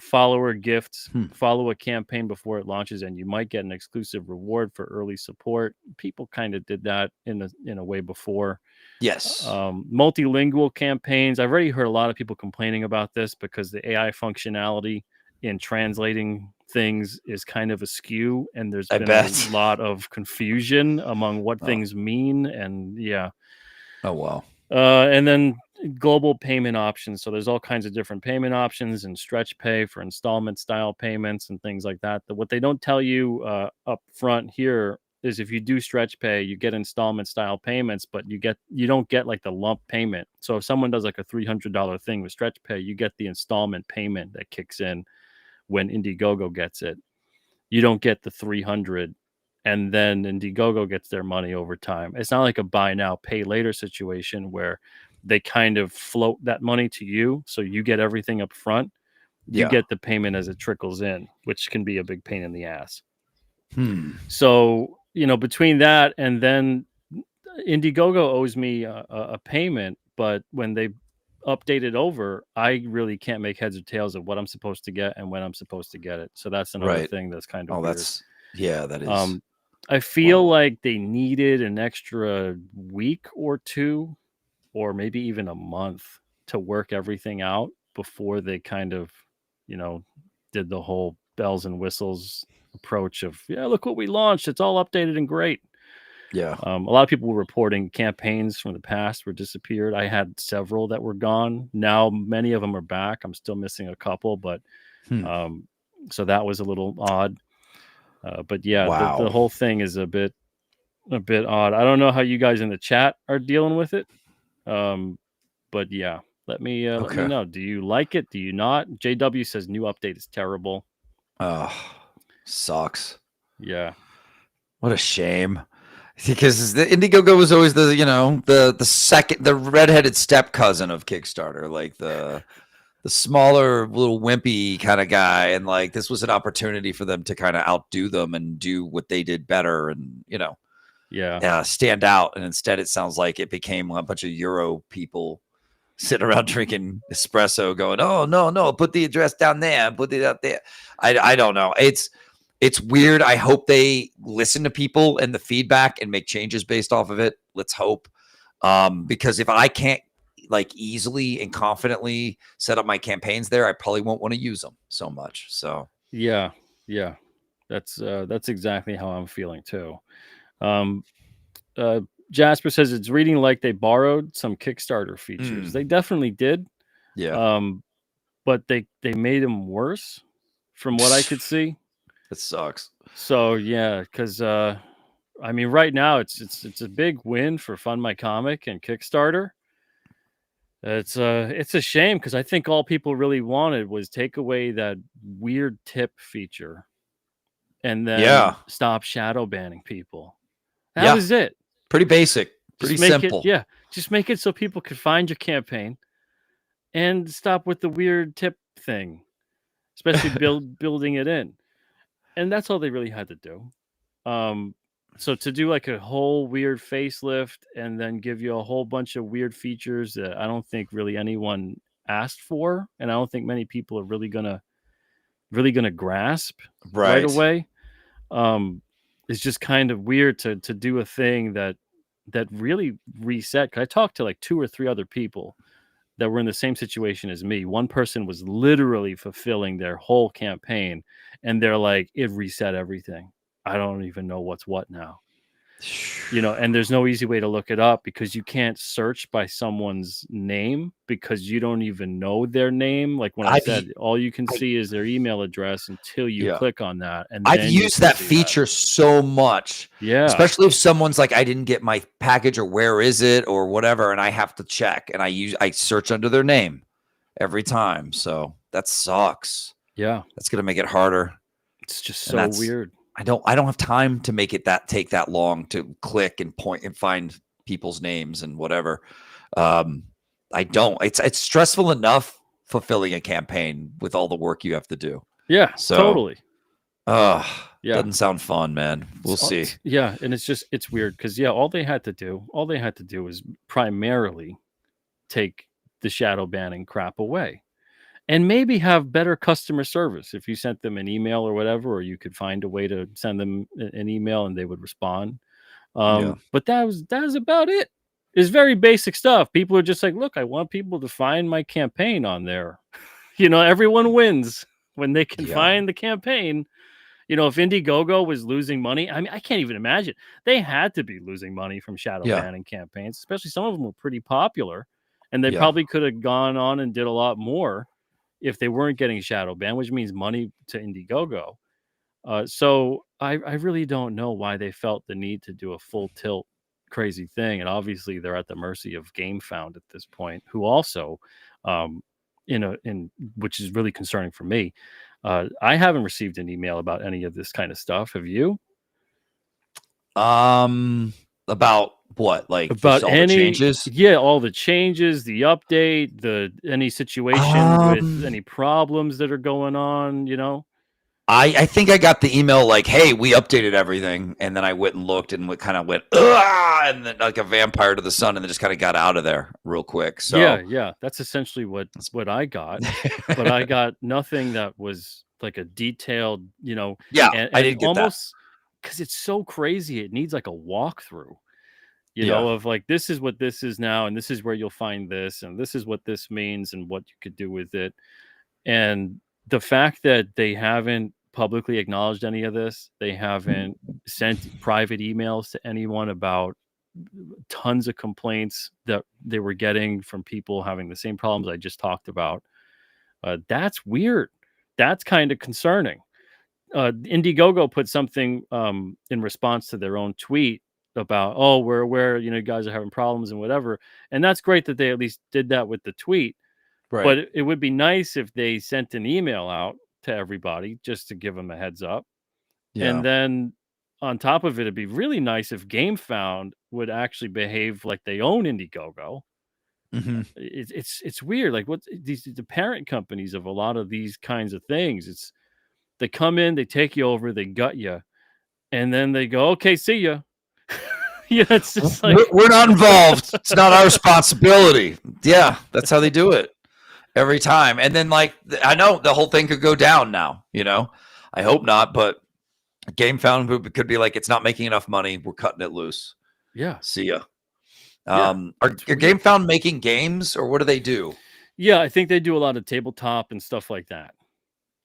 [SPEAKER 12] Follower gifts, follow a campaign before it launches, and you might get an exclusive reward for early support. People kind of did that in a way before.
[SPEAKER 13] Yes.
[SPEAKER 12] Multilingual campaigns. I've already heard a lot of people complaining about this because the AI functionality in translating things is kind of askew, and there's been a lot of confusion among what things mean. And
[SPEAKER 13] Oh wow.
[SPEAKER 12] And then global payment options. So there's all kinds of different payment options and stretch pay for installment style payments and things like that. What they don't tell you up front here is if you do stretch pay, you get installment style payments, but you don't get like the lump payment. So if someone does like a $300 thing with stretch pay, you get the installment payment that kicks in when Indiegogo gets it. You don't get the 300 and then Indiegogo gets their money over time. It's not like a buy now, pay later situation where they kind of float that money to you. So you get everything up front. You get the payment as it trickles in, which can be a big pain in the ass. So, between that and then Indiegogo owes me a payment, but when they update it over, I really can't make heads or tails of what I'm supposed to get and when I'm supposed to get it. So that's another thing that's kind of weird.
[SPEAKER 13] That is.
[SPEAKER 12] I feel like they needed an extra week or two, or maybe even a month to work everything out before they kind of, did the whole bells and whistles approach of, look what we launched. It's all updated and great.
[SPEAKER 13] Yeah.
[SPEAKER 12] A lot of people were reporting campaigns from the past were disappeared. I had several that were gone. Now many of them are back. I'm still missing a couple, but so that was a little odd. But yeah, the whole thing is a bit odd. I don't know how you guys in the chat are dealing with it. But yeah, let me know. Do you like it? Do you not? JW says new update is terrible.
[SPEAKER 13] Sucks.
[SPEAKER 12] Yeah.
[SPEAKER 13] What a shame. Because the Indiegogo was always the redheaded step cousin of Kickstarter, like the smaller little wimpy kind of guy, and like this was an opportunity for them to kind of outdo them and do what they did better, and stand out. And instead, it sounds like it became a bunch of Euro people sitting around drinking espresso, going, "Oh no, put the address down there, put it up there." I don't know. It's weird. I hope they listen to people and the feedback and make changes based off of it. Let's hope. Because if I can't like easily and confidently set up my campaigns there, I probably won't want to use them so much. So
[SPEAKER 12] yeah, that's exactly how I'm feeling too. Jasper says it's reading like they borrowed some Kickstarter features. They definitely did.
[SPEAKER 13] Yeah.
[SPEAKER 12] But they made them worse from what I could see.
[SPEAKER 13] It sucks.
[SPEAKER 12] So yeah, because right now it's a big win for Fund My Comic and Kickstarter. It's a shame because I think all people really wanted was take away that weird tip feature, and then stop shadow banning people. That was it.
[SPEAKER 13] Pretty basic, pretty simple.
[SPEAKER 12] Just make it so people could find your campaign, and stop with the weird tip thing, especially building it in. And that's all they really had to do. So to do like a whole weird facelift and then give you a whole bunch of weird features that I don't think really anyone asked for, and I don't think many people are really gonna grasp right away. It's just kind of weird to do a thing that really reset. 'Cause I talked to like 2 or 3 other people that were in the same situation as me. One person was literally fulfilling their whole campaign, and they're like, it reset everything. I don't even know what's what now. And there's no easy way to look it up because you can't search by someone's name because you don't even know their name. Like when I said, all you can see is their email address until you click on that. And
[SPEAKER 13] I've used that feature so much.
[SPEAKER 12] Yeah.
[SPEAKER 13] Especially if someone's like, I didn't get my package or where is it or whatever. And I have to check and I search under their name every time. So that sucks.
[SPEAKER 12] Yeah.
[SPEAKER 13] That's going to make it harder.
[SPEAKER 12] It's just so weird.
[SPEAKER 13] I don't have time to make it take that long to click and point and find people's names and whatever. I don't. It's stressful enough fulfilling a campaign with all the work you have to do.
[SPEAKER 12] Yeah, so, totally.
[SPEAKER 13] Doesn't sound fun, man. We'll see.
[SPEAKER 12] Yeah, and it's weird because all they had to do was primarily take the shadow banning crap away. And maybe have better customer service if you sent them an email or whatever, or you could find a way to send them an email and they would respond. But that was about it. It's very basic stuff. People are just like, look, I want people to find my campaign on there. Everyone wins when they can find the campaign. If Indiegogo was losing money, I mean, I can't even imagine. They had to be losing money from shadow banning campaigns, especially some of them were pretty popular. and they
[SPEAKER 13] Yeah.
[SPEAKER 12] probably could have gone on and did a lot more if they weren't getting shadow banned, which means money to Indiegogo. So I really don't know why they felt the need to do a full tilt crazy thing, and obviously they're at the mercy of GameFound at this point, who also, in which is really concerning for me. I haven't received an email about any of this kind of stuff. Have you?
[SPEAKER 13] About what? Like
[SPEAKER 12] About
[SPEAKER 13] all the changes?
[SPEAKER 12] Yeah, all the changes, the update, any situation with any problems that are going on,
[SPEAKER 13] I think I got the email like, hey, we updated everything. And then I went and looked and kind of went, ah, and then like a vampire to the sun, and then just kind of got out of there real quick. So
[SPEAKER 12] yeah, that's essentially what I got. But I got nothing that was like a detailed,
[SPEAKER 13] Yeah,
[SPEAKER 12] and
[SPEAKER 13] I didn't get
[SPEAKER 12] almost because it's so crazy. It needs like a walkthrough, of like, this is what this is now, and this is where you'll find this, and this is what this means, and what you could do with it. And the fact that they haven't publicly acknowledged any of this, they haven't sent private emails to anyone about tons of complaints that they were getting from people having the same problems I just talked about. That's weird. That's kind of concerning. Indiegogo put something in response to their own tweet about, oh, we're aware, you guys are having problems and whatever. And that's great that they at least did that with the tweet.
[SPEAKER 13] Right.
[SPEAKER 12] But it would be nice if they sent an email out to everybody just to give them a heads up.
[SPEAKER 13] Yeah.
[SPEAKER 12] And then on top of it, it'd be really nice if GameFound would actually behave like they own Indiegogo. It's weird. Like, what the parent companies of a lot of these kinds of things, they come in, they take you over, they gut you, and then they go, okay, see ya. Yeah, it's just like,
[SPEAKER 13] we're not involved. It's not our responsibility. Yeah, that's how they do it every time. And then, like, I know the whole thing could go down now. I hope not, but GameFound could be like, it's not making enough money. We're cutting it loose.
[SPEAKER 12] Yeah,
[SPEAKER 13] see ya.
[SPEAKER 12] Yeah,
[SPEAKER 13] Are GameFound making games, or what do they do?
[SPEAKER 12] Yeah, I think they do a lot of tabletop and stuff like that.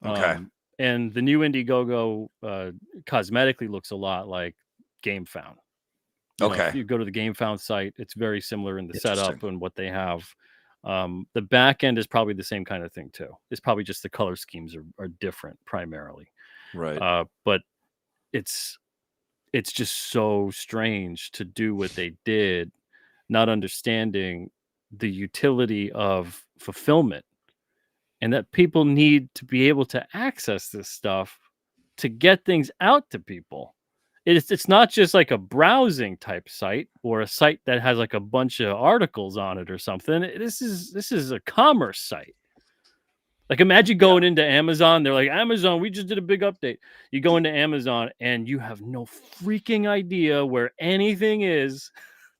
[SPEAKER 13] Okay.
[SPEAKER 12] And the new Indiegogo cosmetically looks a lot like GameFound.
[SPEAKER 13] Okay.
[SPEAKER 12] If you go to the GameFound site, it's very similar in the setup and what they have. The back end is probably the same kind of thing too. It's probably just the color schemes are different primarily.
[SPEAKER 13] Right.
[SPEAKER 12] But it's just so strange to do what they did, not understanding the utility of fulfillment, and that people need to be able to access this stuff to get things out to people. It's not just like a browsing type site or a site that has like a bunch of articles on it or something. This is a commerce site. Like, imagine going into Amazon. They're like, Amazon, we just did a big update. You go into Amazon and you have no freaking idea where anything is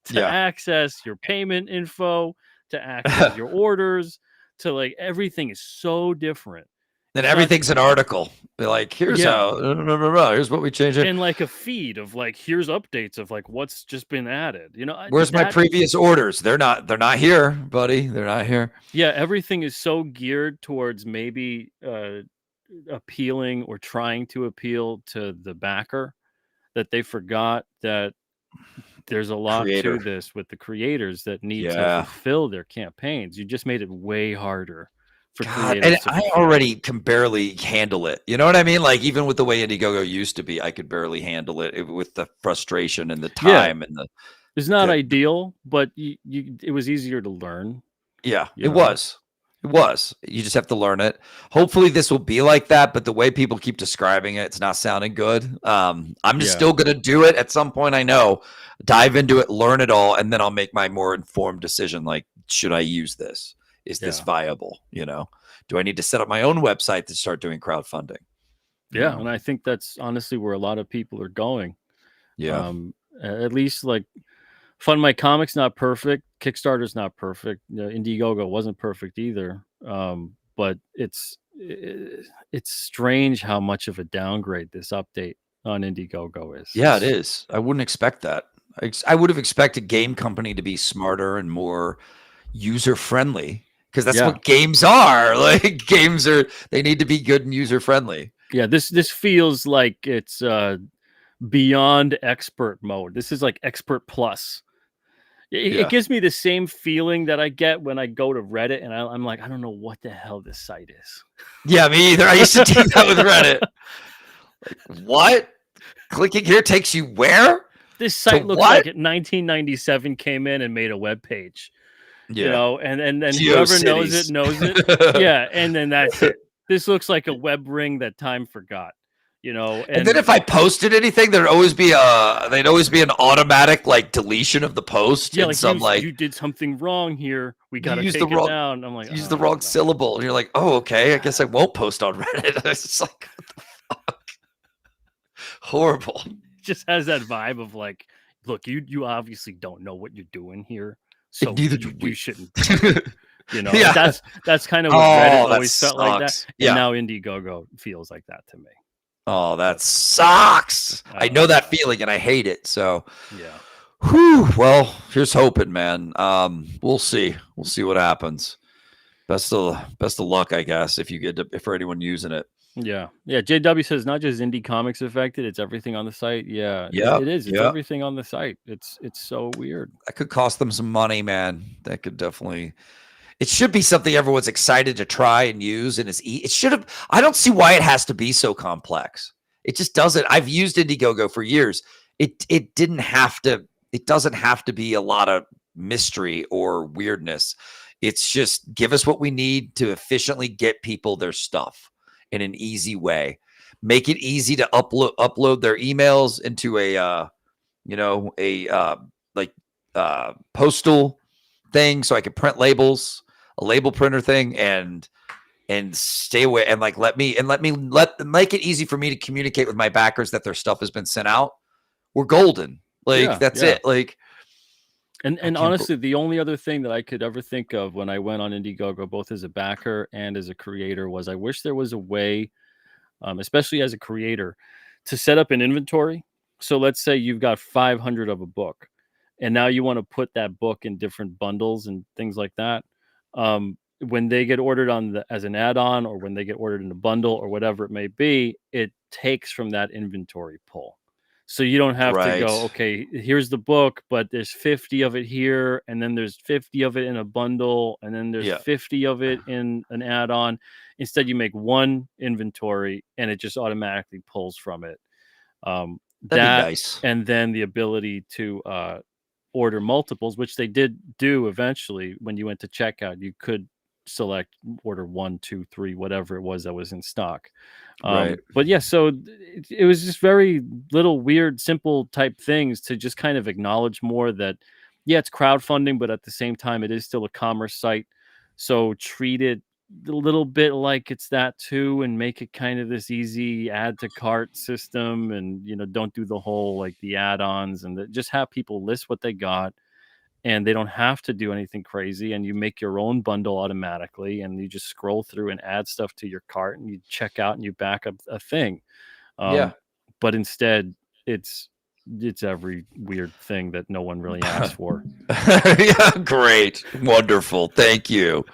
[SPEAKER 12] to access your payment info, to access your orders, to like, everything is so different.
[SPEAKER 13] Then everything's an article. They're like, here's how, here's what we changed it.
[SPEAKER 12] And like a feed of like, here's updates of like what's just been added.
[SPEAKER 13] Where's my previous orders? They're not here, buddy. They're not here.
[SPEAKER 12] Yeah, everything is so geared towards maybe appealing or trying to appeal to the backer that they forgot that there's a lot to this with the creators that need to fulfill their campaigns. You just made it way harder.
[SPEAKER 13] God, and I already can barely handle it. You know what I mean? Like, even with the way Indiegogo used to be, I could barely handle it with the frustration and the time and the.
[SPEAKER 12] It's not ideal, but it was easier to learn.
[SPEAKER 13] Yeah, it was. It was. You just have to learn it. Hopefully, this will be like that. But the way people keep describing it, it's not sounding good. I'm just still going to do it at some point. I know, dive into it, learn it all, and then I'll make my more informed decision. Like, should I use this? Is this viable? Do I need to set up my own website to start doing crowdfunding?
[SPEAKER 12] Yeah. And I think that's honestly where a lot of people are going.
[SPEAKER 13] Yeah.
[SPEAKER 12] At least like Fund My Comics, not perfect. Kickstarter's not perfect. Indiegogo wasn't perfect either. But it's strange how much of a downgrade this update on Indiegogo is.
[SPEAKER 13] Yeah, it is. I wouldn't expect that. I would have expected Game Company to be smarter and more user-friendly. Because that's what games are. Like, they need to be good and user friendly.
[SPEAKER 12] Yeah, this feels like it's beyond expert mode. This is like expert plus. It gives me the same feeling that I get when I go to Reddit and I'm like, I don't know what the hell this site is.
[SPEAKER 13] Yeah, me either. I used to do that with Reddit. Like, what? Clicking here takes you where?
[SPEAKER 12] This site looks like it 1997 came in and made a web page.
[SPEAKER 13] Yeah.
[SPEAKER 12] You know, and whoever knows it. Yeah, and then that's it. This looks like a web ring that time forgot. You know,
[SPEAKER 13] and then if I posted anything, they'd always be an automatic like deletion of the post.
[SPEAKER 12] Yeah,
[SPEAKER 13] and
[SPEAKER 12] like you did something wrong here. We got to take it down. I'm like,
[SPEAKER 13] use the wrong syllable, and you're like, oh, okay. I guess I won't post on Reddit. It's just like, what the fuck? Horrible.
[SPEAKER 12] It just has that vibe of like, look, you obviously don't know what you're doing here, so you shouldn't. You know, that's kind of what Reddit always felt like that. And now Indiegogo feels like that to me.
[SPEAKER 13] Oh, that sucks. I know that feeling and I hate it. So,
[SPEAKER 12] yeah.
[SPEAKER 13] Whew. Well, here's hoping, man. We'll see. We'll see what happens. Best of luck, I guess, if for anyone using it.
[SPEAKER 12] Yeah. Yeah. JW says not just indie comics affected, it's everything on the site. Yeah.
[SPEAKER 13] Yeah.
[SPEAKER 12] It is. It's everything on the site. It's so weird.
[SPEAKER 13] That could cost them some money, man. That could definitely. It should be something everyone's excited to try and use, and it should have. I don't see why it has to be so complex. It just doesn't. I've used Indiegogo for years. It didn't have to. It doesn't have to be a lot of mystery or weirdness. It's just give us what we need to efficiently get people their stuff in an easy way. Make it easy to upload their emails into a postal thing, so I can print labels. A label printer thing and stay away and like let make it easy for me to communicate with my backers that their stuff has been sent out. We're golden. Like that's it. Like
[SPEAKER 12] and honestly, the only other thing that I could ever think of when I went on Indiegogo, both as a backer and as a creator, was I wish there was a way, especially as a creator, to set up an inventory. So let's say you've got 500 of a book, and now you want to put that book in different bundles and things like that. When they get ordered as an add-on, or when they get ordered in a bundle or whatever it may be, it takes from that inventory pull. So you don't have to go, okay, here's the book, but there's 50 of it here, and then there's 50 of it in a bundle, and then there's 50 of it in an add-on. Instead, you make one inventory and it just automatically pulls from it.
[SPEAKER 13] That'd be nice.
[SPEAKER 12] And then the ability to order multiples, which they did do eventually. When you went to checkout, you could select order 1, 2, 3, whatever it was that was in stock. But yeah, so it was just very little weird, simple type things to just kind of acknowledge more that, yeah, it's crowdfunding, but at the same time, it is still a commerce site. So treat it a little bit like it's that too, and make it kind of this easy add to cart system, and don't do the whole like the add-ons, and just have people list what they got, and they don't have to do anything crazy, and you make your own bundle automatically, and you just scroll through and add stuff to your cart, and you check out and you back up a thing. But instead it's every weird thing that no one really asked for.
[SPEAKER 13] Yeah, great, wonderful, thank you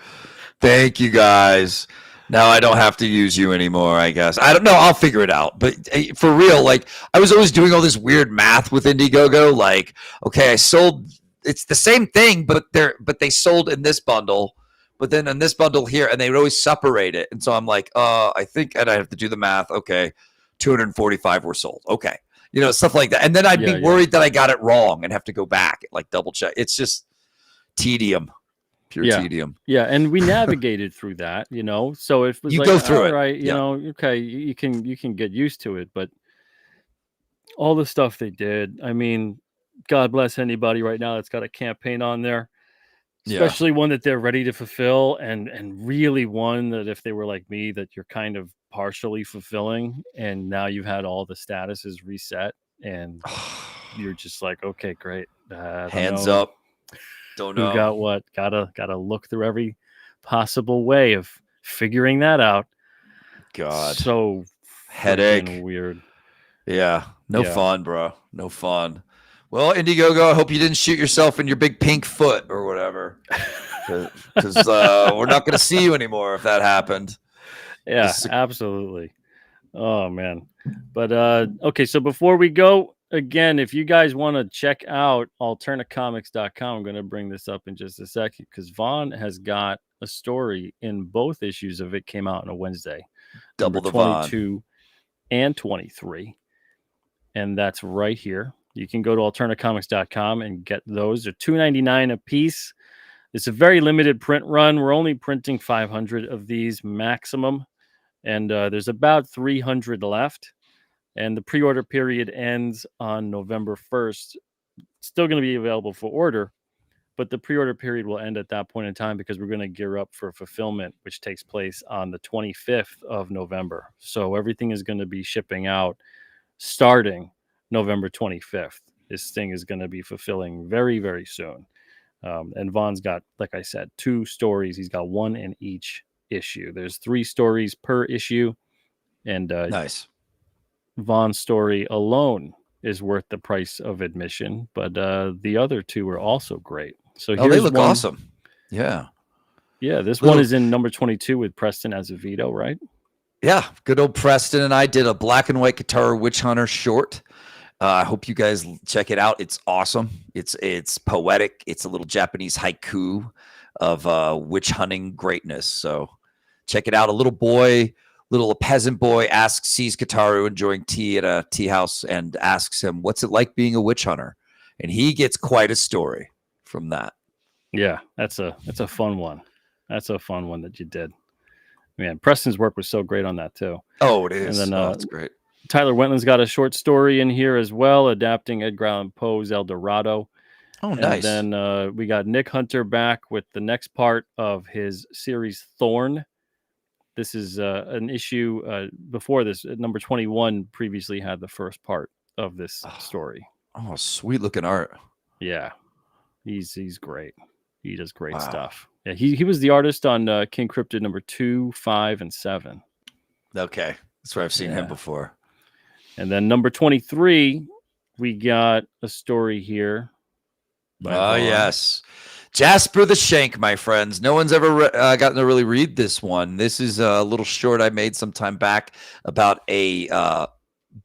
[SPEAKER 13] guys. Now I don't have to use you anymore, I guess. I don't know. I'll figure it out. But for real, like I was always doing all this weird math with Indiegogo. Like, okay, I sold. It's the same thing, but they sold in this bundle, but then in this bundle here, and they would always separate it. And so I'm like, I think, and I have to do the math. Okay, 245 were sold. Okay, stuff like that. And then I'd be worried that I got it wrong and have to go back and like double check. It's just tedium. Pure tedium.
[SPEAKER 12] Yeah, and we navigated through that, So it was
[SPEAKER 13] you
[SPEAKER 12] like,
[SPEAKER 13] go through
[SPEAKER 12] it, right? Okay, you can get used to it, but all the stuff they did, I mean, God bless anybody right now that's got a campaign on there, especially one that they're ready to fulfill, and really one that if they were like me, that you're kind of partially fulfilling, and now you've had all the statuses reset, and you're just like, okay, great,
[SPEAKER 13] hands up. Don't know.
[SPEAKER 12] Who got what? Gotta look through every possible way of figuring that out.
[SPEAKER 13] God,
[SPEAKER 12] so
[SPEAKER 13] headache,
[SPEAKER 12] weird.
[SPEAKER 13] Yeah, no fun, bro. No fun. Well, Indiegogo, I hope you didn't shoot yourself in your big pink foot or whatever, because we're not going to see you anymore if that happened.
[SPEAKER 12] Yeah, absolutely. Oh man, but okay. So before we go, again, if you guys want to check out alternacomics.com, I'm going to bring this up in just a second because Vaughn has got a story in both issues of it came out on a Wednesday.
[SPEAKER 13] Double
[SPEAKER 12] number
[SPEAKER 13] the Vaughn.
[SPEAKER 12] 22 and 23. And that's right here. You can go to alternacomics.com and get those. They're $2.99 a piece. It's a very limited print run. We're only printing 500 of these maximum. And there's about 300 left. And the pre-order period ends on November 1st. It's still going to be available for order, but the pre-order period will end at that point in time because we're going to gear up for fulfillment, which takes place on the 25th of November. So everything is going to be shipping out starting November 25th. This thing is going to be fulfilling very, very soon. And Vaughn's got, like I said, 2 stories. He's got 1 in each issue. There's 3 stories per issue. And
[SPEAKER 13] nice.
[SPEAKER 12] Vaughn's story alone is worth the price of admission, but the other 2 are also great. So
[SPEAKER 13] they look awesome. Yeah.
[SPEAKER 12] Yeah, this one is in number 22 with Preston Azevedo, right?
[SPEAKER 13] Yeah, good old Preston and I did a black and white Kataru Witch Hunter short. I hope you guys check it out. It's awesome. It's poetic. It's a little Japanese haiku of witch hunting greatness. So check it out. A little peasant boy sees Kataru enjoying tea at a tea house and asks him, what's it like being a witch hunter? And he gets quite a story from that.
[SPEAKER 12] Yeah, that's a fun one. That's a fun one that you did. Man, Preston's work was so great on that too.
[SPEAKER 13] Oh, it is.
[SPEAKER 12] And then
[SPEAKER 13] it's great.
[SPEAKER 12] Tyler Wentland's got a short story in here as well, adapting Edgar Allan Poe's El Dorado.
[SPEAKER 13] Oh, nice.
[SPEAKER 12] And then we got Nick Hunter back with the next part of his series Thorn. This is an issue before this. Number 21 previously had the first part of this story.
[SPEAKER 13] Oh, sweet looking art.
[SPEAKER 12] Yeah, he's great. He does great stuff. Yeah, he was the artist on King Cryptid number 2, 5, and 7.
[SPEAKER 13] Okay, that's where I've seen him before.
[SPEAKER 12] And then number 23, we got a story here.
[SPEAKER 13] Oh, yes. Jasper the Shank, my friends. No one's ever gotten to really read this one. This is a little short I made some time back about a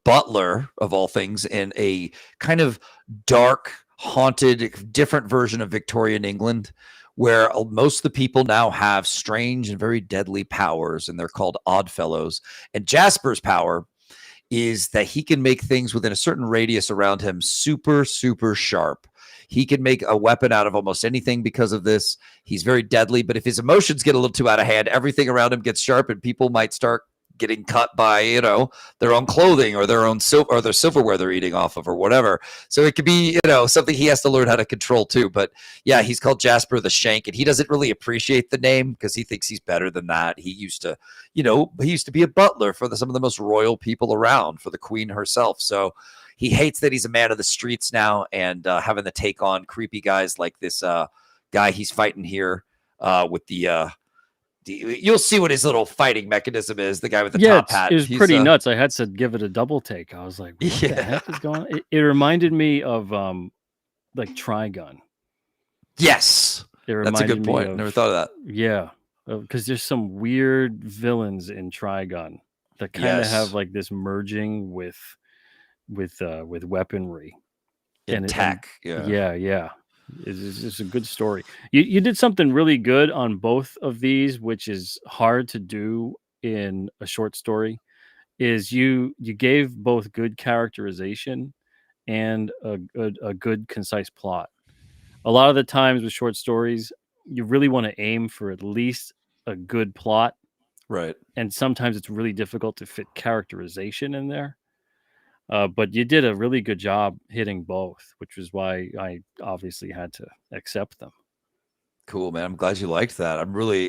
[SPEAKER 13] butler, of all things, in a kind of dark, haunted, different version of Victorian England, where most of the people now have strange and very deadly powers, and they're called Oddfellows. And Jasper's power is that he can make things within a certain radius around him super, super sharp. He can make a weapon out of almost anything because of this. He's very deadly, but if his emotions get a little too out of hand, everything around him gets sharp, and people might start getting cut by, their own clothing or their own their silverware they're eating off of or whatever. So it could be, something he has to learn how to control too. But yeah, he's called Jasper the Shank, and he doesn't really appreciate the name because he thinks he's better than that. He used to, be a butler for some of the most royal people around, for the queen herself. So he hates that he's a man of the streets now, and having to take on creepy guys like this guy he's fighting here with the you'll see what his little fighting mechanism is. The guy with the top hat.
[SPEAKER 12] It was pretty nuts. I had to give it a double take. I was like, what the heck is going on? It reminded me of like Trigun.
[SPEAKER 13] Yes. That's a good point. Never thought of that.
[SPEAKER 12] Yeah. Because there's some weird villains in Trigun that kind of have like this merging with weaponry.
[SPEAKER 13] And tech.
[SPEAKER 12] Yeah. It's a good story. You did something really good on both of these, which is hard to do in a short story. Is you gave both good characterization and a good concise plot. A lot of the times with short stories, you really want to aim for at least a good plot,
[SPEAKER 13] right?
[SPEAKER 12] And sometimes it's really difficult to fit characterization in there. But you did a really good job hitting both, which is why I obviously had to accept them.
[SPEAKER 13] Cool, man. I'm glad you liked that.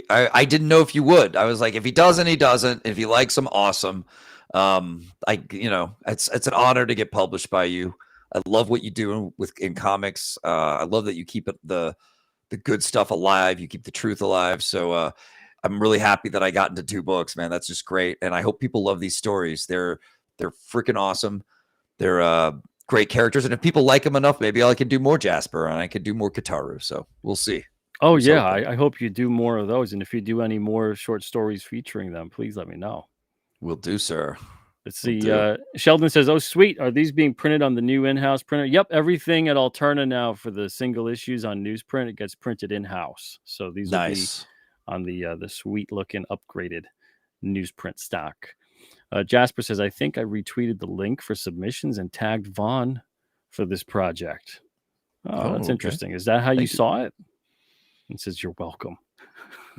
[SPEAKER 13] I didn't know if you would. I was like, if he doesn't, he doesn't. If he likes them, awesome. It's an honor to get published by you. I love what you do in comics. I love that you keep the good stuff alive. You keep the truth alive. So I'm really happy that I got into 2 books, man. That's just great. And I hope people love these stories. They're freaking awesome. They're great characters, and if people like them enough, maybe I can do more Jasper and I can do more Kataru. So we'll see.
[SPEAKER 12] Oh yeah, I hope you do more of those, and if you do any more short stories featuring them, please let me know.
[SPEAKER 13] Will do, sir.
[SPEAKER 12] Let's see. Sheldon says, "Oh, sweet. Are these being printed on the new in-house printer?" Yep. Everything at Alterna now for the single issues on newsprint, it gets printed in-house. So these will be on the sweet-looking upgraded newsprint stock. Jasper says, "I think I retweeted the link for submissions and tagged Vaughn for this project." Oh, that's interesting. Is that how you saw it? And says, "You're welcome."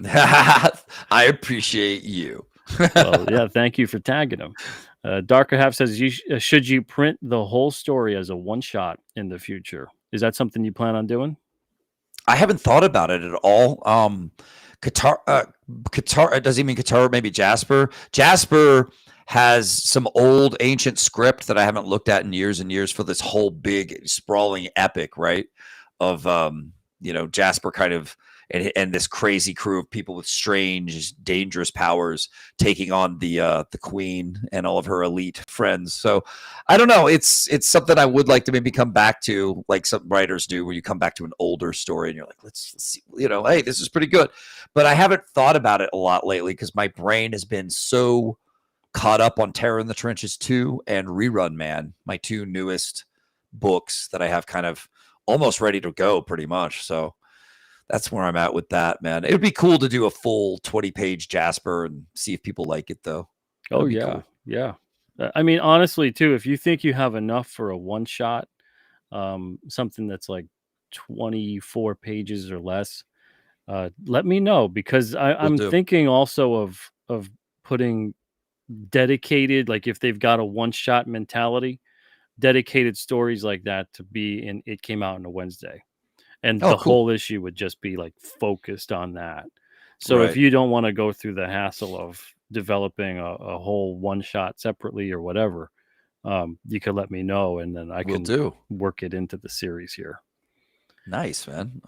[SPEAKER 13] I appreciate you.
[SPEAKER 12] Well, yeah, thank you for tagging him. Darker Half says, should you print the whole story as a one-shot in the future? Is that something you plan on doing?
[SPEAKER 13] I haven't thought about it at all. Qatar, does he mean Qatar? Maybe Jasper. Jasper has some old ancient script that I haven't looked at in years and years for this whole big sprawling epic, right? Of Jasper kind of and this crazy crew of people with strange, dangerous powers taking on the queen and all of her elite friends. So I don't know. It's something I would like to maybe come back to, like some writers do, where you come back to an older story and you're like, let's see, hey, this is pretty good. But I haven't thought about it a lot lately because my brain has been so caught up on Terror in the Trenches 2 and Rerun Man, my two newest books that I have kind of almost ready to go pretty much. So that's where I'm at with that, man. It would be cool to do a full 20-page Jasper and see if people like it, though.
[SPEAKER 12] Oh, yeah. Cool. Yeah. I mean, honestly, too, if you think you have enough for a one-shot, something that's like 24 pages or less, let me know, because I'm thinking also of putting dedicated, like if they've got a one-shot mentality, dedicated stories like that to be in It Came Out on a Wednesday. And the whole issue would just be like focused on that. So if you don't want to go through the hassle of developing a whole one shot separately or whatever, you could let me know, and then I can work it into the series here.
[SPEAKER 13] Nice, man.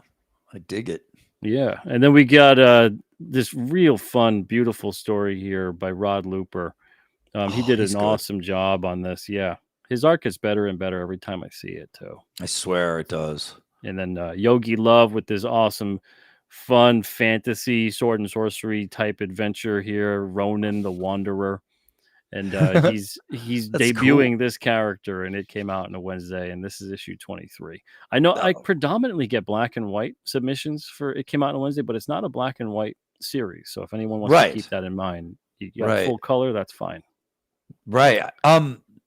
[SPEAKER 13] I dig it.
[SPEAKER 12] Yeah. And then we got this real fun, beautiful story here by Rod Looper. He did an awesome job on this. Yeah. His art gets better and better every time I see it, too.
[SPEAKER 13] I swear it does.
[SPEAKER 12] And then Yogi Love with this awesome, fun fantasy sword and sorcery type adventure here, Ronan the Wanderer, and he's debuting this character, and It Came Out on a Wednesday, and this is issue 23. I know I predominantly get black and white submissions for It Came Out on a Wednesday, but it's not a black and white series, so if anyone wants to keep that in mind, you got full color, that's fine.
[SPEAKER 13] Right.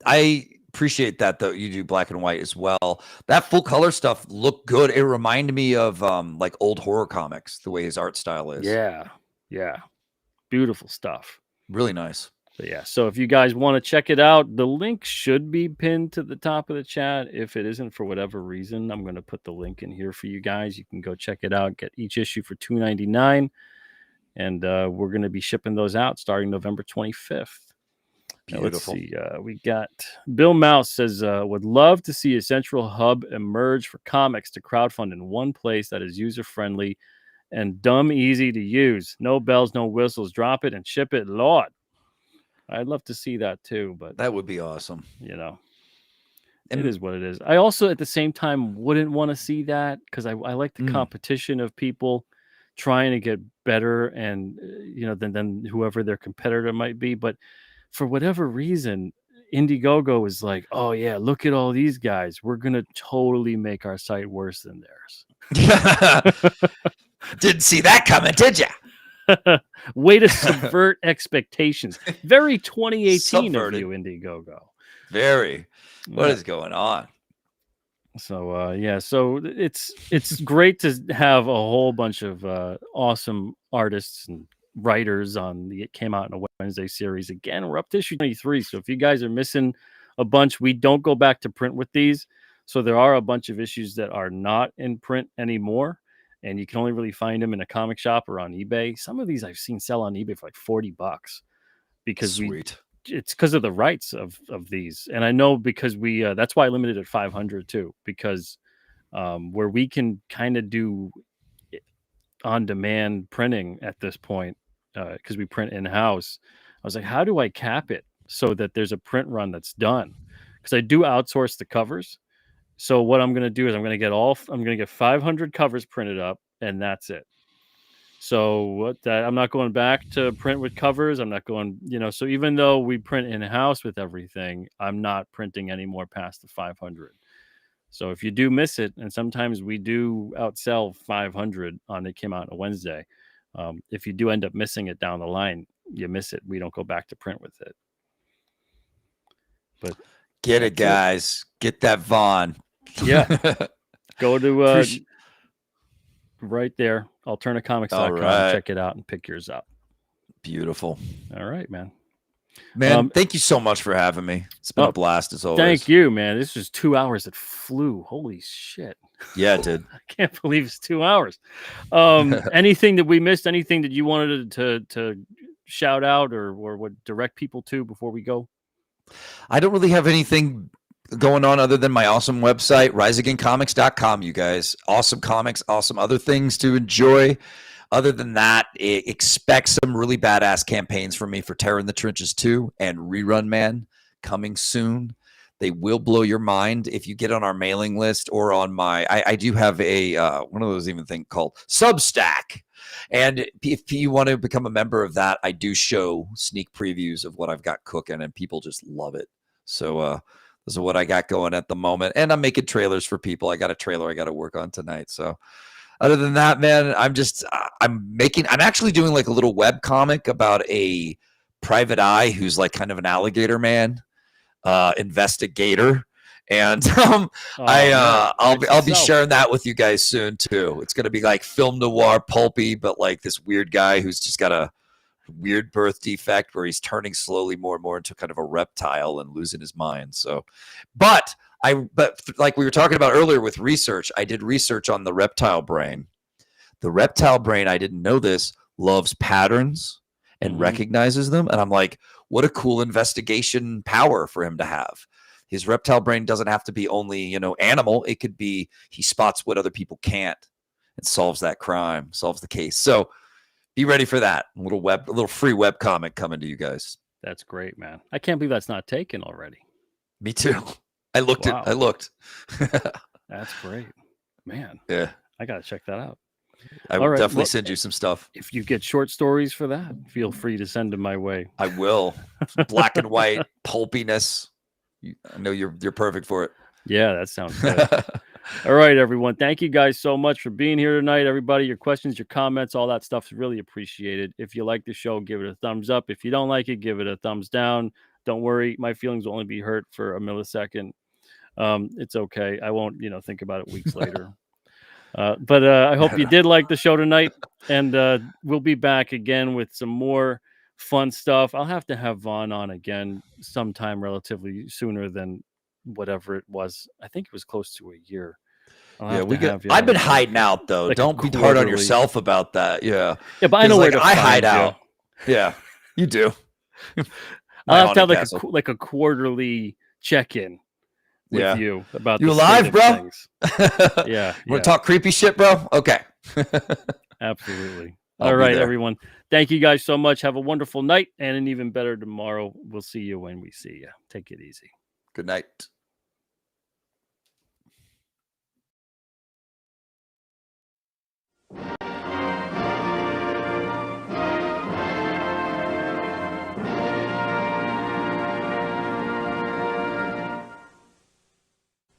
[SPEAKER 13] I appreciate that, though. You do black and white as well. That full color stuff looked good. It reminded me of like old horror comics, the way his art style is.
[SPEAKER 12] Yeah, beautiful stuff.
[SPEAKER 13] Really nice.
[SPEAKER 12] But yeah, so if you guys want to check it out, the link should be pinned to the top of the chat. If it isn't, for whatever reason, I'm going to put the link in here for you guys. You can go check it out, get each issue for $2.99, and we're going to be shipping those out starting November 25th.
[SPEAKER 13] Beautiful.
[SPEAKER 12] Let's see. We got Bill Mouse says, would love to see a central hub emerge for comics to crowdfund in one place that is user-friendly and dumb easy to use. No bells, no whistles. Drop it and ship it, Lord. I'd love to see that too, but
[SPEAKER 13] that would be awesome.
[SPEAKER 12] It is what it is. I also, at the same time, wouldn't want to see that because I like the competition of people trying to get better and, than whoever their competitor might be. But for whatever reason, Indiegogo is like, oh yeah, look at all these guys. We're going to totally make our site worse than theirs.
[SPEAKER 13] Didn't see that coming, did you?
[SPEAKER 12] Way to subvert expectations. Very 2018 of you, Indiegogo.
[SPEAKER 13] Very. What is going on?
[SPEAKER 12] So so it's great to have a whole bunch of awesome artists and writers on the It Came Out on a Wednesday series. Again, we're up to issue 23. So if you guys are missing a bunch, we don't go back to print with these. So there are a bunch of issues that are not in print anymore, and you can only really find them in a comic shop or on eBay. Some of these I've seen sell on eBay for like $40 because it's because of the rights of these. And I know because we that's why I limited at 500 too, because where we can kind of do on-demand printing at this point, because we print in-house, I was like, how do I cap it so that there's a print run that's done? Because I do outsource the covers. So what I'm going to do is I'm going to get 500 covers printed up, and that's it. So I'm not going back to print with covers. I'm not going, so even though we print in-house with everything, I'm not printing anymore past the 500. So if you do miss it, and sometimes we do outsell 500 on it came out on a Wednesday, if you do end up missing it down the line, you miss it. We don't go back to print with it. But
[SPEAKER 13] get it, guys. Get that Vaughn.
[SPEAKER 12] Yeah. Go to right there, alternacomics.com.
[SPEAKER 13] Right.
[SPEAKER 12] Check it out and pick yours up.
[SPEAKER 13] Beautiful.
[SPEAKER 12] All right, man.
[SPEAKER 13] Man, thank you so much for having me. It's been a blast as always.
[SPEAKER 12] Thank you, man. This was 2 hours that flew. Holy shit.
[SPEAKER 13] Yeah, it did.
[SPEAKER 12] I can't believe it's 2 hours. Anything that we missed? Anything that you wanted to shout out or would direct people to before we go?
[SPEAKER 13] I don't really have anything going on other than my awesome website, riseagaincomics.com, you guys. Awesome comics, awesome other things to enjoy. Other than that, expect some really badass campaigns from me for Terror in the Trenches 2 and Rerun Man coming soon. They will blow your mind if you get on our mailing list or on my, I do have a, one of those even things called Substack. And if you want to become a member of that, I do show sneak previews of what I've got cooking and people just love it. So, this is what I got going at the moment. And I'm making trailers for people. I got a trailer I got to work on tonight. So other than that, man, I'm actually doing like a little web comic about a private eye who's like kind of an alligator man, investigator. And I'll be sharing that with you guys soon too. It's going to be like film noir pulpy, but like this weird guy who's just got a weird birth defect where he's turning slowly more and more into kind of a reptile and losing his mind. So, but like we were talking about earlier with research, I did research on the reptile brain. The reptile brain, I didn't know this, loves patterns and recognizes them. And I'm like, what a cool investigation power for him to have. His reptile brain doesn't have to be only, animal. It could be he spots what other people can't and solves that crime, solves the case. So be ready for that. A little free web comic coming to you guys.
[SPEAKER 12] That's great, man. I can't believe that's not taken already.
[SPEAKER 13] Me too. I looked.
[SPEAKER 12] That's great, man.
[SPEAKER 13] Yeah,
[SPEAKER 12] I gotta check that out.
[SPEAKER 13] I will definitely send you some stuff.
[SPEAKER 12] If you get short stories for that, feel free to send them my way.
[SPEAKER 13] I will. Black and white pulpiness. I know you're perfect for it.
[SPEAKER 12] Yeah, that sounds good. All right, everyone. Thank you guys so much for being here tonight. Everybody, your questions, your comments, all that stuff is really appreciated. If you like the show, give it a thumbs up. If you don't like it, give it a thumbs down. Don't worry. My feelings will only be hurt for a millisecond. It's okay. I won't, think about it weeks later. But I hope you did like the show tonight. And we'll be back again with some more fun stuff. I'll have to have Vaughn on again sometime relatively sooner than whatever it was. I think it was close to a year.
[SPEAKER 13] I've been hiding out though.
[SPEAKER 12] Like
[SPEAKER 13] don't be hard on yourself about that. Yeah,
[SPEAKER 12] but I know where to find
[SPEAKER 13] hide
[SPEAKER 12] you.
[SPEAKER 13] out. Yeah, you do.
[SPEAKER 12] I'll have to have like a quarterly check-in with you about
[SPEAKER 13] you
[SPEAKER 12] the
[SPEAKER 13] alive, bro.
[SPEAKER 12] Things. Yeah,
[SPEAKER 13] you want to talk creepy shit, bro? Okay.
[SPEAKER 12] Absolutely. All right, everyone. Thank you guys so much. Have a wonderful night and an even better tomorrow. We'll see you when we see you. Take it easy.
[SPEAKER 13] Good night.